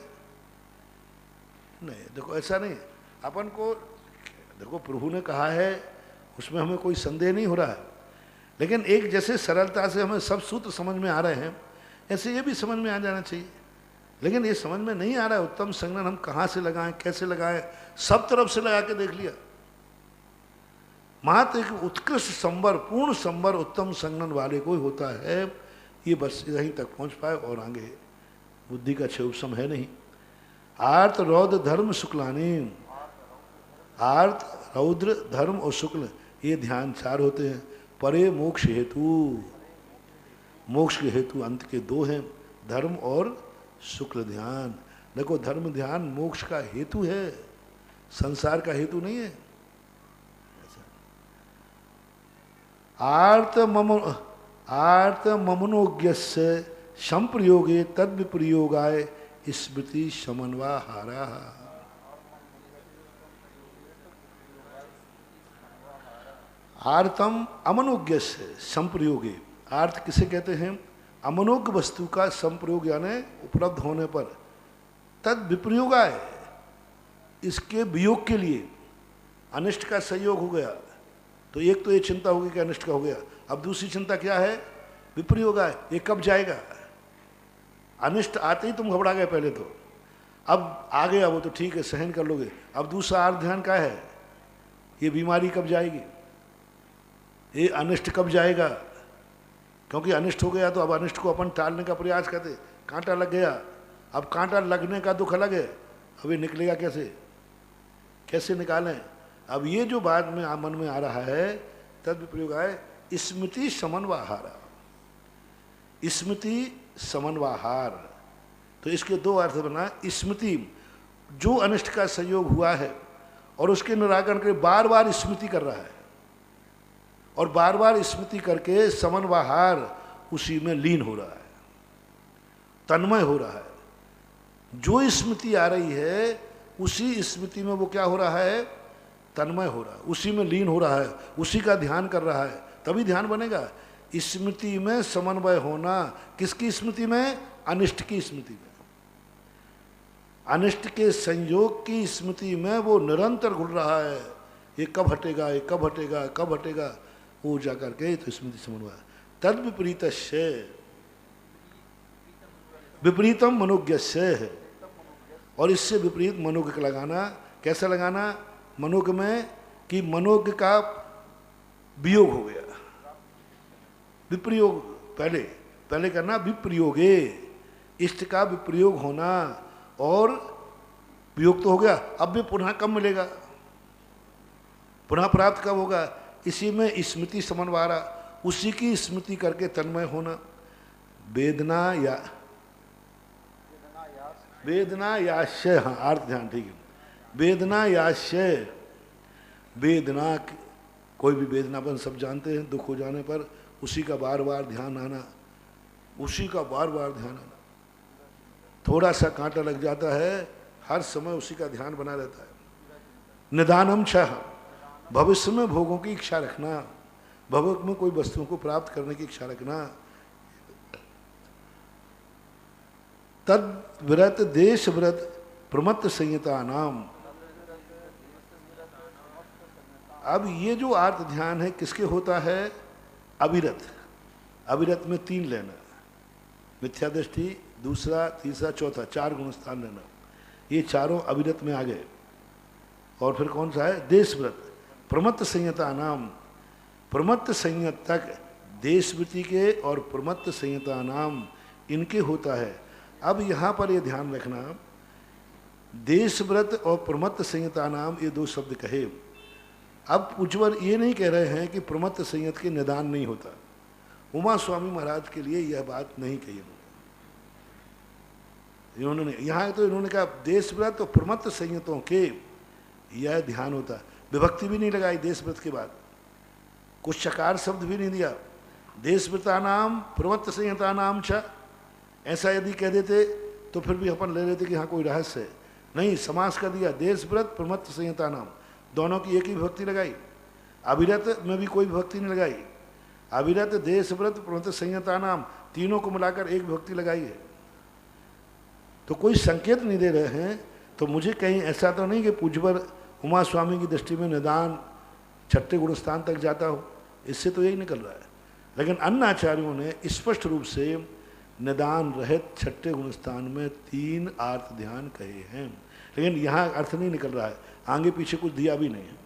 नहीं, देखो ऐसा नहीं। अपन को देखो प्रभु ने कहा है, उसमें हमें कोई संदेह नहीं हो रहा है, लेकिन एक जैसे सरलता से हमें सब सूत्र समझ में आ रहे हैं, ऐसे ये भी समझ में आ जाना चाहिए। लेकिन ये समझ में नहीं आ रहा है उत्तम संगनन हम कहाँ से लगाएं, कैसे लगाएं। सब तरफ से लगा के देख लिया, मात्र एक उत्कृष्ट संवर, पूर्ण संवर उत्तम संगनन वाले को ही होता है। ये बस यहीं तक पहुंच पाए और आगे बुद्धि का क्षोभसम है नहीं। आर्त रौद्र धर्म शुक्लानी, आर्त रौद्र धर्म और शुक्ल ये ध्यान 4 होते हैं। परे मोक्ष हेतु, मोक्ष के हेतु अंत के 2 हैं, धर्म और शुक्ल ध्यान। देखो धर्म ध्यान मोक्ष का हेतु है, संसार का हेतु नहीं है। आर्त ममनोज्ञस्य संप्रयोगे तद विप्रयोगाय स्मृति समन्वाहारा। आर्तम अमनोज्ञस्य संप्रयोगे, आर्त किसे कहते हैं? अमनोज्ञ वस्तु का संप्रयोग यानी उपलब्ध होने पर, तद विप्रयोगाय इसके वियोग के लिए। अनिष्ट का संयोग हो गया तो एक तो ये चिंता होगी कि अनिष्ट का हो गया, अब दूसरी चिंता क्या है? विप्रयोगाय, ये कब जाएगा? अनिष्ट आते ही तुम घबरा गए पहले तो, अब आ गया वो तो ठीक है सहन कर लोगे। अब दूसरा आर्थ ध्यान क्या है? ये बीमारी कब जाएगी, ये अनिष्ट कब जाएगा? क्योंकि अनिष्ट हो गया तो अब अनिष्ट को अपन टालने का प्रयास करते। कांटा लग गया, अब कांटा लगने का दुख अलग है, अब ये निकलेगा कैसे? कैसे निकालें? अब ये जो बाद में मन में आ रहा है तद विप्रयोग है स्मृति समन्वाहार। स्मृति समन्वाहार, तो इसके 2 अर्थ बना। स्मृति जो अनिष्ट का संयोग हुआ है और उसके निराकरण के लिए बार बार स्मृति कर रहा है, और बार बार स्मृति करके समन्वहार उसी में लीन हो रहा है, तन्मय हो रहा है। जो स्मृति आ रही है उसी स्मृति में वो क्या हो रहा है, तन्मय हो रहा है, उसी में लीन हो रहा है, उसी का ध्यान कर रहा है, तभी ध्यान बनेगा। स्मृति में समन्वय होना, किसकी स्मृति में, अनिष्ट की स्मृति में, अनिष्ट के संयोग की स्मृति में वो निरंतर घुल रहा है, ये कब हटेगा, ये कब हटेगा, कब हटेगा, वो जा करके तो स्मृति समन्वय। तद विपरीतस्य विपरीतम मनोज्ञस्य है, और इससे विपरीत मनोज्ञ लगाना, कैसा लगाना, मनोज्ञ में कि मनोज्ञ का वियोग हो गया, विप्रयोग, पहले करना विप्रयोगे, इष्ट का विप्रयोग होना, और वियोग तो हो गया, अब भी पुनः कब मिलेगा, पुनः प्राप्त कब होगा, इसी में स्मृति समन्वारा, उसी की स्मृति करके तन्मय होना। वेदना याश्य, हाँ अर्थ ध्यान ठीक है, वेदना याश्य, वेदना, कोई भी वेदनापन सब जानते हैं, दुख हो जाने पर उसी का बार बार ध्यान आना, उसी का बार बार ध्यान आना, थोड़ा सा कांटा लग जाता है, हर समय उसी का ध्यान बना रहता है। निदानम छह, भविष्य में भोगों की इच्छा रखना, भविष्य में कोई वस्तुओं को प्राप्त करने की इच्छा रखना। तद व्रत देश व्रत प्रमत्त संहिता नाम। अब ये जो आर्त ध्यान है किसके होता है, अविरत, अविरत में 3 लेना, मिथ्या दृष्टि, दूसरा, तीसरा, चौथा, 4 गुण स्थान लेना, ये चारों अविरत में आ गए। और फिर कौन सा है, देश व्रत प्रमत्त संहिता नाम, प्रमत्त संयत तक देशवृत्ति के और प्रमत्त संहिता नाम इनके होता है। अब यहाँ पर ये ध्यान रखना, देश व्रत और प्रमत्त संहिता नाम ये 2 शब्द कहे। अब पूज्यवर ये नहीं कह रहे हैं कि प्रमत्त संयत के निदान नहीं होता, उमा स्वामी महाराज के लिए यह बात नहीं कही इन्होंने, यहाँ तो इन्होंने कहा देश व्रत और प्रमत्त संयतों के यह ध्यान होता, विभक्ति भी नहीं लगाई देश व्रत के बाद, कुछ चकार शब्द भी नहीं दिया, देश व्रता नाम प्रमत्त संहिता नाम छ, ऐसा यदि कह देते तो फिर भी अपन ले लेते कि हाँ कोई रहस्य है, नहीं, समास कर दिया, देश व्रत प्रमत्त संहिता नाम, दोनों की एक ही विभक्ति लगाई, अविरत में भी कोई विभक्ति नहीं लगाई, अविरत, देश व्रत, प्रमत्त संहिता नाम तीनों को मिलाकर एक विभक्ति लगाई है। तो कोई संकेत नहीं दे रहे हैं, तो मुझे कहीं ऐसा तो नहीं कि पूज्यवर उमा स्वामी की दृष्टि में निदान 6ठे गुण स्थान तक जाता हो, इससे तो यही निकल रहा है। लेकिन अन्य आचार्यों ने स्पष्ट रूप से निदान रहित 6ठे गुण स्थान में 3 आर्त ध्यान कहे हैं, लेकिन यहाँ अर्थ नहीं निकल रहा है, आगे पीछे कुछ दिया भी नहीं है।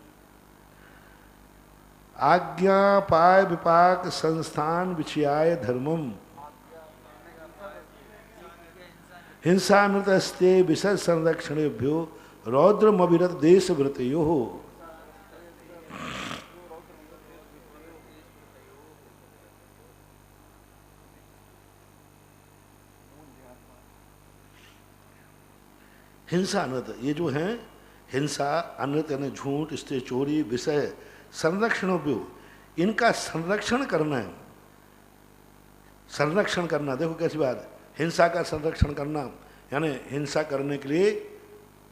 आज्ञा पाय विपाक संस्थान विचयाय धर्मम हिंसा नृतस्ते विषय संरक्षणेभ्यो रौद्रमभिरत देश व्रतयो। हिंसा अनृत, ये जो हैं हिंसा अनृत यानी झूठ, स्त्री चोरी, विषय संरक्षणोभ्यो, इनका संरक्षण करना है, संरक्षण करना, देखो कैसी बात है, हिंसा का संरक्षण करना यानी हिंसा करने के लिए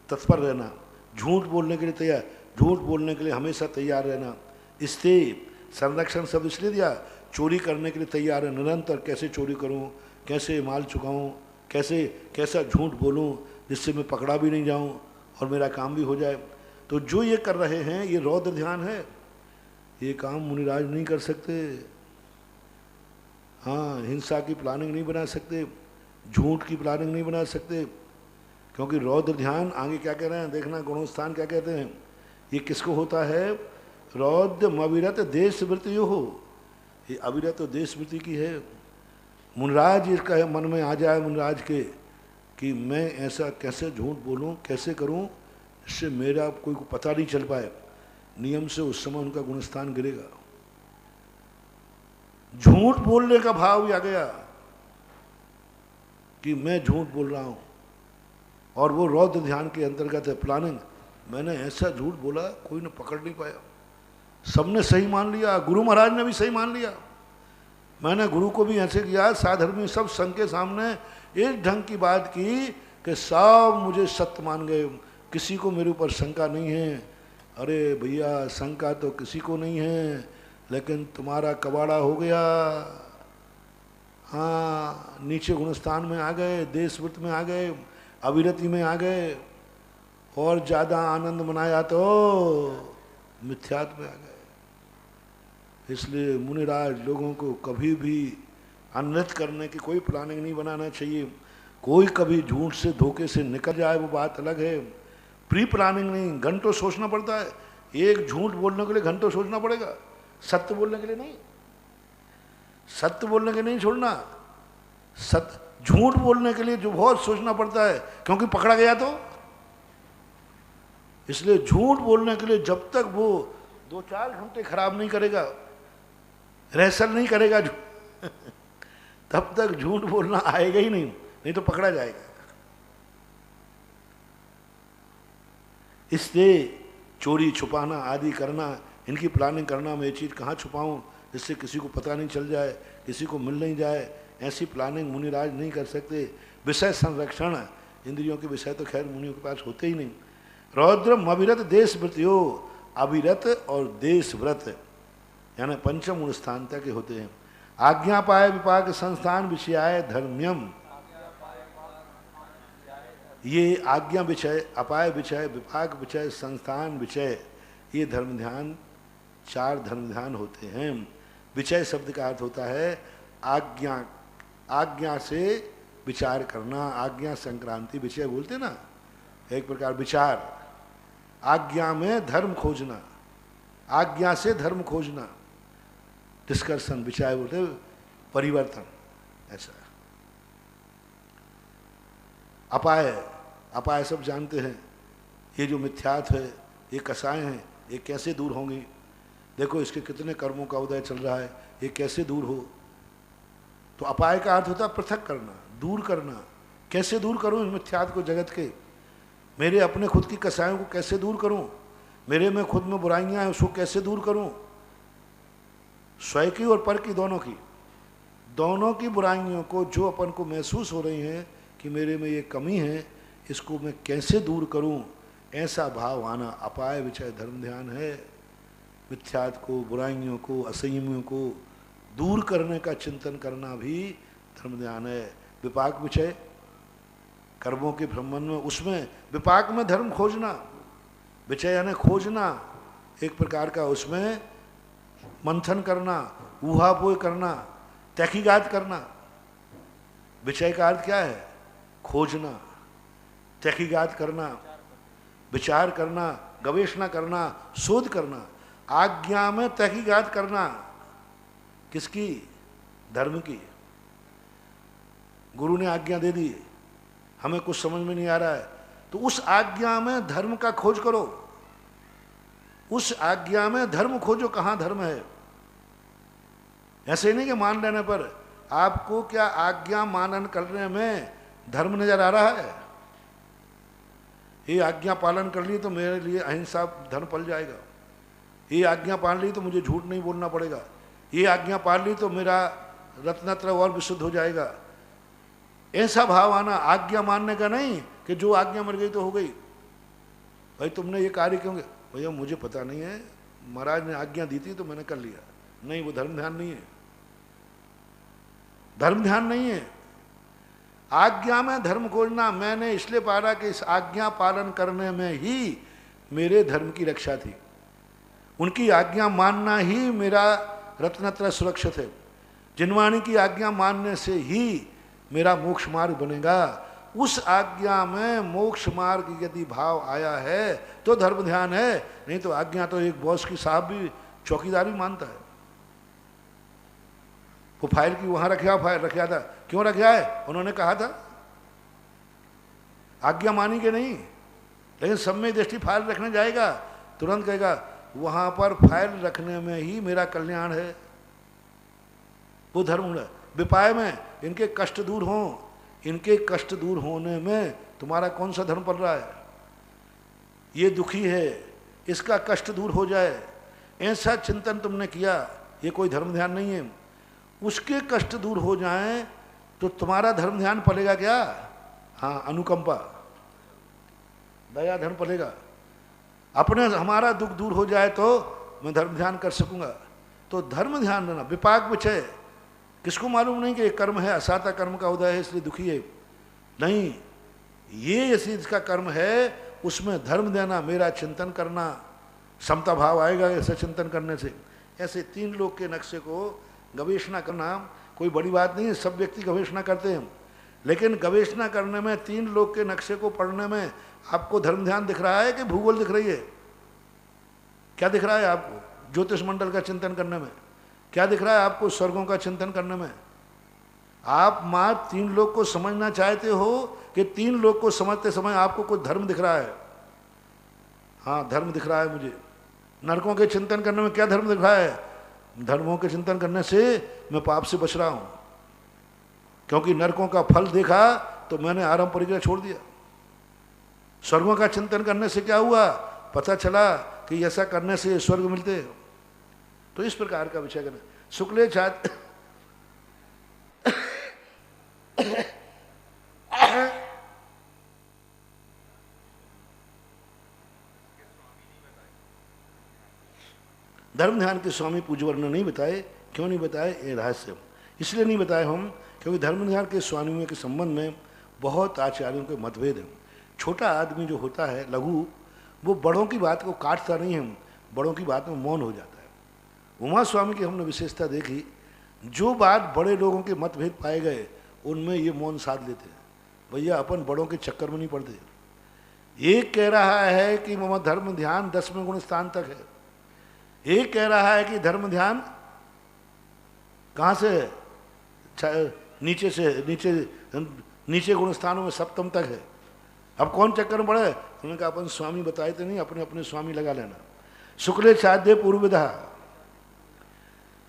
तत्पर रहना, झूठ बोलने के लिए तैयार, झूठ बोलने के लिए हमेशा तैयार रहना, इससे संरक्षण शब्द इसलिए दिया, चोरी करने के लिए तैयार है, निरंतर कैसे चोरी करूं, कैसे माल चुकाऊं, कैसा झूठ बोलूं जिससे मैं पकड़ा भी नहीं जाऊं और मेरा काम भी हो जाए। तो जो ये कर रहे हैं ये रौद्र ध्यान है, ये काम मुनिराज नहीं कर सकते, हाँ, हिंसा की प्लानिंग नहीं बना सकते, झूठ की प्लानिंग नहीं बना सकते, क्योंकि रौद्र ध्यान आगे क्या कह रहे हैं देखना, गुणोत्थान क्या कहते हैं, ये किसको होता है, रौद्र अविरत देश वृत्तियो हो, ये अविरत तो देश वृत्ति की है। मुनिराज इसका मन में आ जाए मुनिराज के कि मैं ऐसा कैसे झूठ बोलूं, कैसे करूं इससे मेरा कोई को पता नहीं चल पाए, नियम से उस समय उनका गुणस्थान गिरेगा। झूठ बोलने का भाव भी आ गया कि मैं झूठ बोल रहा हूं और वो रौद्र ध्यान के अंतर्गत है प्लानिंग। मैंने ऐसा झूठ बोला कोई ने पकड़ नहीं पाया, सबने सही मान लिया, गुरु महाराज ने भी सही मान लिया। मैंने गुरु को भी ऐसे किया, साधर्मी सब संघ के सामने इस ढंग की बात की कि सब मुझे सत्य मान गए, किसी को मेरे ऊपर शंका नहीं है। अरे भैया शंका तो किसी को नहीं है, लेकिन तुम्हारा कबाड़ा हो गया। हाँ, नीचे गुणस्थान में आ गए, देश वृत्त में आ गए, अविरति में आ गए, और ज़्यादा आनंद मनाया तो मिथ्यात्व में आ गए। इसलिए मुनिराज लोगों को कभी भी अनृत करने की कोई प्लानिंग नहीं बनाना चाहिए। कोई कभी झूठ से धोखे से निकल जाए वो बात अलग है, प्री प्लानिंग नहीं। घंटों सोचना पड़ता है, एक झूठ बोलने के लिए घंटों सोचना पड़ेगा, सत्य बोलने के लिए नहीं। सत्य बोलने के नहीं छोड़ना, सत्य झूठ बोलने के लिए जो बहुत सोचना पड़ता है, क्योंकि पकड़ा गया तो। इसलिए झूठ बोलने के लिए जब तक वो 2-4 घंटे खराब नहीं करेगा, रिहर्सल नहीं करेगा तब तक झूठ बोलना आएगा ही नहीं तो पकड़ा जाएगा। इसलिए चोरी छुपाना आदि करना, इनकी प्लानिंग करना, मैं ये चीज़ कहाँ छुपाऊं जिससे किसी को पता नहीं चल जाए, किसी को मिल नहीं जाए, ऐसी प्लानिंग मुनिराज नहीं कर सकते। विषय संरक्षण, इंद्रियों के विषय तो खैर मुनियों के पास होते ही नहीं। रौद्रम अविरत देश व्रत्यो, अविरत और देश व्रत यानी पंचम गुण स्थान तक के होते हैं। आज्ञा पाए विपाक संस्थान विषयाय धर्म्यम, ये आज्ञा विषय, अपाय विषय, विपाक विषय, संस्थान विषय, ये धर्म ध्यान 4 धर्म ध्यान होते हैं। विषय शब्द का अर्थ होता है आज्ञा, आज्ञा से विचार करना, आज्ञा संक्रांति विषय बोलते ना, एक प्रकार विचार, आज्ञा में धर्म खोजना, आज्ञा से धर्म खोजना, डिस्कशन, विषय बोलते परिवर्तन, ऐसा। अपाय, अपाय सब जानते हैं, ये जो मिथ्यात्व है, ये कसाएं हैं, ये कैसे दूर होंगी। देखो इसके कितने कर्मों का उदय चल रहा है, ये कैसे दूर हो। तो अपाय का अर्थ होता है पृथक करना, दूर करना। कैसे दूर करूं इस मिथ्यात्व को जगत के, मेरे अपने खुद की कसायों को कैसे दूर करूं, मेरे में खुद में बुराइयां हैं उसको कैसे दूर करूं, स्वयं की और पर की, दोनों की बुराइयों को जो अपन को महसूस हो रही हैं कि मेरे में ये कमी है, इसको मैं कैसे दूर करूं, ऐसा भाव आना अपाय विषय धर्म ध्यान है। मिथ्यात्व को, बुराइयों को, असंयमियों को दूर करने का चिंतन करना भी धर्म ध्यान है। विपाक विषय, कर्मों के भ्रमण में, उसमें विपाक में धर्म खोजना, विषय यानी खोजना, एक प्रकार का उसमें मंथन करना, ऊहापोह करना, तहकीकात करना। विषय का अर्थ क्या है, खोजना, तहकीकात करना, विचार करना, गवेषणा करना, शोध करना। आज्ञा में तहकीकात करना, किसकी, धर्म की। गुरु ने आज्ञा दे दी, हमें कुछ समझ में नहीं आ रहा है, तो उस आज्ञा में धर्म का खोज करो, उस आज्ञा में धर्म खोजो, कहाँ धर्म है। ऐसे नहीं कि मान लेने पर, आपको क्या आज्ञा मानन करने में धर्म नजर आ रहा है। ये आज्ञा पालन कर ली तो मेरे लिए अहिंसा धर्म पल जाएगा, ये आज्ञा पाल ली तो मुझे झूठ नहीं बोलना पड़ेगा, ये आज्ञा पाल ली तो मेरा रत्नत्र और विशुद्ध हो जाएगा। ऐसा भाव आना आज्ञा मानने का नहीं कि जो आज्ञा मर गई तो हो गई। भाई तुमने ये कार्य क्यों किया, भैया मुझे पता नहीं है, महाराज ने आज्ञा दी थी तो मैंने कर लिया। नहीं, वो धर्म ध्यान नहीं है, धर्म ध्यान नहीं है। आज्ञा में धर्म खोजना, मैंने इसलिए पाला कि इस आज्ञा पालन करने में ही मेरे धर्म की रक्षा थी, उनकी आज्ञा मानना ही मेरा रत्नत्र सुरक्षित है, जिनवाणी की आज्ञा मानने से ही मेरा मोक्ष मार्ग बनेगा। उस आज्ञा में मोक्ष मार्ग यदि भाव आया है तो धर्म ध्यान है, नहीं तो आज्ञा तो एक बॉस की साहब भी चौकीदारी मानता है। वो फाइल की वहां फाइल रखा था, क्यों रखा है, उन्होंने कहा था, आज्ञा मानी के नहीं, लेकिन सब में दृष्टि फाइल रखने जाएगा, तुरंत कहेगा वहां पर फाइल रखने में ही मेरा कल्याण है। वो धर्म है। विपाय में इनके कष्ट दूर हों, इनके कष्ट दूर होने में तुम्हारा कौन सा धर्म पल रहा है, ये दुखी है, इसका कष्ट दूर हो जाए, ऐसा चिंतन तुमने किया, ये कोई धर्म ध्यान नहीं है। उसके कष्ट दूर हो जाएं तो तुम्हारा धर्म ध्यान पलेगा क्या? हाँ, अनुकंपा, दया धर्म पलेगा। अपने हमारा दुख दूर हो जाए तो मैं धर्म ध्यान कर सकूंगा। तो धर्म ध्यान रहना, विपाक विचय, किसको मालूम नहीं कि कर्म है, असाता कर्म का उदय है इसलिए दुखी है, नहीं, ये यदि इसका कर्म है उसमें धर्म देना, मेरा चिंतन करना, समता भाव आएगा ऐसे चिंतन करने से। ऐसे 3 लोक के नक्शे को गवेषणा करना कोई बड़ी बात नहीं है, सब व्यक्ति गवेषणा करते हैं, लेकिन गवेषणा करने में 3 लोक के नक्शे को पढ़ने में आपको धर्म ध्यान दिख रहा है कि भूगोल दिख रही है? क्या दिख रहा है आपको? ज्योतिष मंडल का चिंतन करने में क्या दिख रहा है आपको? स्वर्गों का चिंतन करने में। आप मात्र 3 लोक को समझना चाहते हो कि 3 लोक को समझते समय आपको कुछ धर्म दिख रहा है? हाँ, धर्म दिख रहा है मुझे। नरकों के चिंतन करने में क्या धर्म दिख रहा है? धर्मों के चिंतन करने से मैं पाप से बच रहा हूं, क्योंकि नरकों का फल देखा तो मैंने आरंभ परिग्रह छोड़ दिया। स्वर्गों का चिंतन करने से क्या हुआ? पता चला कि ऐसा करने से स्वर्ग मिलते हैं। तो इस प्रकार का विषय करना। शुक्ले छात्र धर्म ध्यान के स्वामी पूज्यवर ने नहीं बताए। क्यों नहीं बताए? ये रहस्य इसलिए नहीं बताए हम, क्योंकि धर्म ध्यान के स्वामियों के संबंध में बहुत आचार्यों के मतभेद हैं। छोटा आदमी जो होता है, लघु, वो बड़ों की बात को काटता नहीं है, बड़ों की बात में मौन हो जाता है। उमा स्वामी की हमने विशेषता देखी, जो बात बड़े लोगों के मतभेद पाए गए उनमें ये मौन साध लेते हैं। भैया अपन बड़ों के चक्कर में नहीं पड़ते। एक कह रहा है कि मम धर्म ध्यान 10वें गुण स्थान तक है, एक कह रहा है कि धर्म ध्यान कहाँ से है? नीचे से नीचे गुण स्थानों में 7म तक है। अब कौन चक्कर में पड़े? उन्होंने कहा अपन स्वामी बताए थे नहीं, अपने अपने स्वामी लगा लेना। शुक्ले चाद्य पूर्वविदा,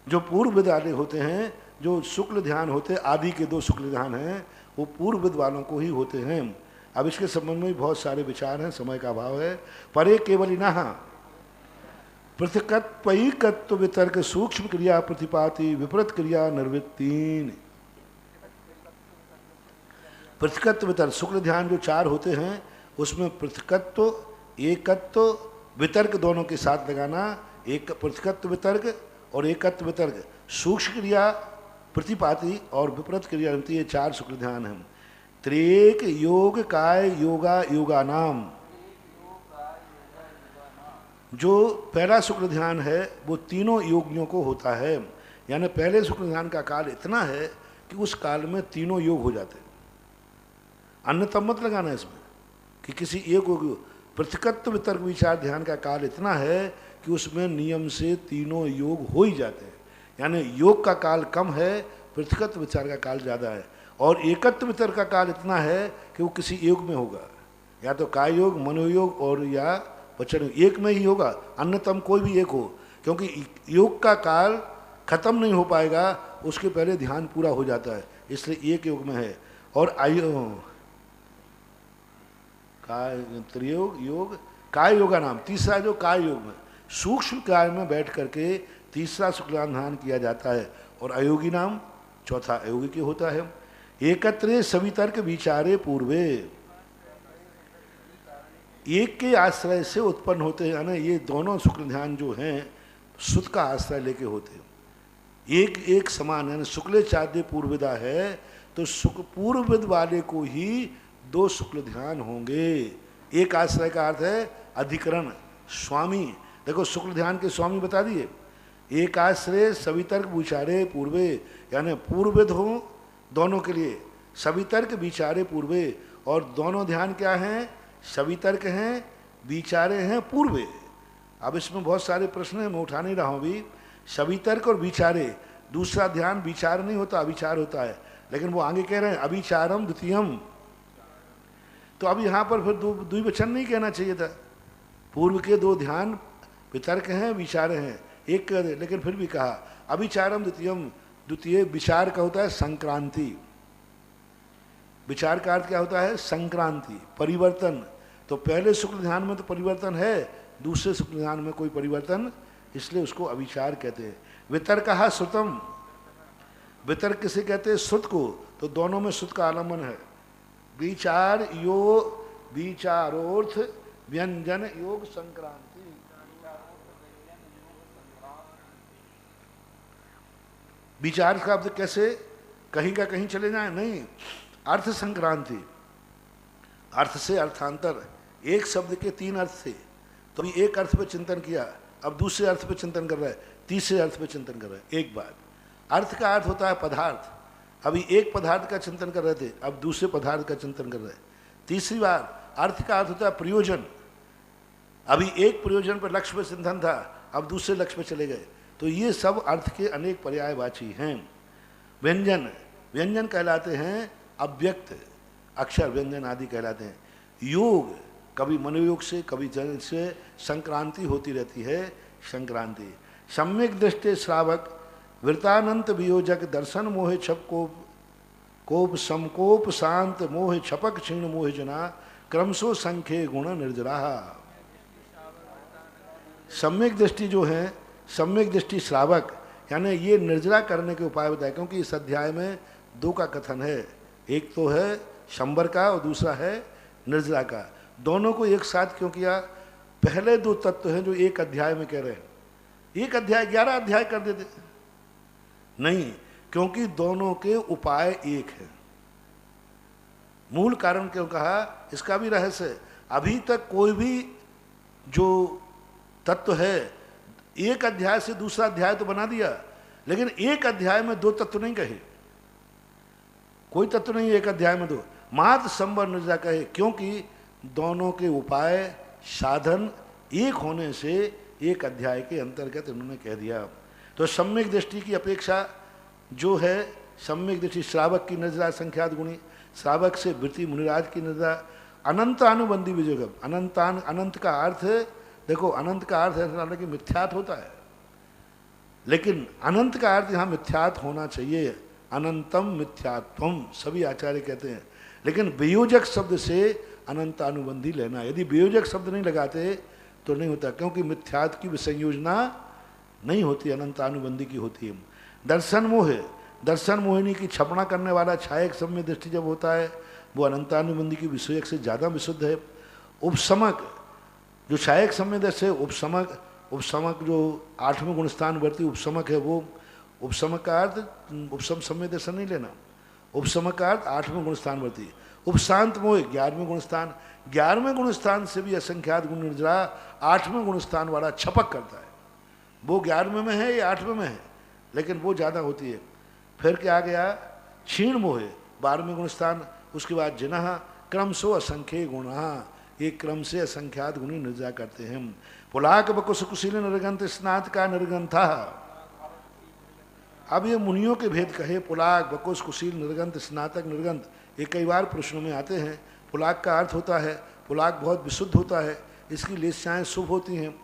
जो पूर्वविद वाले होते हैं, जो शुक्ल ध्यान होते, आदि के 2 शुक्ल ध्यान हैं, वो पूर्वविद वालों को ही होते हैं। अब इसके संबंध में बहुत सारे विचार हैं, समय का अभाव है। परे केवल इनाहा पृथकत्व वितर्क सूक्ष्म क्रिया प्रतिपाति विपरीत क्रिया निर्वृत्तीन। पृथकत्व वितर्क, शुक्ल ध्यान जो 4 होते हैं उसमें पृथकत्व, एकत्व, वितर्क दोनों के साथ लगाना। एक पृथकत्व वितर्क और एकत्व वितर्क, सूक्ष्म क्रिया प्रतिपाति और विपरीत क्रिया, ये 4 शुक्ल ध्यान हैं। त्रेक योग काय योगा योगा नाम, जो पहला शुक्ल ध्यान है वो तीनों योगियों को होता है। यानी पहले शुक्ल ध्यान का काल इतना है कि उस काल में तीनों योग हो जाते हैं। अन्यतम मत लगाना इसमें कि किसी एक योग। पृथकत्व वितर्क विचार ध्यान का काल इतना है कि उसमें नियम से तीनों योग हो ही जाते हैं। यानी योग का काल कम है, पृथकत्व विचार का काल ज़्यादा है। और एकत्व वितर्क का काल इतना है कि वो किसी योग में होगा, या तो काय योग, मनोयोग और या वचन, एक में ही होगा, अन्यतम कोई भी एक हो, क्योंकि योग का काल खत्म नहीं हो पाएगा, उसके पहले ध्यान पूरा हो जाता है, इसलिए एक योग में है। और त्रियोग योग काय योगा नाम, तीसरा जो काय योग में सूक्ष्म काय में बैठ करके तीसरा शुक्लान ध्यान किया जाता है। और अयोगी नाम चौथा अयोगी के होता है। एकत्रे सवितर्क विचारे पूर्वे, एक के आश्रय से उत्पन्न होते हैं। यानी ये दोनों शुक्ल ध्यान जो हैं सुत का आश्रय लेके होते हैं, एक एक समान। यानी शुक्ल चाद्य पूर्वविदा है तो पूर्वविद वाले को ही 2 शुक्ल ध्यान होंगे। एक आश्रय का अर्थ है अधिकरण, स्वामी। देखो शुक्ल ध्यान के स्वामी बता दिए, एक आश्रय सवितर्क विचारे पूर्वे, यानी पूर्वविद हो दोनों के लिए, सवितर्क विचारे पूर्वे। और दोनों ध्यान क्या हैं? सवितर्क हैं, विचारे हैं, पूर्वे। अब इसमें बहुत सारे प्रश्न हैं, मैं उठा नहीं रहा हूँ अभी। सवितर्क और विचारे, दूसरा ध्यान विचार नहीं होता, अविचार होता है, लेकिन वो आगे कह रहे हैं अविचारम द्वितीयम। तो अब यहाँ पर फिर द्विवचन नहीं कहना चाहिए था। पूर्व के 2 ध्यान वितर्क हैं, विचारे हैं, एक कह दे, लेकिन फिर भी कहा अविचारम द्वितीयम। द्वितीय विचार का होता है संक्रांति, विचार का अर्थ क्या होता है? संक्रांति, परिवर्तन। तो पहले शुक्ल ध्यान में तो परिवर्तन है, दूसरे शुक्ल ध्यान में कोई परिवर्तन, इसलिए उसको अविचार कहते हैं। वितर्कः श्रुतम, वितर्क किसे कहते हैं? श्रुत को। तो दोनों में श्रुत का आलम्बन है। विचार योग, विचारोर्थ व्यंजन योग संक्रांति। विचार का शब्द कैसे कहीं का कहीं चले जाए? नहीं, अर्थ संक्रांति, अर्थ से अर्थांतर। एक शब्द के 3 अर्थ थे, तो अभी एक अर्थ पे चिंतन किया, अब दूसरे अर्थ पे चिंतन कर रहा है, तीसरे अर्थ पे चिंतन कर रहा है। एक बार अर्थ का अर्थ होता है पदार्थ, अभी एक पदार्थ का चिंतन कर रहे थे, अब दूसरे पदार्थ का चिंतन कर रहे हैं। तीसरी बार अर्थ का अर्थ होता है प्रयोजन, अभी एक प्रयोजन पर लक्ष्य पे चिंतन था, अब दूसरे लक्ष्य पे चले गए। तो ये सब अर्थ के अनेक पर्यायवाची हैं। व्यंजन, व्यंजन कहलाते हैं अव्यक्त अक्षर, व्यंजन आदि कहलाते हैं। योग, कभी मनोयोग से कभी जन से संक्रांति होती रहती है, संक्रांति। सम्यक दृष्टि श्रावक, वृतानंत वियोजक, दर्शन मोहे छप कोप समकोप शांत मोह छपक क्षीण मोह जना, क्रमशो संख्ये गुण निर्जरा। सम्यक दृष्टि जो है, सम्यक दृष्टि श्रावक, यानी ये निर्जरा करने के उपाय बताए, क्योंकि इस अध्याय में 2 का कथन है, एक तो है शंबर का और दूसरा है निर्जरा का। दोनों को एक साथ क्यों किया? पहले 2 तत्व हैं जो एक अध्याय में कह रहे हैं, एक अध्याय 11 अध्याय कर देते नहीं, क्योंकि दोनों के उपाय एक है। मूल कारण क्यों कहा? इसका भी रहस्य, अभी तक कोई भी जो तत्व है एक अध्याय से दूसरा अध्याय तो बना दिया, लेकिन एक अध्याय में 2 तत्व नहीं कहे, कोई तत्व नहीं एक अध्याय में 2, मात्र संबर निर्जरा कहे, क्योंकि दोनों के उपाय साधन एक होने से एक अध्याय के अंतर्गत उन्होंने कह दिया। तो सम्यक दृष्टि की अपेक्षा जो है, सम्यक दृष्टि श्रावक की निर्जरा संख्यात गुणी, श्रावक से वृत्ति मुनिराज की निर्जरा। अनंतानुबंधी विजोगम, अनंतान, अनंत का अर्थ देखो, अनंत का अर्थ है कि मिथ्यात होता है, लेकिन अनंत का अर्थ यहाँ मिथ्यात होना चाहिए, अनंतम मिथ्यात्वम सभी आचार्य कहते हैं। लेकिन वियोजक शब्द से अनंतानुबंधी लेना, यदि वियोजक शब्द नहीं लगाते तो नहीं होता, क्योंकि मिथ्यात की संयोजना नहीं होती, अनंतानुबंधी की होती है। दर्शन मोह, दर्शन मोहिनी की छपना करने वाला छायक सम्य दृष्टि जब होता है, वो अनंतानुबंधी की विषयक से ज़्यादा विशुद्ध है। उपसमक, जो छायक सम्य दृष्टि है, उपसमक, उपसमक जो 8वें गुणस्थान वर्ती उपसमक है, वो उपसमक का अर्थ उपसम सम्य दर्शन नहीं लेना, उपसमक का अर्थ 8वें गुणस्थान वर्ती। उपशांत मोह 11वें गुणस्थान, 11वें गुणस्थान से भी असंख्यात गुण निर्जरा 8वें गुणस्थान वाला छपक करता है, वो 11वें में है या 8वें में है, लेकिन वो ज़्यादा होती है। फिर क्या आ गया? क्षीण मोह 12वें गुणस्थान, उसके बाद जिनः क्रमशो असंख्य गुण, एक क्रम से असंख्यात गुणी निर्जरा करते हैं। पुलाक बकुश कुशील निर्गंथ स्नात का निर्गंथा, अब ये मुनियों के भेद कहे, पुलाक बकुश कुशील निर्गंथ स्नातक निर्गंथ, ये कई बार प्रश्नों में आते हैं। पुलाक का अर्थ होता है, पुलाक बहुत विशुद्ध होता है, इसकी लेस्याएँ शुभ होती हैं,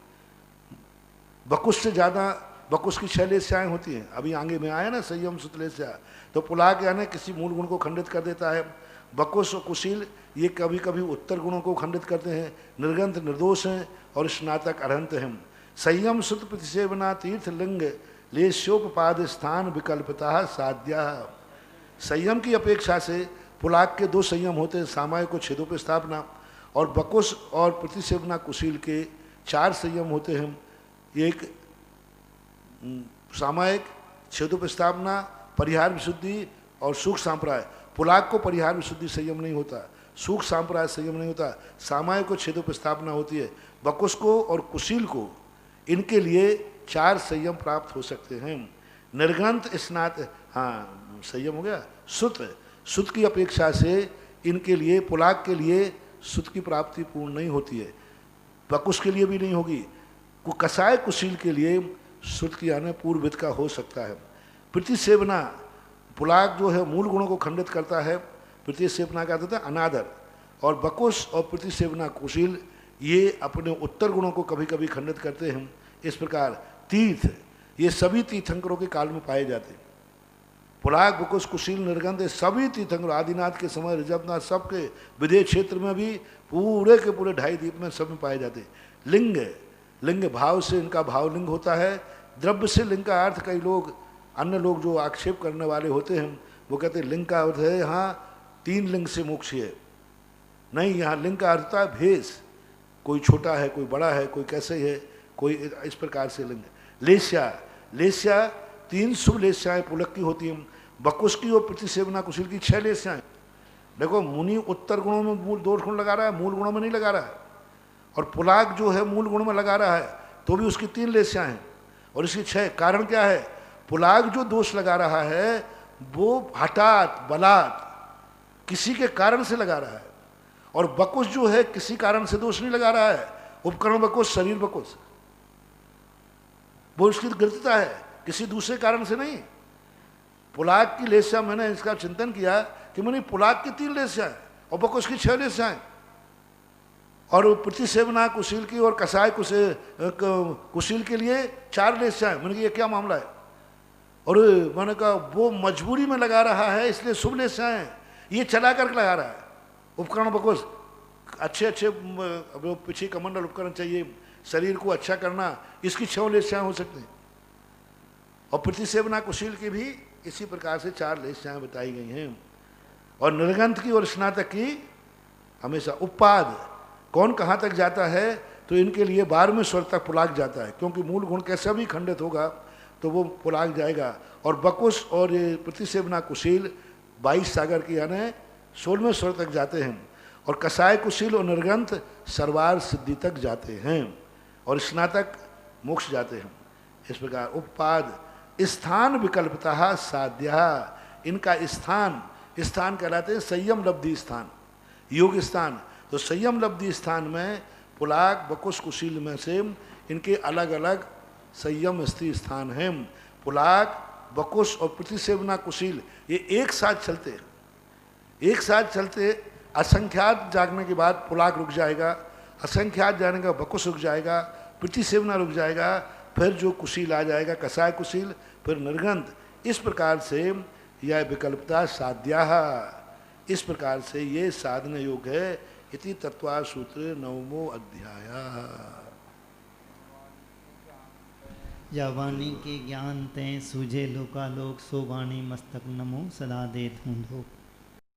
बकुश से ज़्यादा, बकुश की 6 लेस्याएँ होती हैं, अभी आगे में आया ना संयम सुतलेस्या, तो पुलाक यानी किसी मूल गुण को खंडित कर देता है। बकुश और कुशील ये कभी कभी उत्तर गुणों को खंडित करते हैं। निर्गंथ निर्दोष हैं और स्नातक अरहंत हैं। संयम सुत प्रतिसेवना तीर्थ लिंग लेस्योपाद स्थान विकल्पता साध्या, संयम की अपेक्षा से पुलाक के 2 संयम होते हैं, सामायिक को छेदों पर स्थापना, और बकुश और प्रतिसेवना कुशील के 4 संयम होते हैं। एक सामायिक, छेदों पर स्थापना, परिहार विशुद्धि और सुख सांप्राय। पुलाक को परिहार विशुद्धि संयम नहीं होता, सुख सांप्राय संयम नहीं होता, सामायिक को छेदों पर स्थापना होती है। बकुश को और कुशील को, इनके लिए 4 संयम प्राप्त हो सकते हैं। निर्गंथ स्नात, हाँ संयम हो गया। सुत, सुत की अपेक्षा से इनके लिए, पुलाक के लिए सुत की प्राप्ति पूर्ण नहीं होती है, बकुश के लिए भी नहीं होगी। कसाय कुशील के लिए सुत की आने पूर्वविद का हो सकता है। प्रतिसेवना, पुलाक जो है मूल गुणों को खंडित करता है, प्रतिसेवना का होता है अनादर, और बकुश और प्रतिसेवना कुशील ये अपने उत्तर गुणों को कभी कभी खंडित करते हैं। इस प्रकार तीर्थ, ये सभी तीर्थंकरों के काल में पाए जाते हैं। पुलाक, बकुश, कुशील, निर्गंध सभी तीर्थंकर आदिनाथ के समय, ऋजभनाथ सबके विदेह क्षेत्र में भी पूरे के पूरे 2.5 द्वीप में सब में पाए जाते हैं। लिंग, लिंग भाव से इनका भावलिंग होता है। द्रव्य से लिंग का अर्थ, कई लोग अन्य लोग जो आक्षेप करने वाले होते हैं वो कहते हैं लिंग का अर्थ है यहाँ 3 लिंग से मोक्ष है। नहीं, यहाँ लिंग का अर्थ है भेष, कोई छोटा है, कोई बड़ा है, कोई कैसे है, कोई इस प्रकार से लिंग। लेस्या, लेस्या 3 शुभ लेस्याएँ पुलक की होती हैं। बकुश की और प्रतिसेवना कुशील की 6 लेस्याएँ। देखो मुनि उत्तर गुणों में मूल दोष गुण लगा रहा है, मूल गुणों में नहीं लगा रहा है। और पुलाक जो है मूल गुण में लगा रहा है तो भी उसकी 3 लेस्याएँ हैं और इसकी 6। कारण क्या है? पुलाक जो दोष लगा रहा है वो हठात बलात् किसी के कारण से लगा रहा है, और बकुश जो है किसी कारण से दोष नहीं लगा रहा है। उपकरण बकुश, शरीर बकुश, वो उसकी गृहता है, किसी दूसरे कारण से नहीं। पुलाक की लेस्या, मैंने इसका चिंतन किया कि मैंने पुलाक की 3 लेस्या है और बकुश की 6 लेस्या है, और प्रतिसेवना कुशील की और कसाय कुशील के लिए 4 लेस्या है। मैंने कहा ये क्या मामला है? और मैंने कहा वो मजबूरी में लगा रहा है इसलिए शुभ लेस्या है, ये चला करके लगा रहा है। उपकरण बकुश अच्छे अच्छे पीछे कमंडल उपकरण चाहिए, शरीर को अच्छा करना, इसकी 6 लेस्याएँ हो सकती हैं। और प्रतिसेवना कुशील की भी इसी प्रकार से 4 लेस्याएँ बताई गई हैं। और निर्गंध की और स्नातक की हमेशा। उपाद कौन कहाँ तक जाता है? तो इनके लिए 12वें स्वर तक पुलाक जाता है, क्योंकि मूल गुण कैसा भी खंडित होगा तो वो पुलाक जाएगा। और बकुश और ये प्रतिसेवना कुशील 22 सागर की यानी 16वें स्वर तक जाते हैं। और कसाय कुशील और निर्गंध सर्वार सिद्धि तक जाते हैं और स्नातक मोक्ष जाते हैं। इस प्रकार उपपाद स्थान विकल्पतः साध्या, इनका स्थान, स्थान कहलाते हैं संयम लब्धि स्थान, योग स्थान। तो संयम लब्धि स्थान में पुलाक, बकुश, कुशील में से इनके अलग अलग संयम स्थिति स्थान हैं। पुलाक, बकुश और प्रतिसेवना कुशील ये एक साथ चलते हैं, एक साथ चलते। असंख्यात जागने के बाद पुलाक रुक जाएगा, असंख्यात जाने का बकुश रुक जाएगा, प्रतिसेवना रुक जाएगा, फिर जो कुशील आ जाएगा कसाय कुशील, फिर निर्गंध। इस प्रकार से यह विकल्पता साध्या, इस प्रकार से ये साधन योग है। इति तत्वा सूत्र 9वां अध्याय। या वाणी के ज्ञान तय सूझे लोकालोक, सो वाणी मस्तक नमो सदा दे धूंधो।